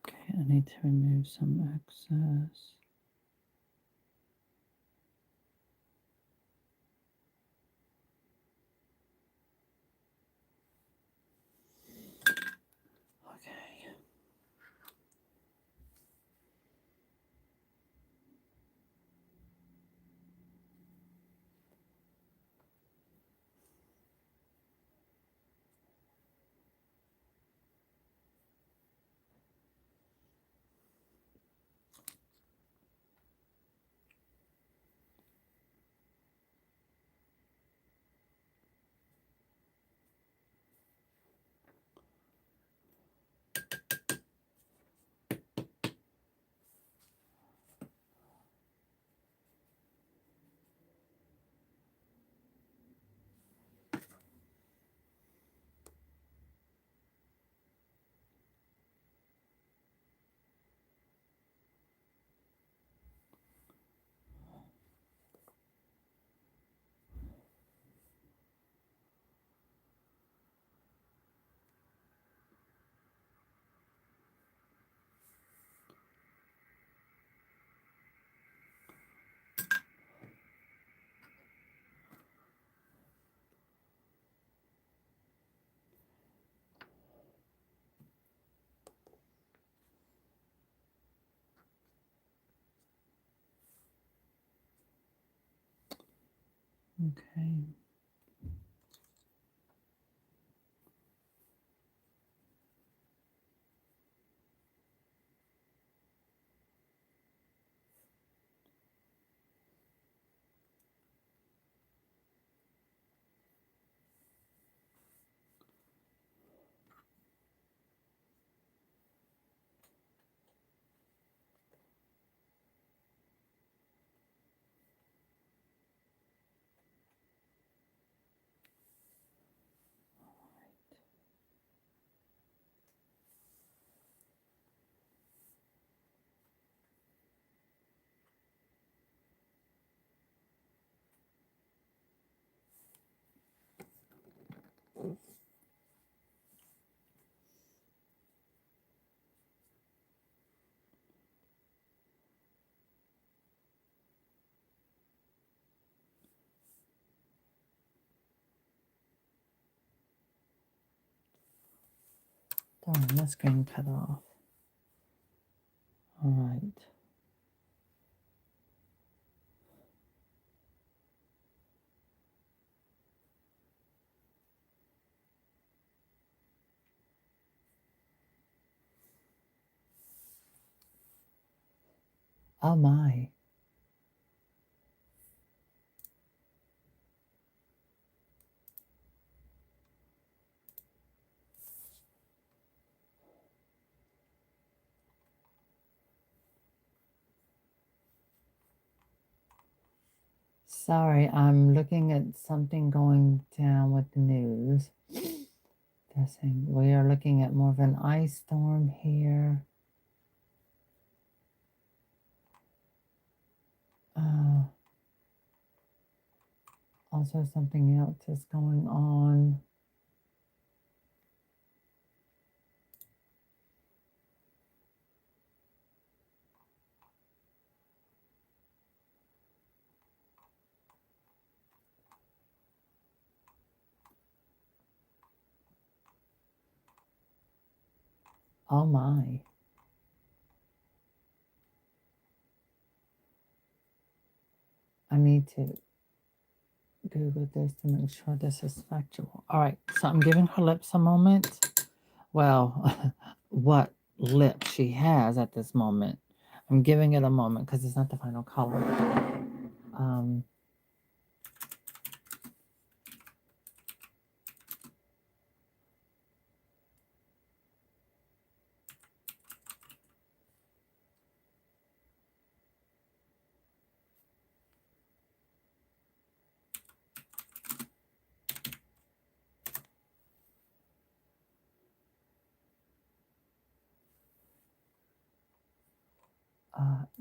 Okay, I need to remove some excess. Okay. Darn, my screen cut off. All right. Oh my. Sorry, I'm looking at something going down with the news. They're saying we are looking at more of an ice storm here. Also, something else is going on. Oh my. I need to Google this to make sure this is factual. All right, so I'm giving her lips a moment. Well, what lip she has at this moment. I'm giving it a moment because it's not the final color. Um,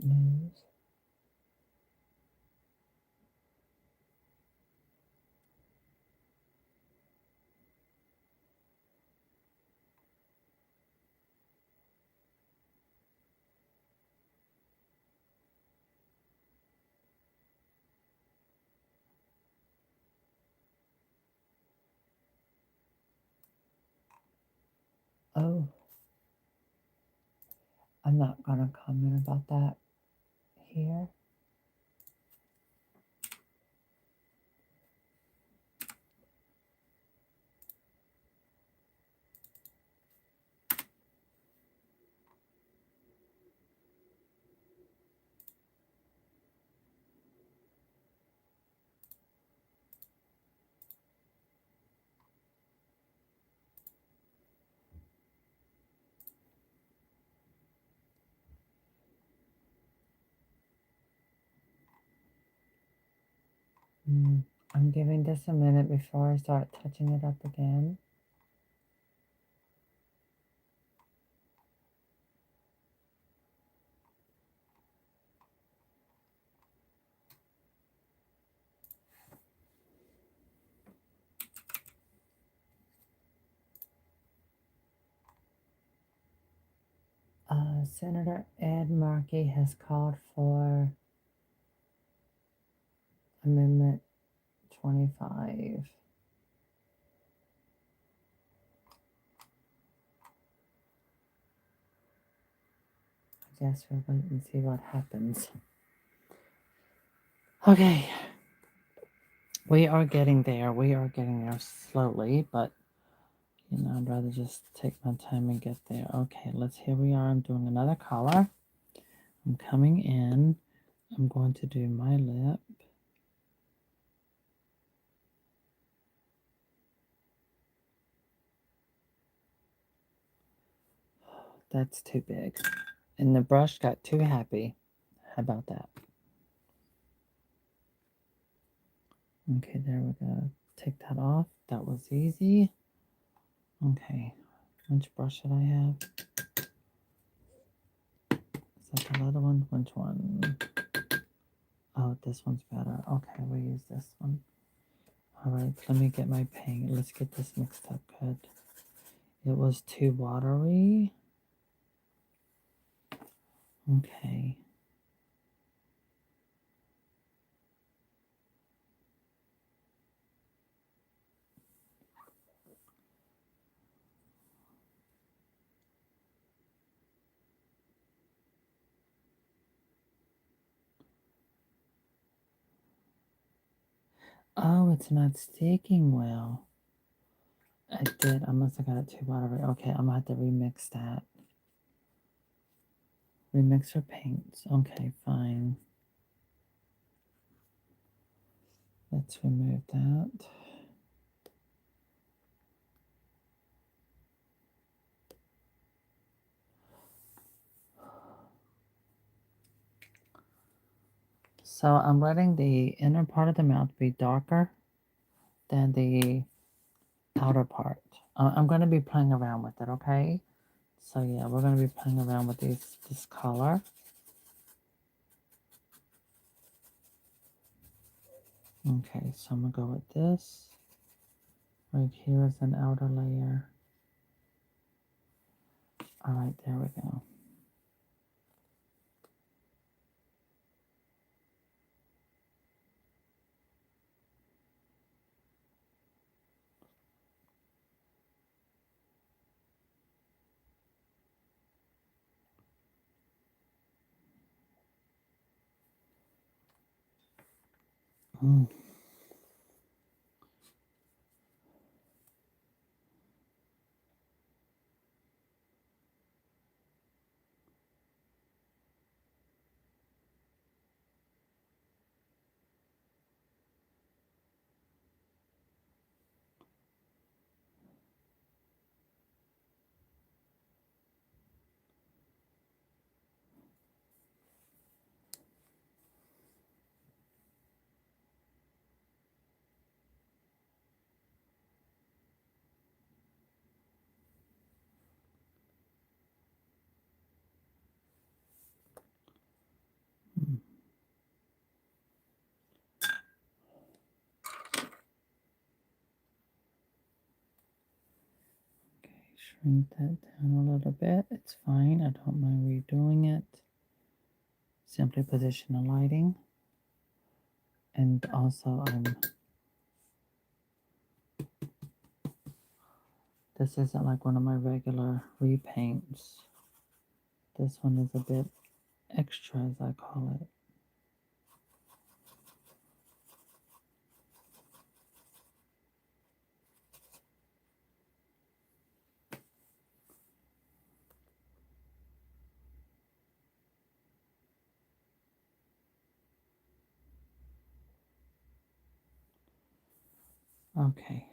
news. Oh, I'm not going to comment about that here. I'm giving this a minute before I start touching it up again. Senator Ed Markey has called for Amendment 25. I guess we'll wait and see what happens. Okay. We are getting there. We are getting there slowly, but you know, I'd rather just take my time and get there. Okay, here we are. I'm doing another color. I'm coming in. I'm going to do my lip. That's too big. And the brush got too happy. How about that? Okay, there we go. Take that off. That was easy. Okay, which brush should I have? Is that the little one? Which one? Oh, this one's better. Okay, we'll use this one. Alright, let me get my paint. Let's get this mixed up good. It was too watery. Okay. Oh, it's not sticking well. I must have got it too watery. Okay, I'm gonna have to remix that. Remix her paints. Okay, fine. Let's remove that. So I'm letting the inner part of the mouth be darker than the outer part. I'm going to be playing around with it, okay? So yeah, we're going to be playing around with this color. Okay, so I'm going to go with this. Right here is an outer layer. All right, there we go. Mm. Mm. Okay, shrink that down a little bit. It's fine. I don't mind redoing it. Simply position the lighting. And also this isn't like one of my regular repaints. This one is a bit extra, as I call it. Okay.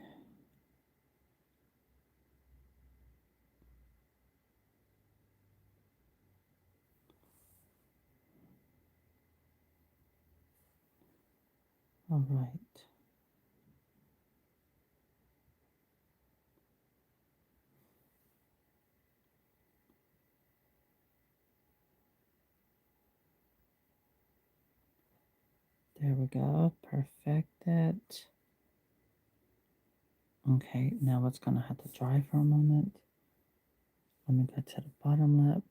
All right. There we go. Perfect it. Okay, now it's going to have to dry for a moment. Let me go to the bottom lip.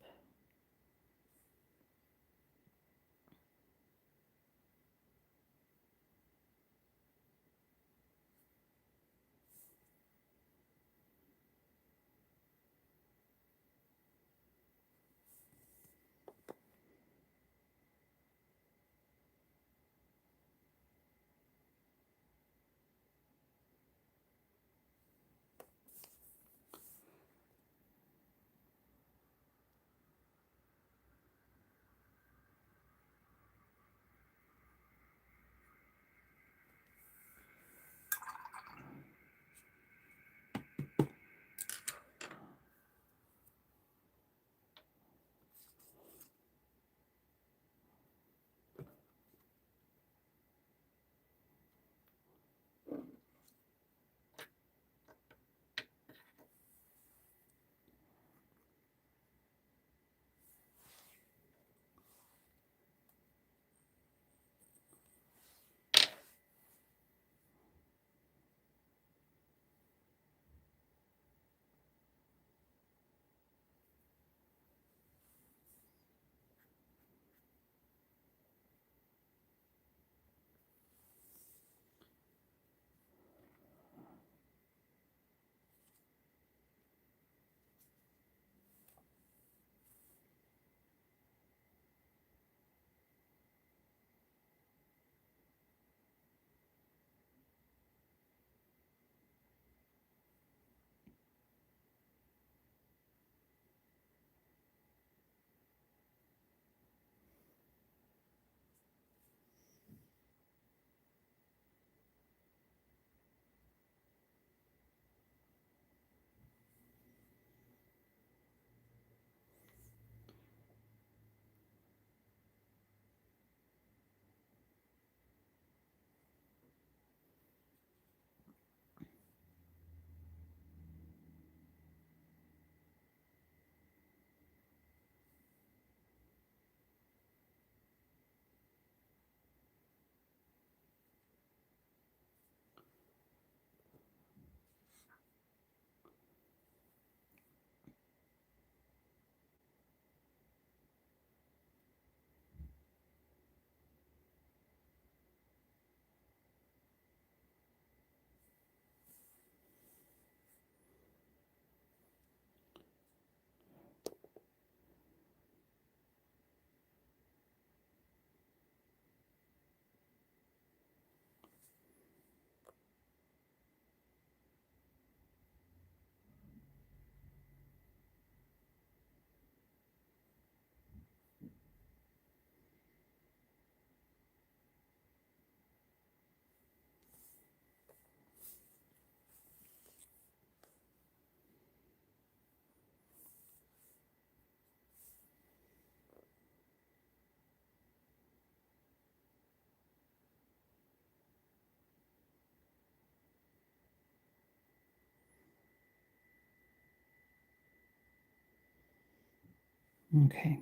Okay.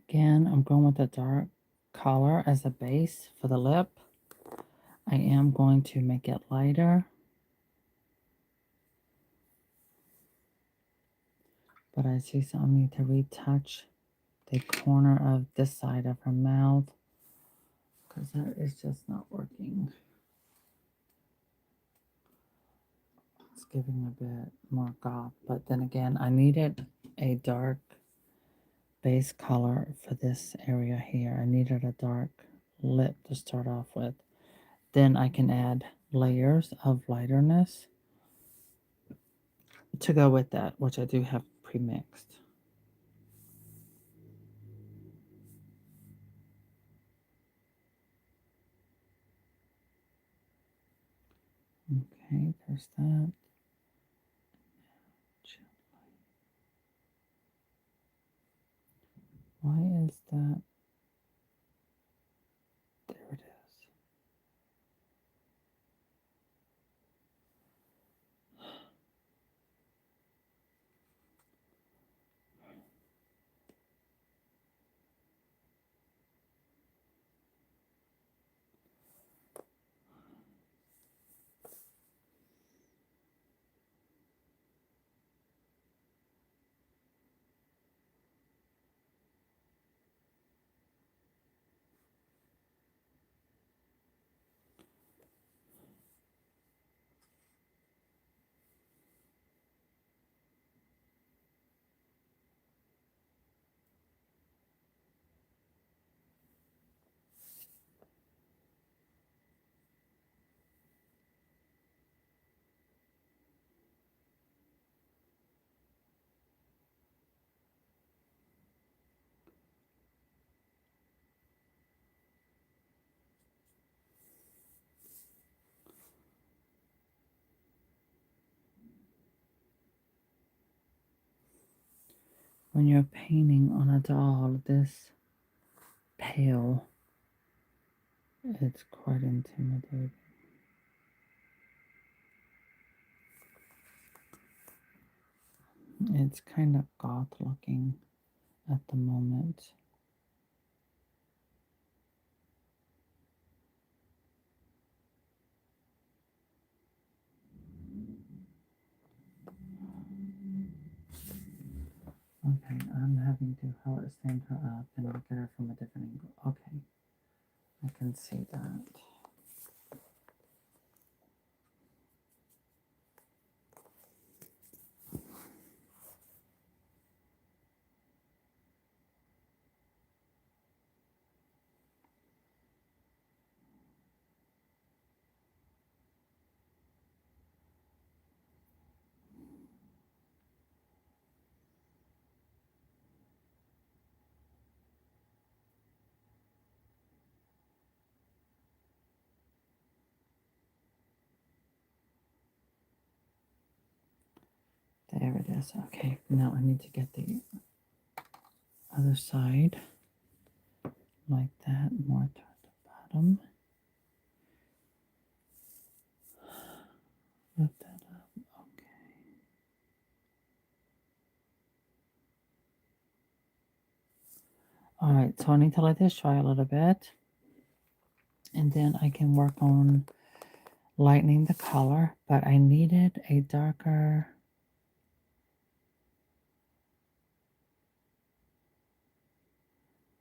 Again, I'm going with the dark color as a base for the lip. I am going to make it lighter. But I see so I need to retouch the corner of this side of her mouth because that is just not working. It's giving a bit more goth, but then again, I needed a dark base color for this area here. I needed a dark lip to start off with. Then I can add layers of lighterness to go with that, which I do have pre-mixed. Okay, there's that. Why is that? There it is. When you're painting on a doll this pale, it's quite intimidating. It's kind of goth looking at the moment. Okay, I'm having to stand her up and look at her from a different angle. Okay, I can see that. There it is. Okay, now I need to get the other side like that, more toward the bottom. Lift that up. Okay. All right, so I need to let this dry a little bit, and then I can work on lightening the color, but I needed a darker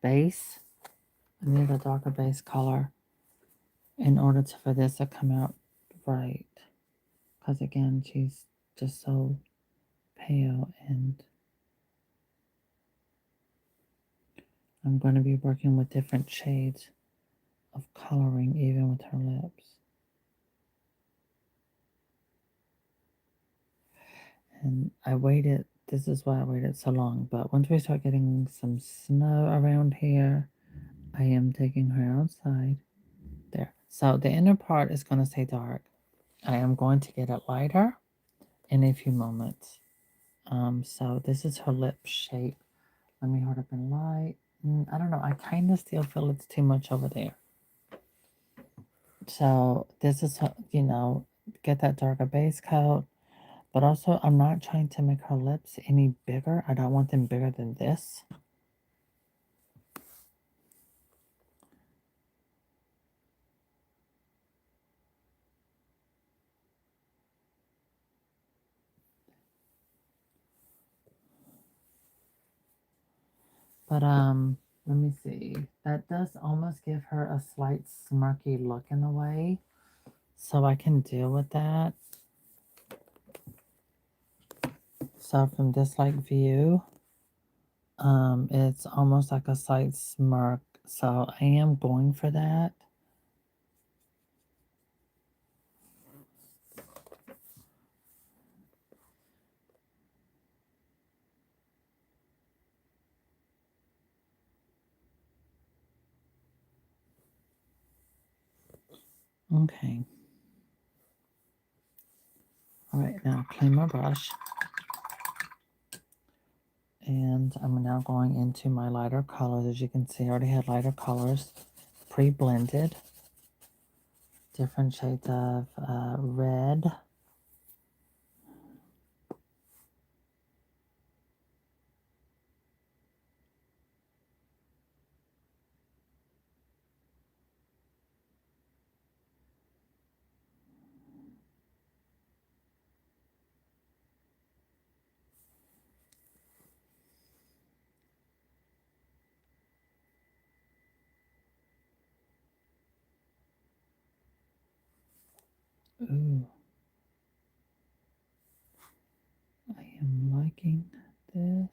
base. I needed a darker base color in order for this to come out right. Because again, she's just so pale, and I'm going to be working with different shades of coloring even with her lips. And I waited, this is why I waited so long, but once we start getting some snow around here, I am taking her outside. There. So the inner part is going to stay dark. I am going to get it lighter in a few moments. So this is her lip shape. Let me hold up in light. I don't know. I kind of still feel it's too much over there. So this is, get that darker base coat. But also, I'm not trying to make her lips any bigger. I don't want them bigger than this. But let me see. That does almost give her a slight smirky look in a way. So I can deal with that. So from this like view, it's almost like a slight smirk. So I am going for that. Okay. All right, now clean my brush. And I'm now going into my lighter colors. As you can see, I already had lighter colors pre-blended. Different shades of red. Ooh. I am liking this.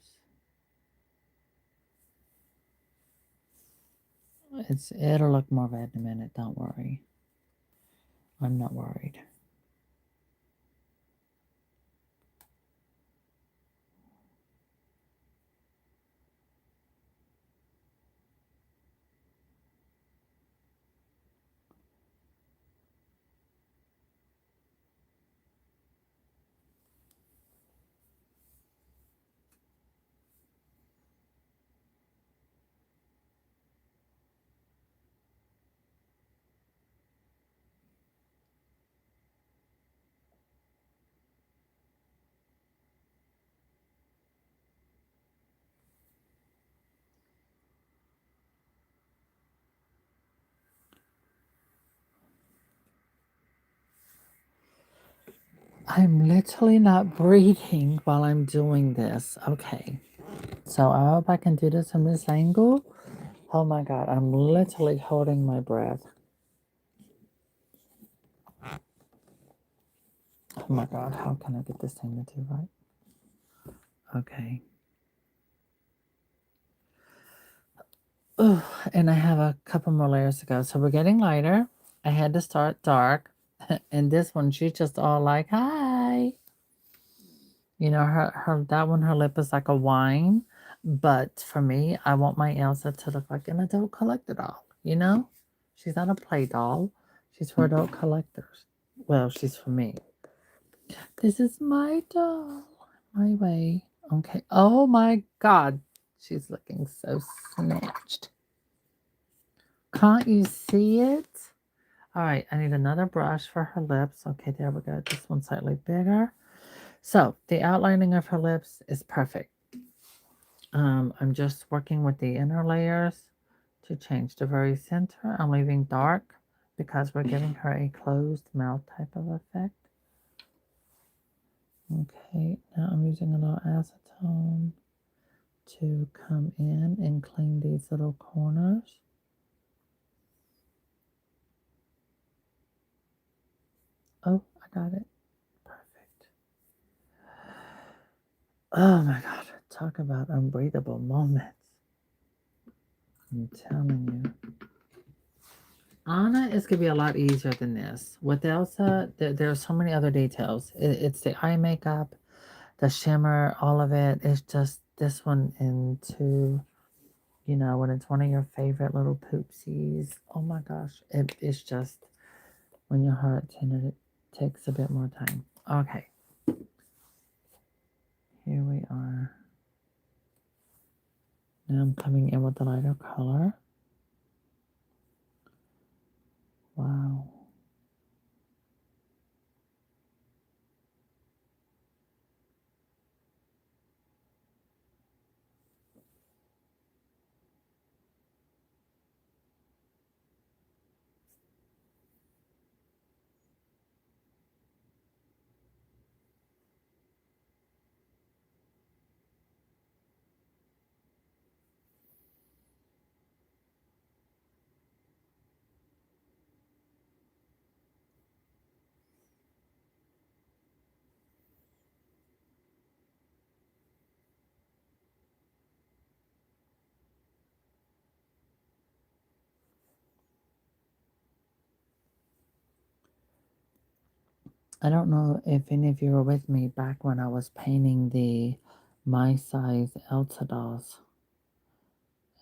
It'll look more red in a minute, don't worry. I'm not worried. I'm literally not breathing while I'm doing this. Okay. So I hope I can do this from this angle. Oh my god, I'm literally holding my breath. Oh my god, how can I get this thing to do right? Okay. Oh, and I have a couple more layers to go. So we're getting lighter. I had to start dark. And this one, she's just all like, hi. You know, that one, her lip is like a wine. But for me, I want my Elsa to look like an adult collector doll. You know? She's not a play doll. She's for adult collectors. Well, she's for me. This is my doll. My way. Okay. Oh my god. She's looking so snatched. Can't you see it? All right, I need another brush for her lips. Okay, there we go. This one's slightly bigger. So the outlining of her lips is perfect. I'm just working with the inner layers to change the very center. I'm leaving dark because we're giving her a closed mouth type of effect. Okay, now I'm using a little acetone to come in and clean these little corners. Oh, I got it. Perfect. Oh my God. Talk about unbreathable moments. I'm telling you. Anna is going to be a lot easier than this. With Elsa, there are so many other details. It's the eye makeup, the shimmer, all of it. It's just this one into, you know, when it's one of your favorite little poopsies. Oh my gosh. It's just, when your heart's in it, it takes a bit more time. Okay. Here we are. Now I'm coming in with the lighter color. Wow. I don't know if any of you were with me back when I was painting the My Size ELSA dolls.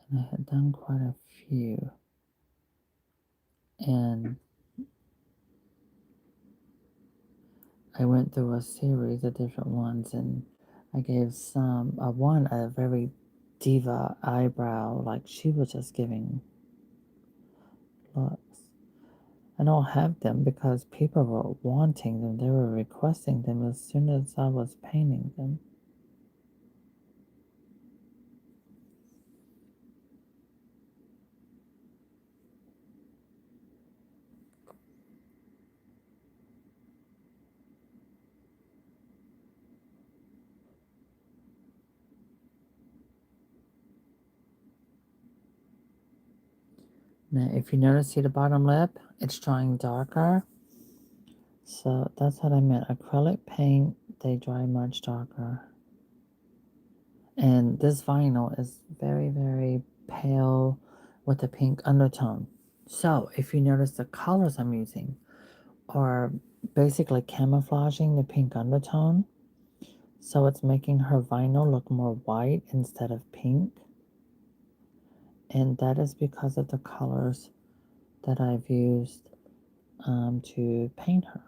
And I had done quite a few. And I went through a series of different ones, and I gave one a very diva eyebrow, like she was just giving looks. I don't have them because people were wanting them. They were requesting them as soon as I was painting them. Now, if you notice, see the bottom lip, it's drying darker. So that's what I meant. Acrylic paint, they dry much darker. And this vinyl is very, very pale with a pink undertone. So if you notice, the colors I'm using are basically camouflaging the pink undertone. So it's making her vinyl look more white instead of pink. And that is because of the colors that I've used to paint her.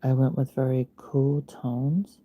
I went with very cool tones.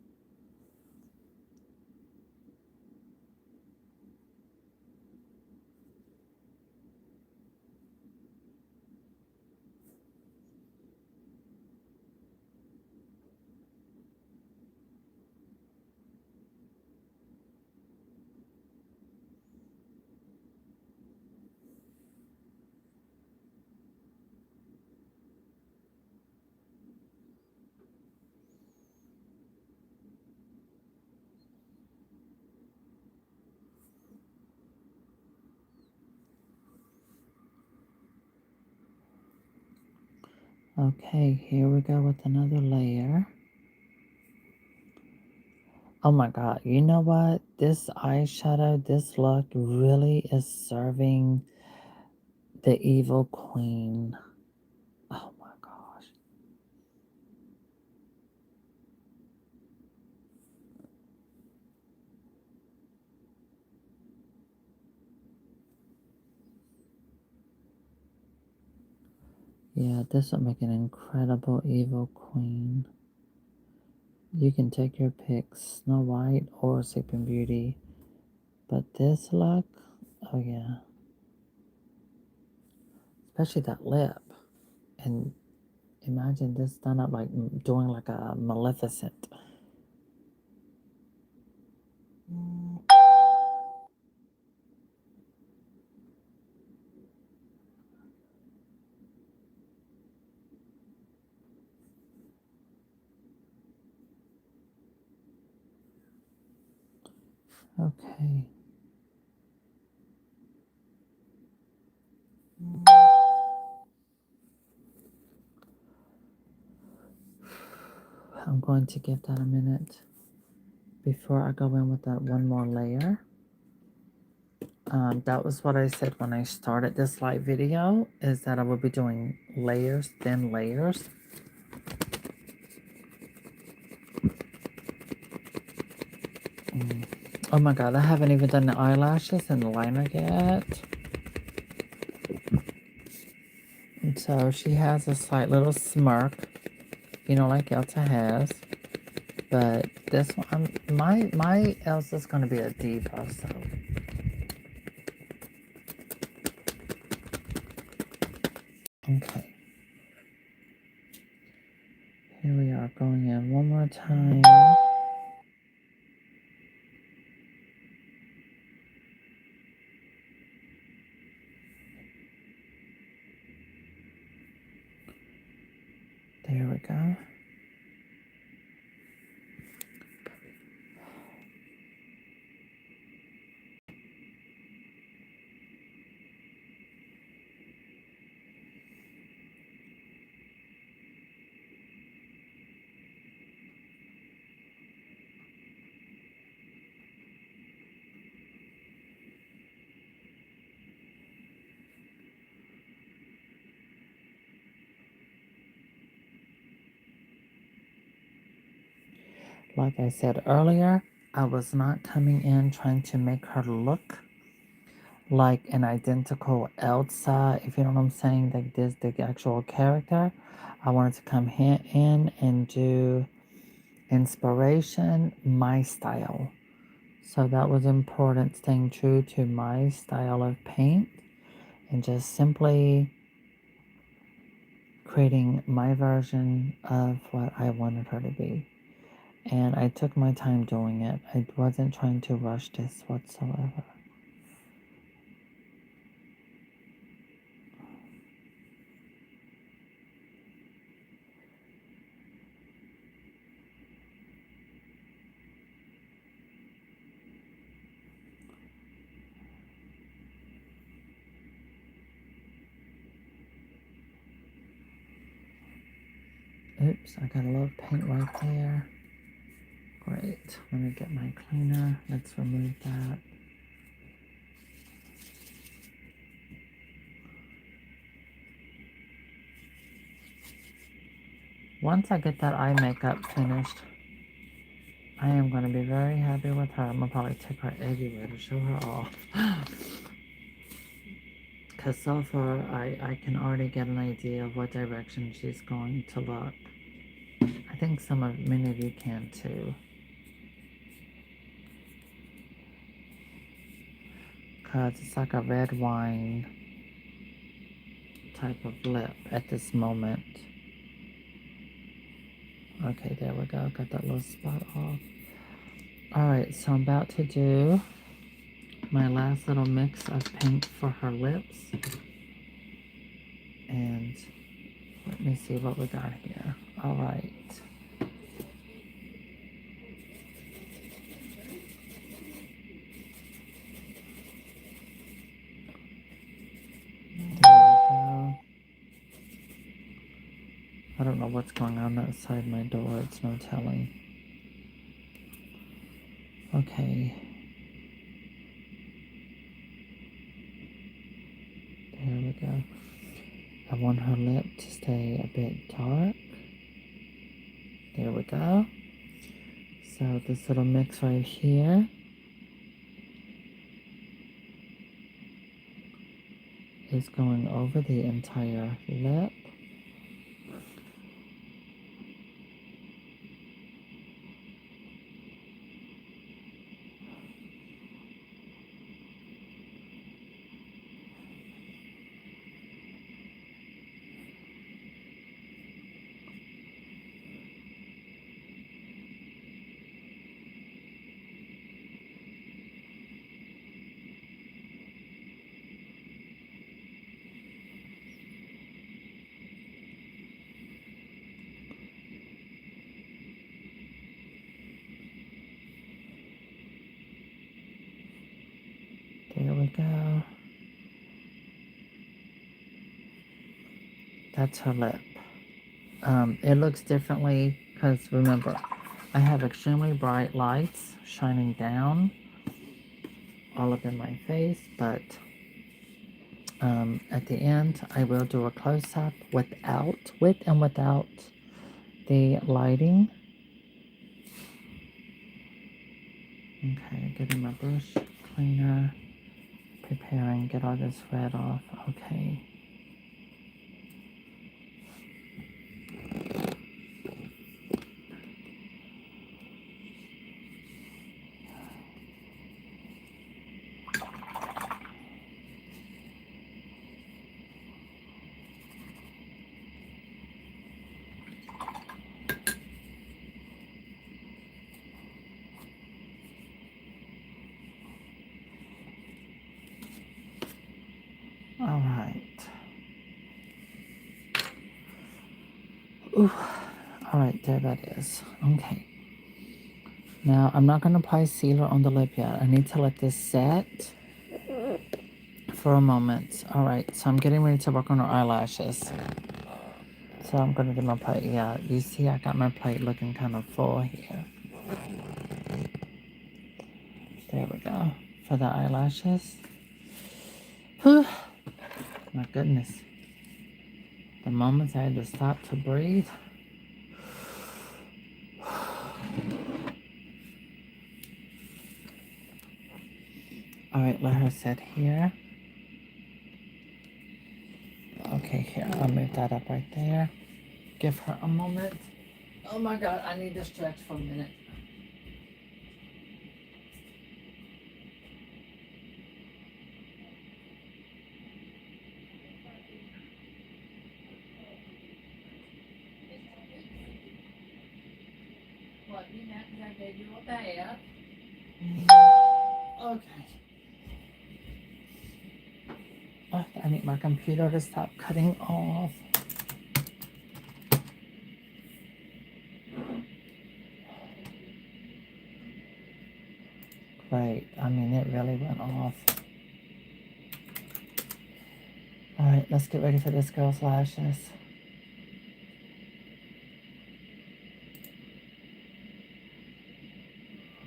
Okay, here we go with another layer. Oh my god, you know what? This eyeshadow, this look really is serving the evil queen. Oh my gosh. Yeah, this will make an incredible evil queen. You can take your pick, Snow White or Sleeping Beauty. But this look, oh yeah. Especially that lip. And imagine this done up like doing like a Maleficent. Okay. I'm going to give that a minute before I go in with that one more layer. That was what I said when I started this live video, is that I will be doing layers, thin layers. Oh my god, I haven't even done the eyelashes and the liner yet. And so she has a slight little smirk, you know, like Elsa has. But this one, my Elsa's going to be a diva, so. Okay. Here we are, going in one more time. There we go. Like I said earlier, I was not coming in trying to make her look like an identical Elsa, if you know what I'm saying, like this, the actual character. I wanted to come in and do inspiration, my style. So that was important, staying true to my style of paint and just simply creating my version of what I wanted her to be. And I took my time doing it. I wasn't trying to rush this whatsoever. Oops, I got a little paint right there. Great. Let me get my cleaner. Let's remove that. Once I get that eye makeup finished, I am going to be very happy with her. I'm going to probably take her everywhere to show her off. Because so far, I can already get an idea of what direction she's going to look. I think many of you can too. Because it's like a red wine type of lip at this moment. Okay, there we go. Got that little spot off. Alright, so I'm about to do my last little mix of paint for her lips. And let me see what we got here. Alright. There we go. I don't know what's going on outside my door. It's no telling. Okay. There we go. I want her lip to stay a bit dark. There we go. So this little mix right here is going over the entire lip. There we go. That's her lip. It looks differently because remember, I have extremely bright lights shining down all up in my face, but at the end I will do a close-up with and without the lighting. Okay, getting my brush cleaner, preparing, get all this red off. Okay. All right. Ooh. All right, there that is. Okay. Now, I'm not going to apply sealer on the lip yet. I need to let this set for a moment. All right, so I'm getting ready to work on her eyelashes. So I'm going to do my plate. Yeah, you see I got my plate looking kind of full here. There we go. For the eyelashes. Whew. My goodness. The moments I had to stop to breathe. right, let her sit here. Okay, here, I'll move that up right there. Give her a moment. Oh my God, I need to stretch for a minute. What, you mad because I gave you a bath? Okay. Oh, I need my computer to stop cutting off. Great. I mean, it really went off. All right, let's get ready for this girl's lashes.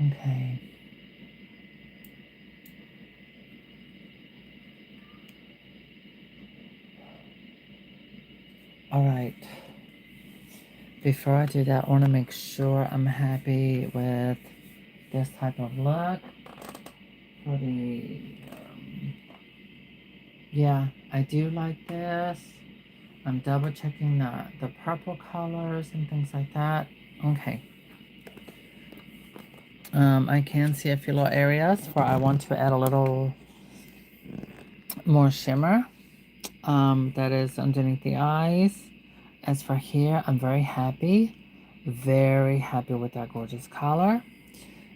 Okay. All right. Before I do that, I want to make sure I'm happy with this type of look. For the, yeah, I do like this. I'm double checking the purple colors and things like that. Okay. I can see a few little areas where I want to add a little more shimmer. That is underneath the eyes. As for here, I'm very happy with that gorgeous color.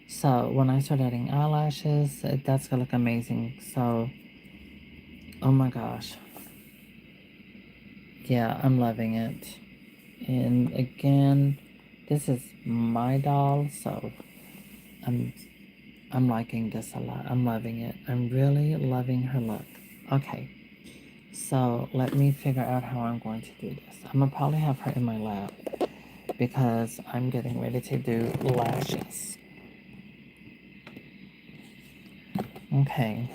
So when I start adding eyelashes, that's gonna look amazing. So, oh my gosh. Yeah, I'm loving it. And again, this is my doll, so I'm liking this a lot. I'm loving it. I'm really loving her look. Okay, so let me figure out how I'm going to do this. I'm gonna probably have her in my lap because I'm getting ready to do lashes. Okay,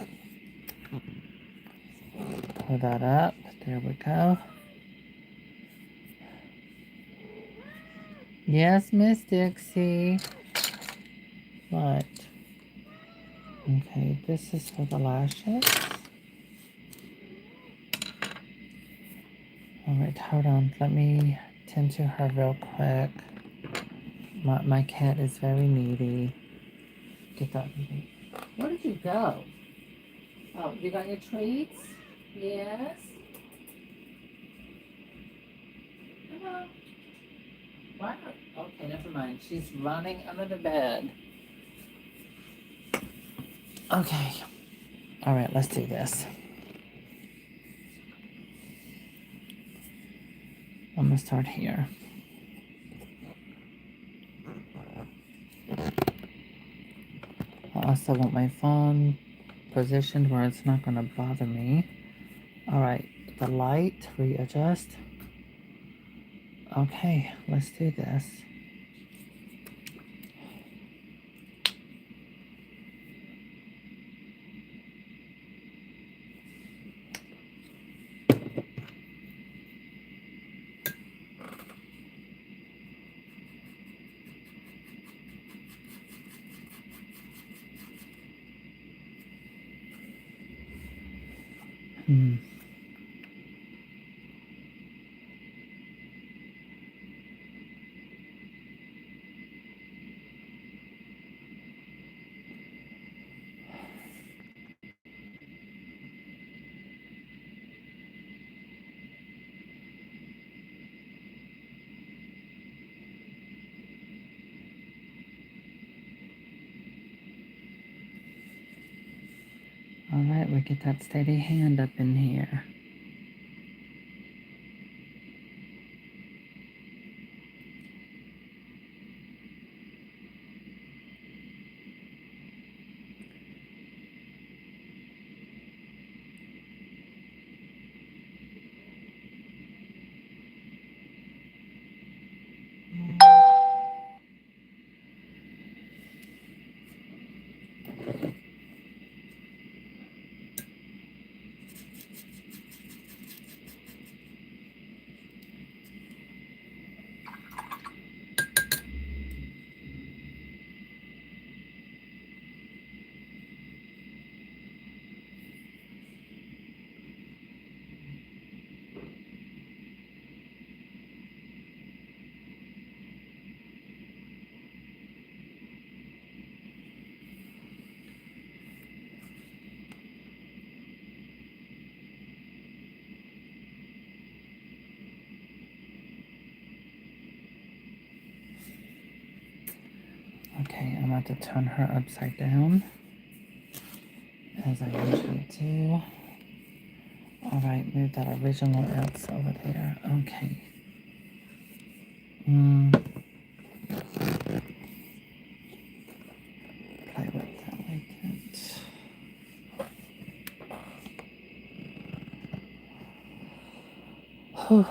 pull that up. There we go. Yes, Miss Dixie. What? Okay, this is for the lashes. Alright, hold on. Let me tend to her real quick. My cat is very needy. Get that. Where did you go? Oh, you got your treats? Yes. Hello. Why not? Okay, never mind. She's running under the bed. Okay. Alright, let's do this. I'm gonna start here. I also want my phone positioned where it's not gonna bother me. Alright, the light, readjust. Okay, let's do this. Alright, we get that steady hand up in here. Okay, I'm about to turn her upside down, as I usually do. Alright, move that original ELSA over there. Okay. Play with that like that. Whew.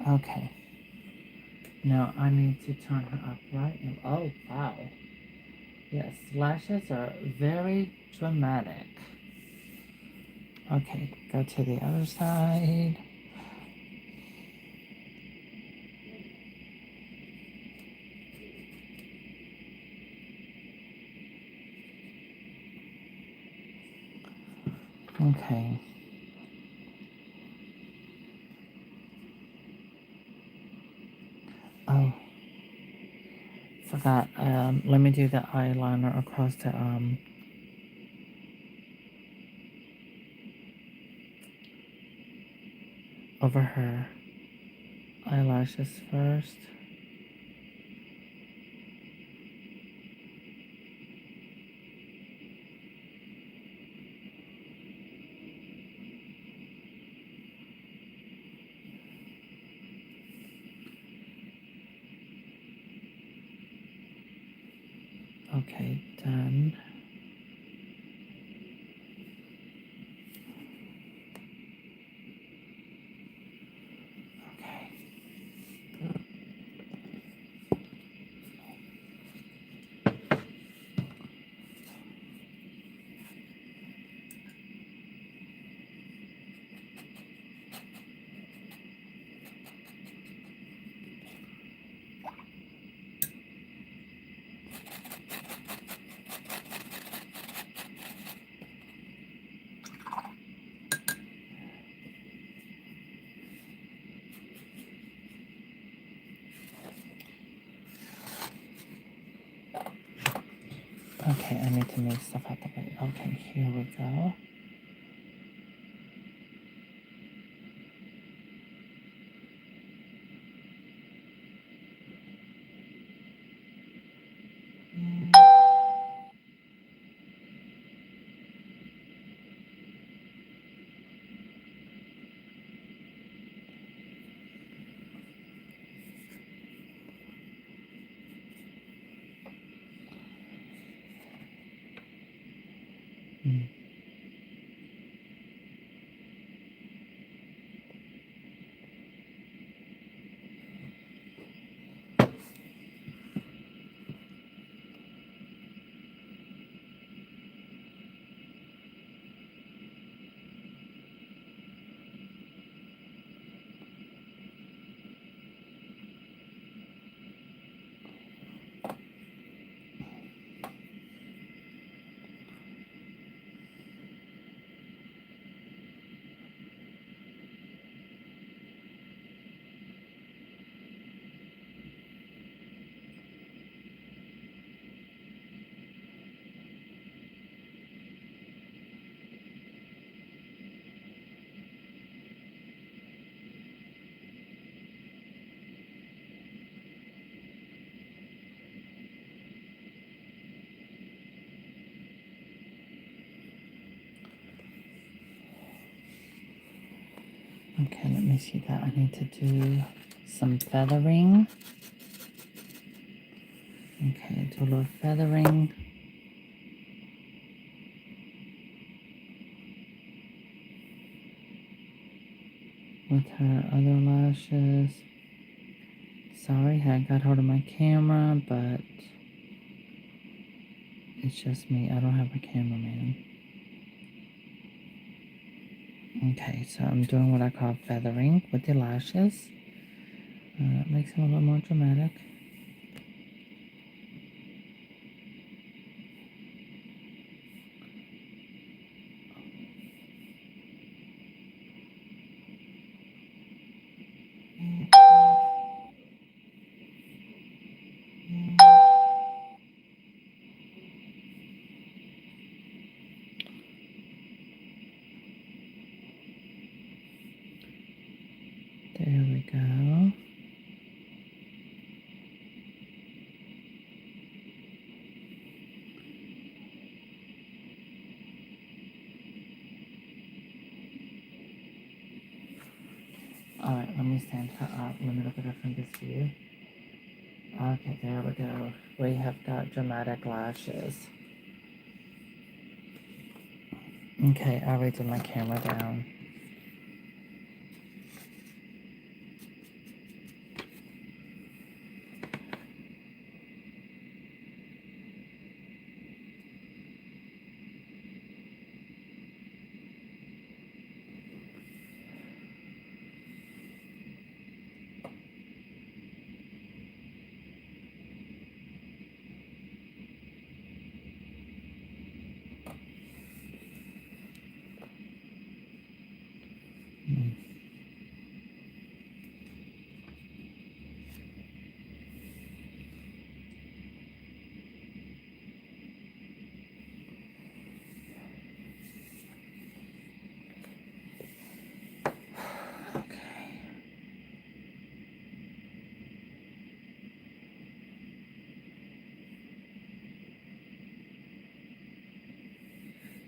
Okay. Now I need to turn her up right. Oh, wow. Yes, lashes are very dramatic. Okay, go to the other side. Okay. Oh, forgot. Let me do the eyeliner across the over her eyelashes first. Okay, done. Okay. Okay, I need to move stuff out the way. Okay, here we go. Mm. Okay, let me see that. I need to do some feathering. Okay, do a little feathering. With her other lashes. Sorry, I got hold of my camera, but it's just me. I don't have a cameraman. Okay, so I'm doing what I call feathering with the lashes. It makes them a little more dramatic. There we go. Alright, let me stand her up. Let me look at her from this view. Okay, there we go. We have got dramatic lashes. Okay, I'll raise my camera down.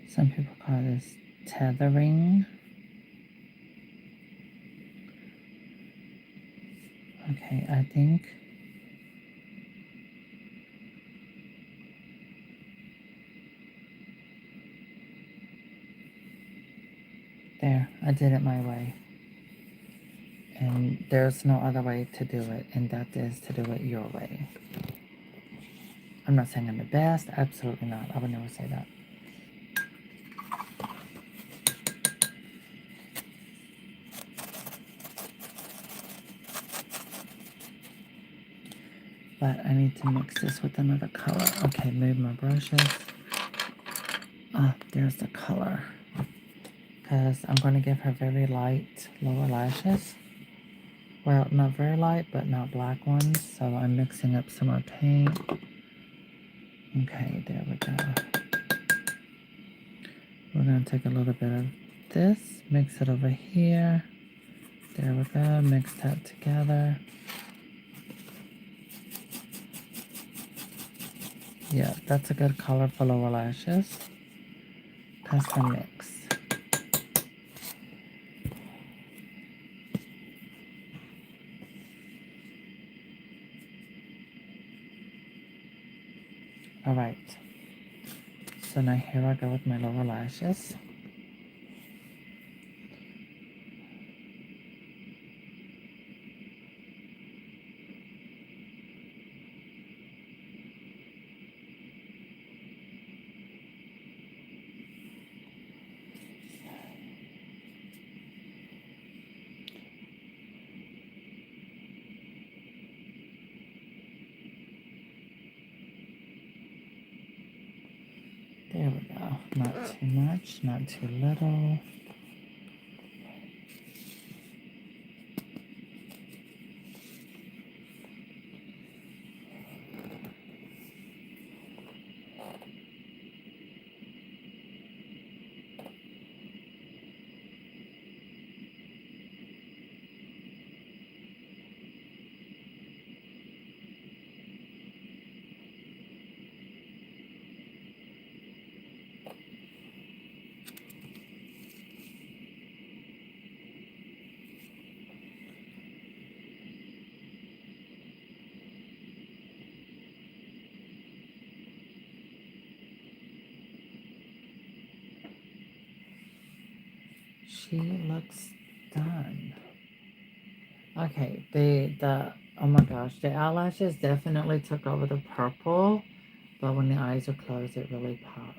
Some people call this tethering. Okay, I think there, I did it my way. And there's no other way to do it, and that is to do it your way. I'm not saying I'm the best, absolutely not. I would never say that. But I need to mix this with another color. Okay, move my brushes. Ah, there's the color. Because I'm going to give her very light lower lashes. Well, not very light, but not black ones. So I'm mixing up some more paint. Okay, there we go. We're going to take a little bit of this, mix it over here. There we go, mix that together. Yeah, that's a good color for lower lashes. Custom mix. Alright. So now here I go with my lower lashes. There we go. Not too much, not too little. she looks done. Okay, the oh my gosh, the eyelashes definitely took over the purple, but when the eyes are closed, it really pops.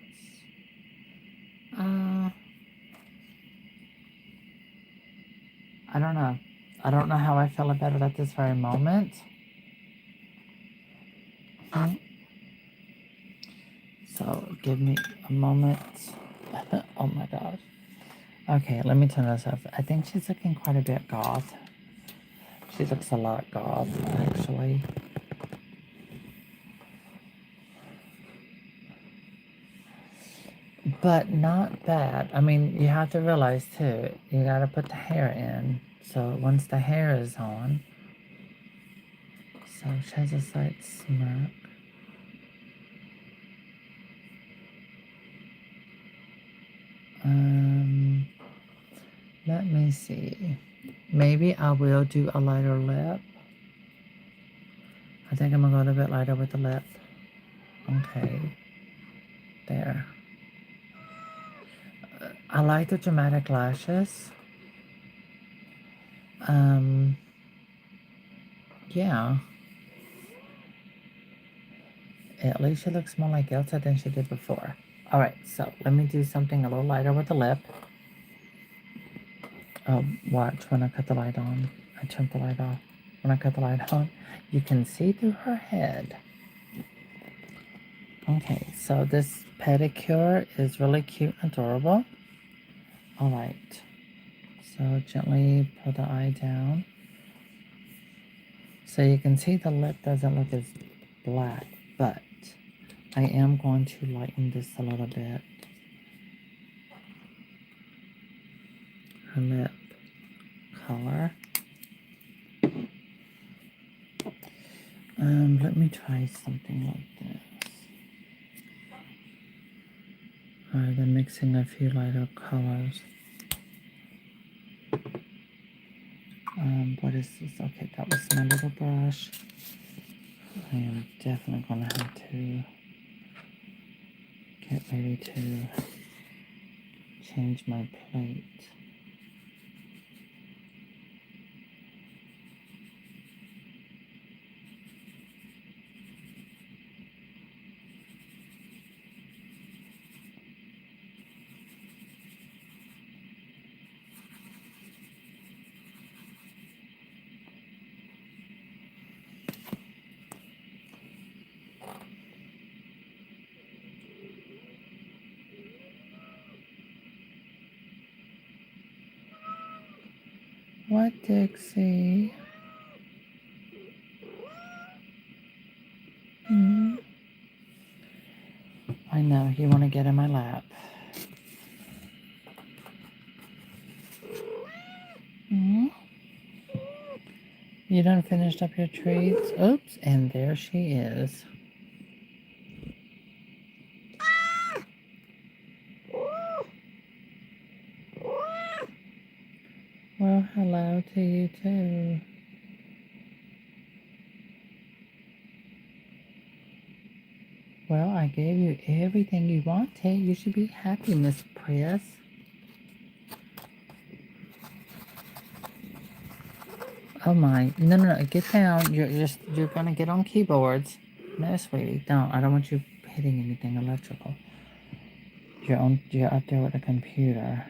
I don't know. I don't know how I feel about it at this very moment. So give me a moment. Oh my gosh. Okay, let me turn this off. I think she's looking quite a bit goth. She looks a lot goth, actually. But not bad. I mean, you have to realize too, you gotta put the hair in. So once the hair is on, so she has a slight smirk. Let me see. Maybe I will do a lighter lip. I think I'm gonna go a bit lighter with the lip. Okay. There. I like the dramatic lashes. Yeah. At least she looks more like Elsa than she did before. Alright, so let me do something a little lighter with the lip. Oh, watch when I cut the light on. I turned the light off. When I cut the light on, you can see through her head. Okay, so this pedicure is really cute and adorable. Alright, so gently pull the eye down. So you can see the lip doesn't look as black, but I am going to lighten this a little bit. Her lip color. Let me try something like this. Alright, I'm mixing a few lighter colors. What is this? Okay, that was my little brush. I am definitely gonna have to get ready to change my plate. What, Dixie? I know, you want to get in my lap. You done finished up your treats? Oops, and there she is. Well, hello to you too. Well, I gave you everything you wanted. You should be happy, Miss Press. Oh my, no, get down. You're gonna get on keyboards. No, sweetie, don't. I don't want you hitting anything electrical. You're up there with a computer.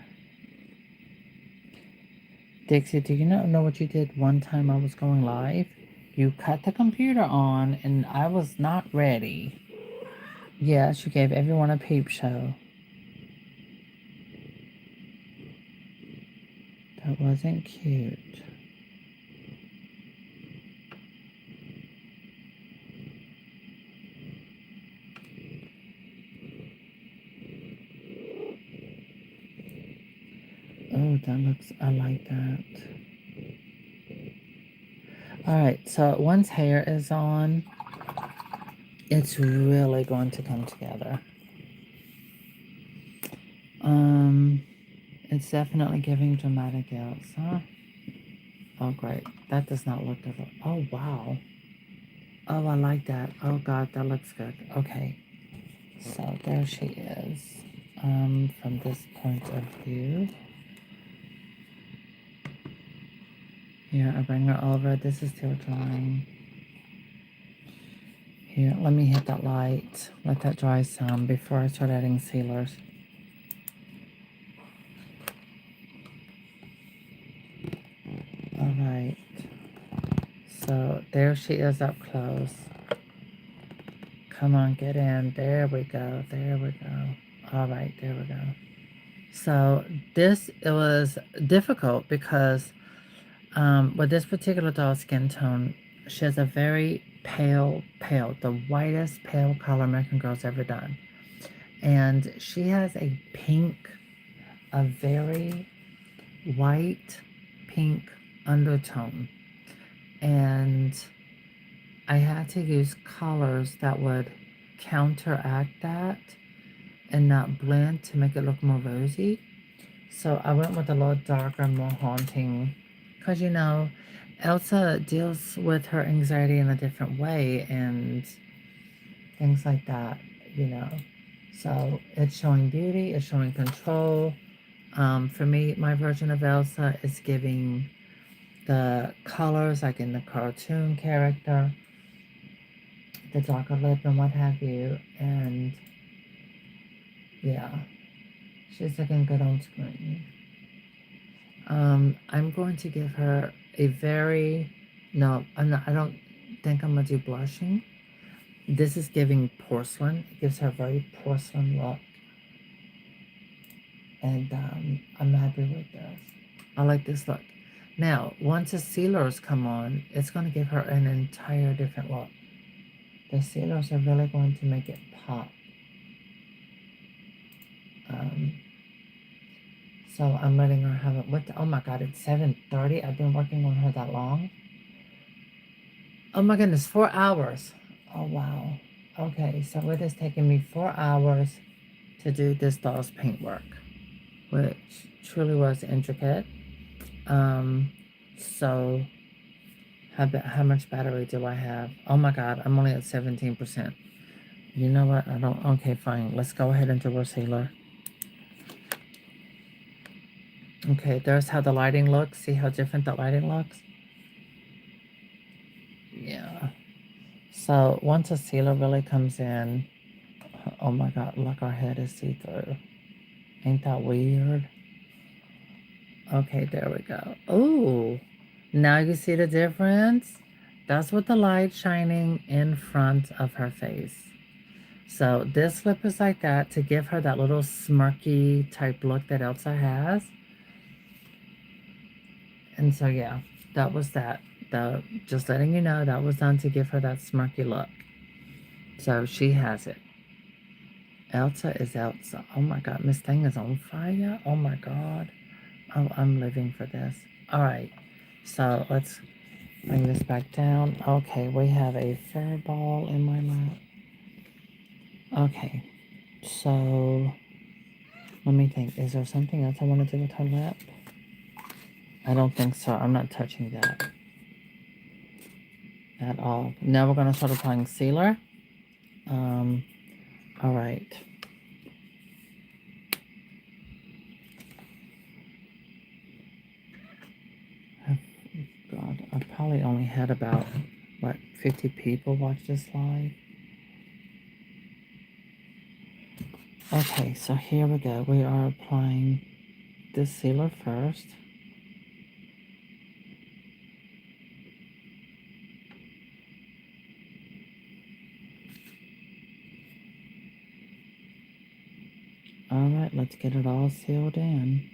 Dixie, do you not know what you did one time I was going live? You cut the computer on and I was not ready. Yes, you gave everyone a peep show. That wasn't cute. Oh, that looks, I like that. Alright, so once hair is on, it's really going to come together. It's definitely giving dramatic Elsa. Oh, great. That does not look good. Oh, wow. Oh, I like that. Oh, God, that looks good. Okay. So there she is. From this point of view. Yeah, I bring her over. This is still drying. Here, let me hit that light. Let that dry some before I start adding sealers. Alright. So there she is up close. Come on, get in. There we go. There we go. Alright, there we go. So it was difficult because with this particular doll's skin tone, she has a very pale, the whitest pale color American Girl's ever done. And she has a pink, a very white pink undertone. And I had to use colors that would counteract that and not blend to make it look more rosy. So I went with a little darker, more haunting, because you know, Elsa deals with her anxiety in a different way and things like that, you know. So it's showing beauty, it's showing control. For me, my version of Elsa is giving the colors like in the cartoon character, the darker lip and what have you, and yeah, she's looking good on screen. I'm going to give her a very, no, I don't think I'm gonna do blushing. This is giving porcelain. It gives her a very porcelain look. And I'm happy with this. I like this look. Now, once the sealers come on, it's going to give her an entire different look. The sealers are really going to make it pop. So I'm letting her have it. Oh my God, it's 7:30. I've been working on her that long. Oh my goodness, 4 hours. Oh wow. Okay, so it has taken me 4 hours to do this doll's paintwork, which truly was intricate. So how much battery do I have? Oh my God, I'm only at 17%. You know what? I don't. Okay, fine. Let's go ahead and do our sealer. Okay, there's how the lighting looks. See how different the lighting looks? Yeah. So once a sealer really comes in, oh my God, look, our head is see-through. Ain't that weird? Okay, there we go. Oh, now you see the difference? That's with the light shining in front of her face. So this lip is like that to give her that little smirky type look that Elsa has. And so yeah, that was that. Just letting you know, that was done to give her that smirky look. So she has it. Elsa is Elsa. Oh my God, Miss Thing is on fire. Oh my God. Oh, I'm living for this. All right, so let's bring this back down. Okay, we have a fur ball in my lap. Okay, so let me think. Is there something else I want to do with her lip? I don't think so. I'm not touching that at all. Now we're going to start applying sealer. All right. God, I probably only had about, what, 50 people watch this live? Okay, so here we go. We are applying this sealer first. All right, let's get it all sealed in.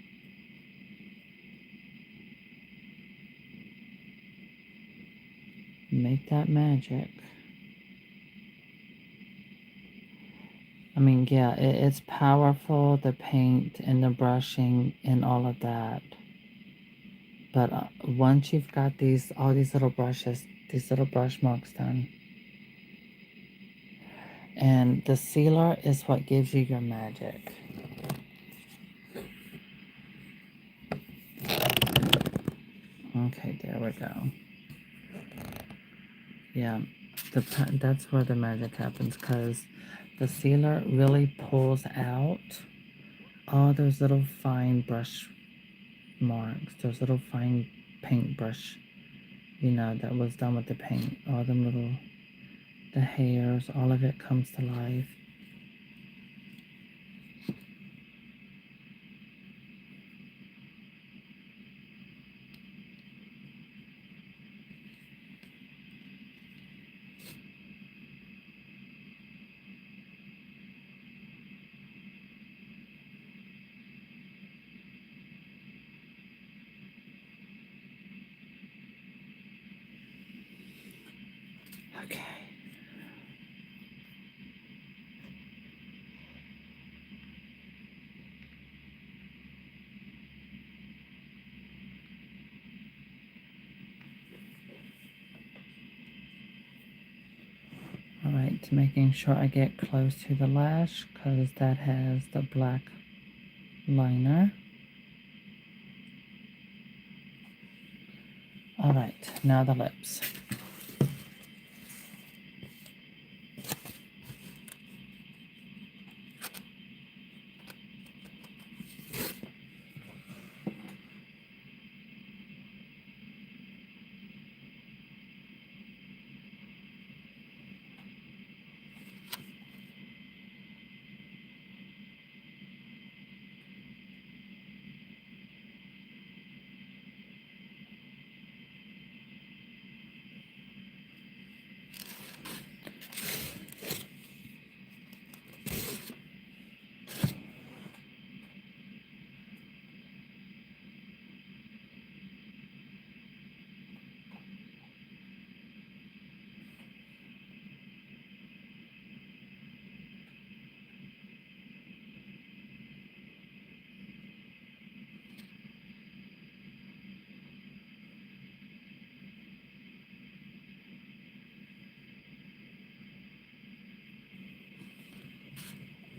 Make that magic. I mean, yeah, it's powerful, the paint and the brushing and all of that. But once you've got all these little brushes, these little brush marks done, and the sealer is what gives you your magic. Okay, there we go. Yeah, that's where the magic happens, because the sealer really pulls out all those little fine brush marks, those little fine paintbrush you know, that was done with the paint. All them little, the hairs, all of it comes to life. Okay. Alright, making sure I get close to the lash because that has the black liner. Alright, now the lips.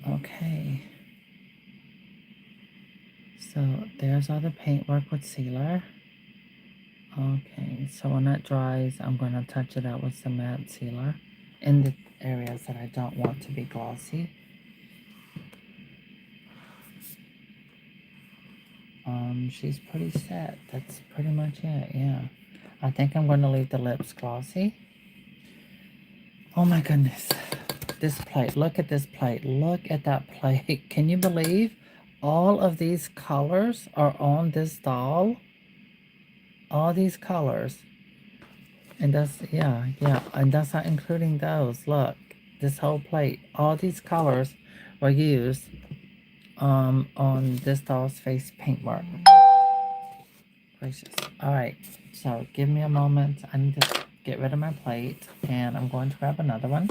Okay. So there's all the paintwork with sealer. Okay, so when that dries, I'm going to touch it out with some matte sealer in the areas that I don't want to be glossy. She's pretty set. That's pretty much it, yeah. I think I'm going to leave the lips glossy. Oh my goodness. This plate, look at this plate. Look at that plate. Can you believe all of these colors are on this doll? All these colors. And that's, yeah, and that's not including those. Look, this whole plate, all these colors were used on this doll's face paintwork. Gracious. All right, so give me a moment. I need to get rid of my plate, and I'm going to grab another one.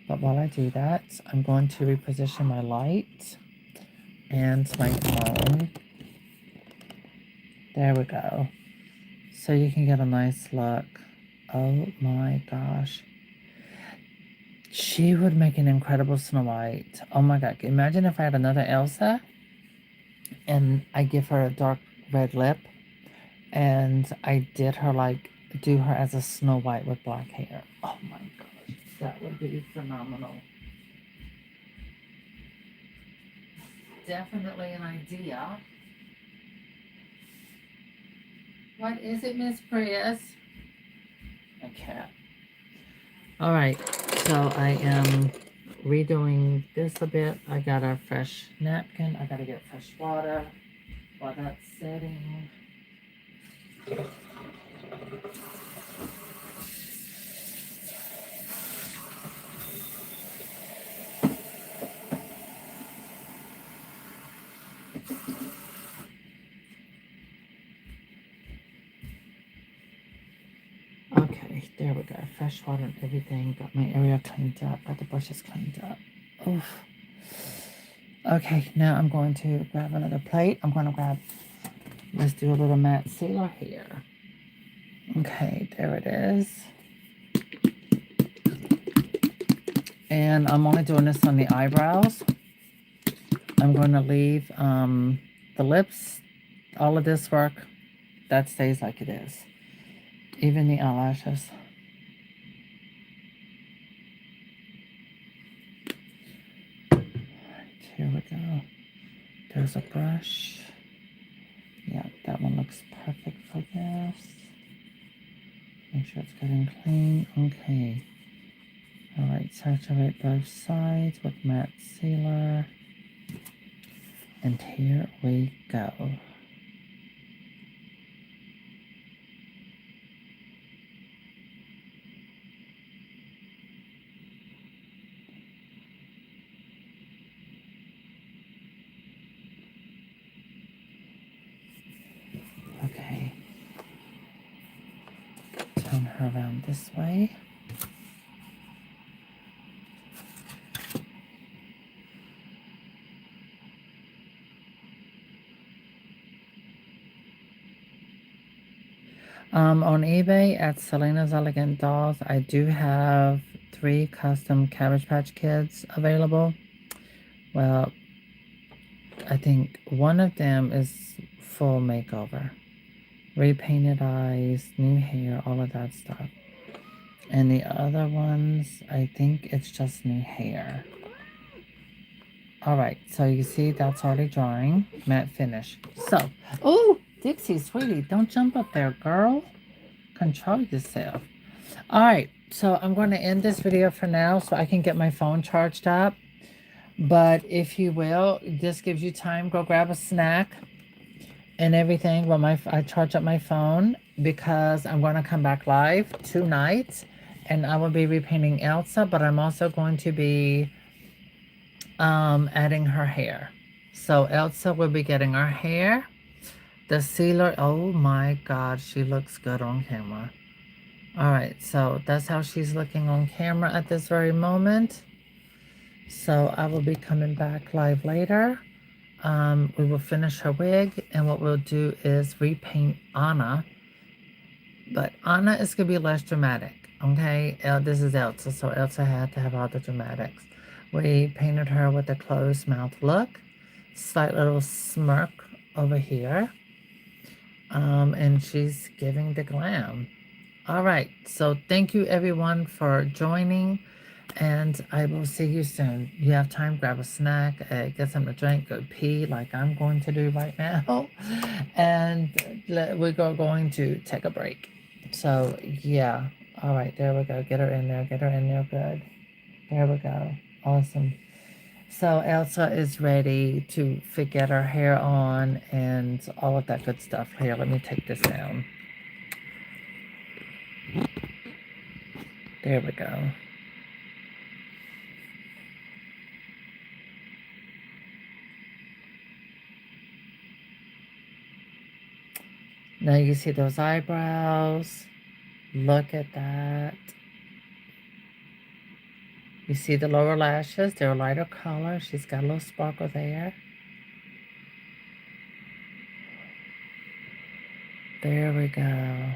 But while I do that, I'm going to reposition my light and my phone. There we go. So you can get a nice look. Oh my gosh. She would make an incredible Snow White. Oh my god. Imagine if I had another Elsa and I give her a dark red lip and I did her like, do her as a Snow White with black hair. Oh my gosh. That would be phenomenal. Definitely an idea. What is it, Miss Prius? A cat. All right, so I am redoing this a bit. I got a fresh napkin. I gotta get fresh water while that's setting. Okay, there we go. Fresh water and everything. Got my area cleaned up. Got the brushes cleaned up. Oof. Okay, now I'm going to grab another plate. Let's do a little matte sealer here. Okay, there it is. And I'm only doing this on the eyebrows. I'm going to leave the lips, all of this work, that stays like it is. Even the eyelashes. Here we go. There's a brush. Yeah, that one looks perfect for this. Make sure it's good and clean. Okay. Alright, saturate both sides with matte sealer. And here we go. Okay. Turn her around this way. On eBay at Selena's Elegant Dolls, I do have 3 custom Cabbage Patch Kids available. Well, I think one of them is full makeover. Repainted eyes, new hair, all of that stuff. And the other ones, I think it's just new hair. Alright, so you see that's already drying. Matte finish. So, oh, Dixie, sweetie, don't jump up there, girl. Control yourself. Alright, so I'm going to end this video for now so I can get my phone charged up. But if you will, this gives you time. Go grab a snack and everything while I charge up my phone, because I'm going to come back live tonight and I will be repainting Elsa, but I'm also going to be adding her hair. So Elsa will be getting her hair. The sealer, oh my god, she looks good on camera. Alright, so that's how she's looking on camera at this very moment. So I will be coming back live later. We will finish her wig, and what we'll do is repaint Anna. But Anna is going to be less dramatic, okay? This is Elsa, so Elsa had to have all the dramatics. We painted her with a closed mouth look. Slight little smirk over here. And she's giving the glam. Alright, so thank you everyone for joining. And I will see you soon. You have time, grab a snack, get something to drink, go pee like I'm going to do right now. And we're going to take a break. So, yeah. All right, there we go. Get her in there. Get her in there. Good. There we go. Awesome. So, Elsa is ready to get her hair on and all of that good stuff. Here, let me take this down. There we go. Now you see those eyebrows. Look at that. You see the lower lashes. They're a lighter color. She's got a little sparkle there. There we go.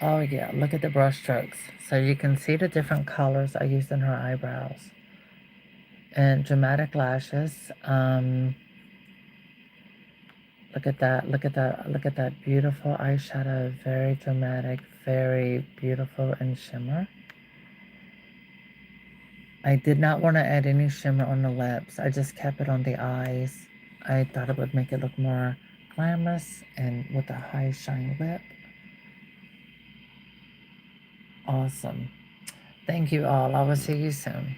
Oh yeah, look at the brush strokes. So you can see the different colors I used in her eyebrows. And dramatic lashes. Look at that, look at that, look at that beautiful eyeshadow. Very dramatic, very beautiful and shimmer. I did not want to add any shimmer on the lips. I just kept it on the eyes. I thought it would make it look more glamorous and with a high shine lip. Awesome. Thank you all. I will see you soon.